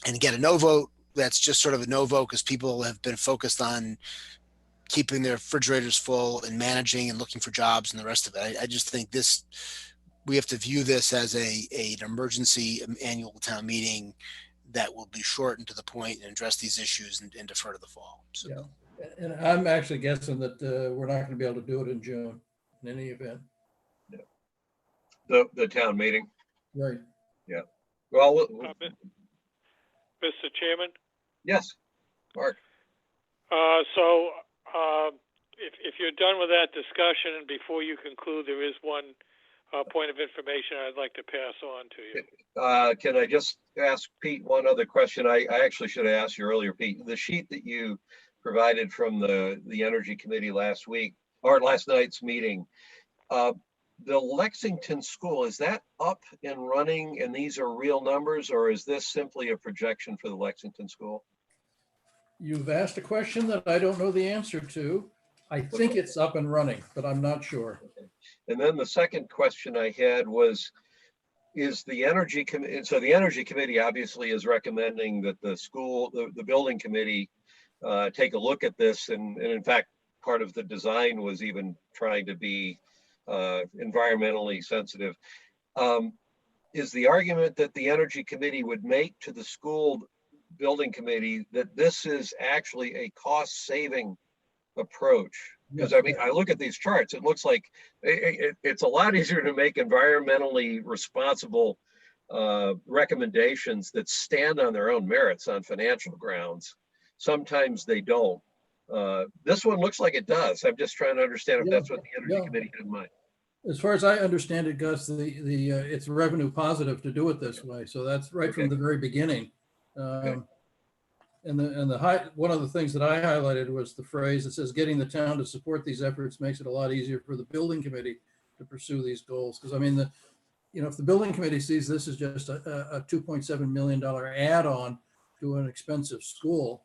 and get a no vote. That's just sort of a no vote because people have been focused on keeping their refrigerators full and managing and looking for jobs and the rest of it. I just think we have to view this as an emergency annual town meeting that will be shortened to the point and address these issues and defer to the fall. So. Yeah. And I'm actually guessing that we're not going to be able to do it in June in any event. Yeah. The town meeting. Right. Yeah. Well, Mr. Chairman? Yes, Mark. If you're done with that discussion, and before you conclude, there is one point of information I'd like to pass on to you. Can I just ask Pete one other question? I actually should have asked you earlier, Pete. The sheet that you provided from the Energy Committee last week or last night's meeting, the Lexington School, is that up and running and these are real numbers, or is this simply a projection for the Lexington School? You've asked a question that I don't know the answer to. I think it's up and running, but I'm not sure. And then the second question I had was, is the Energy Committee, so the Energy Committee obviously is recommending that the school, the building committee take a look at this. And in fact, part of the design was even trying to be environmentally sensitive. Is the argument that the Energy Committee would make to the school building committee that this is actually a cost-saving approach? Because I mean, I look at these charts, it looks like it's a lot easier to make environmentally responsible recommendations that stand on their own merits on financial grounds. Sometimes they don't. This one looks like it does. I'm just trying to understand if that's what the Energy Committee had in mind. As far as I understand it, Gus, it's revenue positive to do it this way. So that's right from the very beginning. And one of the things that I highlighted was the phrase that says, getting the town to support these efforts makes it a lot easier for the building committee to pursue these goals. Because I mean, if the building committee sees this as just a $2.7 million add-on to an expensive school,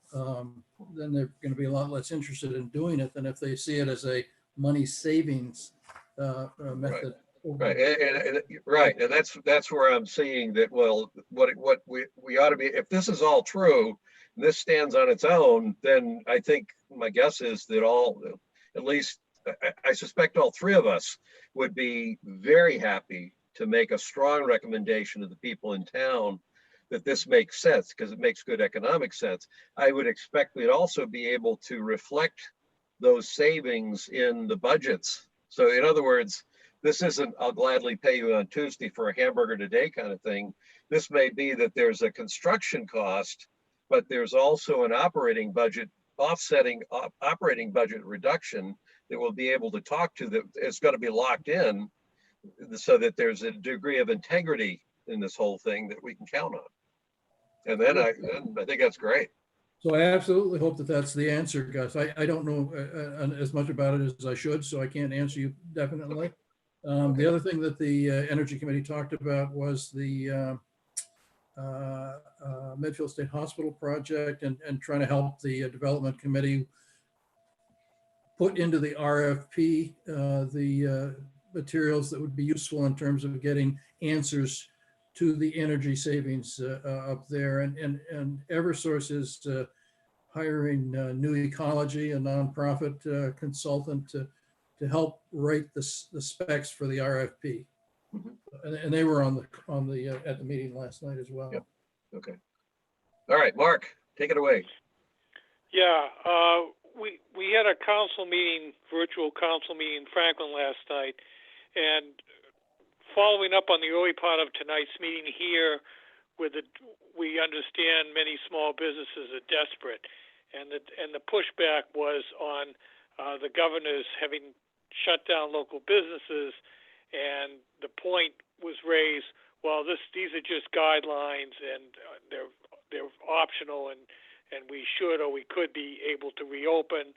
then they're going to be a lot less interested in doing it than if they see it as a money savings method Right, right, and that's where I'm seeing that. Well, what we ought to be, if this is all true, and this stands on its own, then I think my guess is that at least I suspect all three of us would be very happy to make a strong recommendation to the people in town that this makes sense because it makes good economic sense. I would expect we'd also be able to reflect those savings in the budgets. So in other words, this isn't, I'll gladly pay you on Tuesday for a hamburger today kind of thing. This may be that there's a construction cost, but there's also an operating budget offsetting operating budget reduction that we'll be able to talk to, that is going to be locked in so that there's a degree of integrity in this whole thing that we can count on. And then I think that's great. So I absolutely hope that that's the answer, Gus. I don't know as much about it as I should, so I can't answer you definitely. The other thing that the Energy Committee talked about was the Medfield State Hospital project and trying to help the Development Committee put into the RFP the materials that would be useful in terms of getting answers to the energy savings up there. And Eversource is hiring New Ecology, a nonprofit consultant, to help write the specs for the RFP. And they were at the meeting last night as well. Yep. Okay. All right, Mark, take it away. Yeah, we had a council meeting, virtual council meeting in Franklin last night, and following up on the early part of tonight's meeting here, we understand many small businesses are desperate, and the pushback was on the governors having shut down local businesses, and the point was raised, well, these are just guidelines, and they're optional, and we should or we could be able to reopen.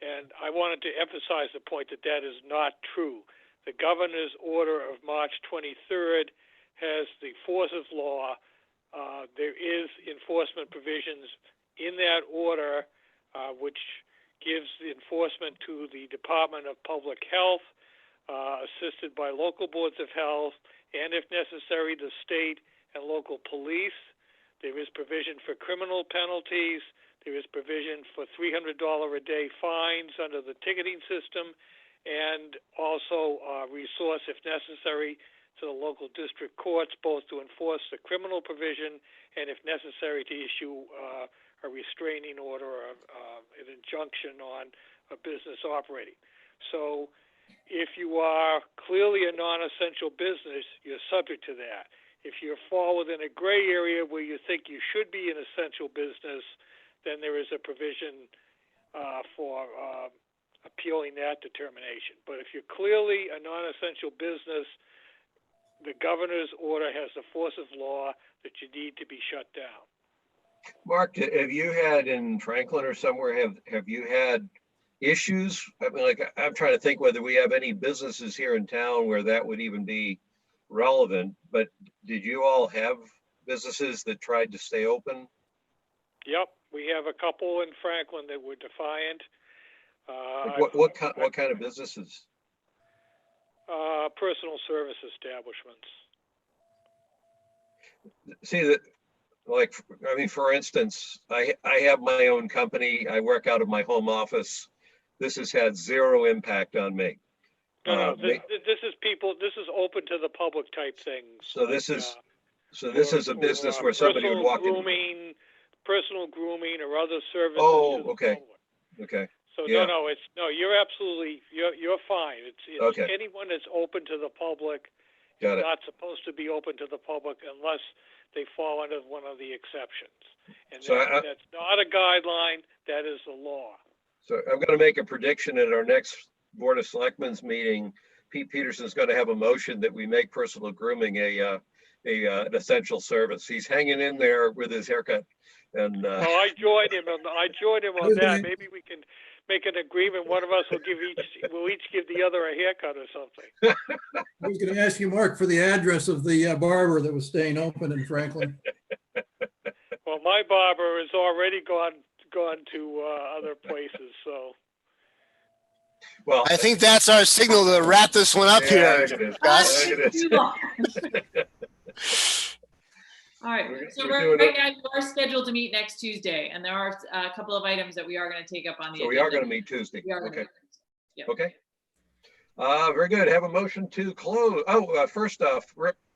And I wanted to emphasize the point that is not true. The governor's order of March 23rd has the force of law. There is enforcement provisions in that order, which gives the enforcement to the Department of Public Health, assisted by local boards of health, and if necessary, the state and local police. There is provision for criminal penalties. There is provision for $300 a day fines under the ticketing system, and also resource, if necessary, to the local district courts, both to enforce the criminal provision and, if necessary, to issue a restraining order or an injunction on a business operating. So if you are clearly a non-essential business, you're subject to that. If you fall within a gray area where you think you should be an essential business, then there is a provision for appealing that determination. But if you're clearly a non-essential business, the governor's order has the force of law that you need to be shut down. Mark, have you had in Franklin or somewhere, have you had issues? I mean, like, I'm trying to think whether we have any businesses here in town where that would even be relevant, but did you all have businesses that tried to stay open? Yep, we have a couple in Franklin that were defiant. What kind of businesses? Personal service establishments. See that, like, I mean, for instance, I have my own company. I work out of my home office. This has had zero impact on me. No, this is people. This is open to the public type things. So this is a business where somebody would walk in. Personal grooming, or other services. Oh, okay, okay. So yeah. no, you're absolutely you're fine. It's okay. Anyone that's open to the public Got is it. not supposed to be open to the public unless they fall under one of the exceptions. And so that's not a guideline. That is the law. So I'm going to make a prediction at our next Board of Selectmen's meeting. Pete Peterson's going to have a motion that we make personal grooming an essential service. He's hanging in there with his haircut. And I joined him on that. Maybe we can make an agreement. One of us will each give the other a haircut or something. I was going to ask you, Mark, for the address of the barber that was staying open in Franklin. Well, my barber has already gone to other places, so. Well, I think that's our signal to wrap this one up yeah, here. it is. Gus. It is. All right, so We're doing right now you are scheduled to meet next Tuesday, and there are a couple of items that we are going to take up on the So agenda. we are going to meet Tuesday. We are gonna Okay. meet Tuesday. Yep. Okay. Very good. Have a motion to close. Oh, first off,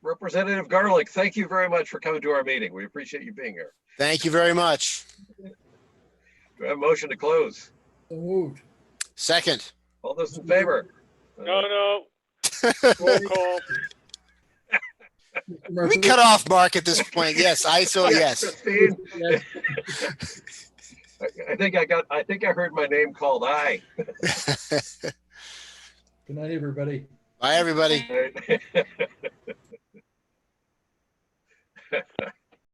Representative Garlick, thank you very much for coming to our meeting. We appreciate you being here. Thank you very much. Do I have a motion to close? So moved. Second. All those in favor? No. Roll call. We cut off Mark at this point. Yes, I so yes. Christine? I think I heard my name called. Aye. Good night, everybody. Bye, everybody. Right.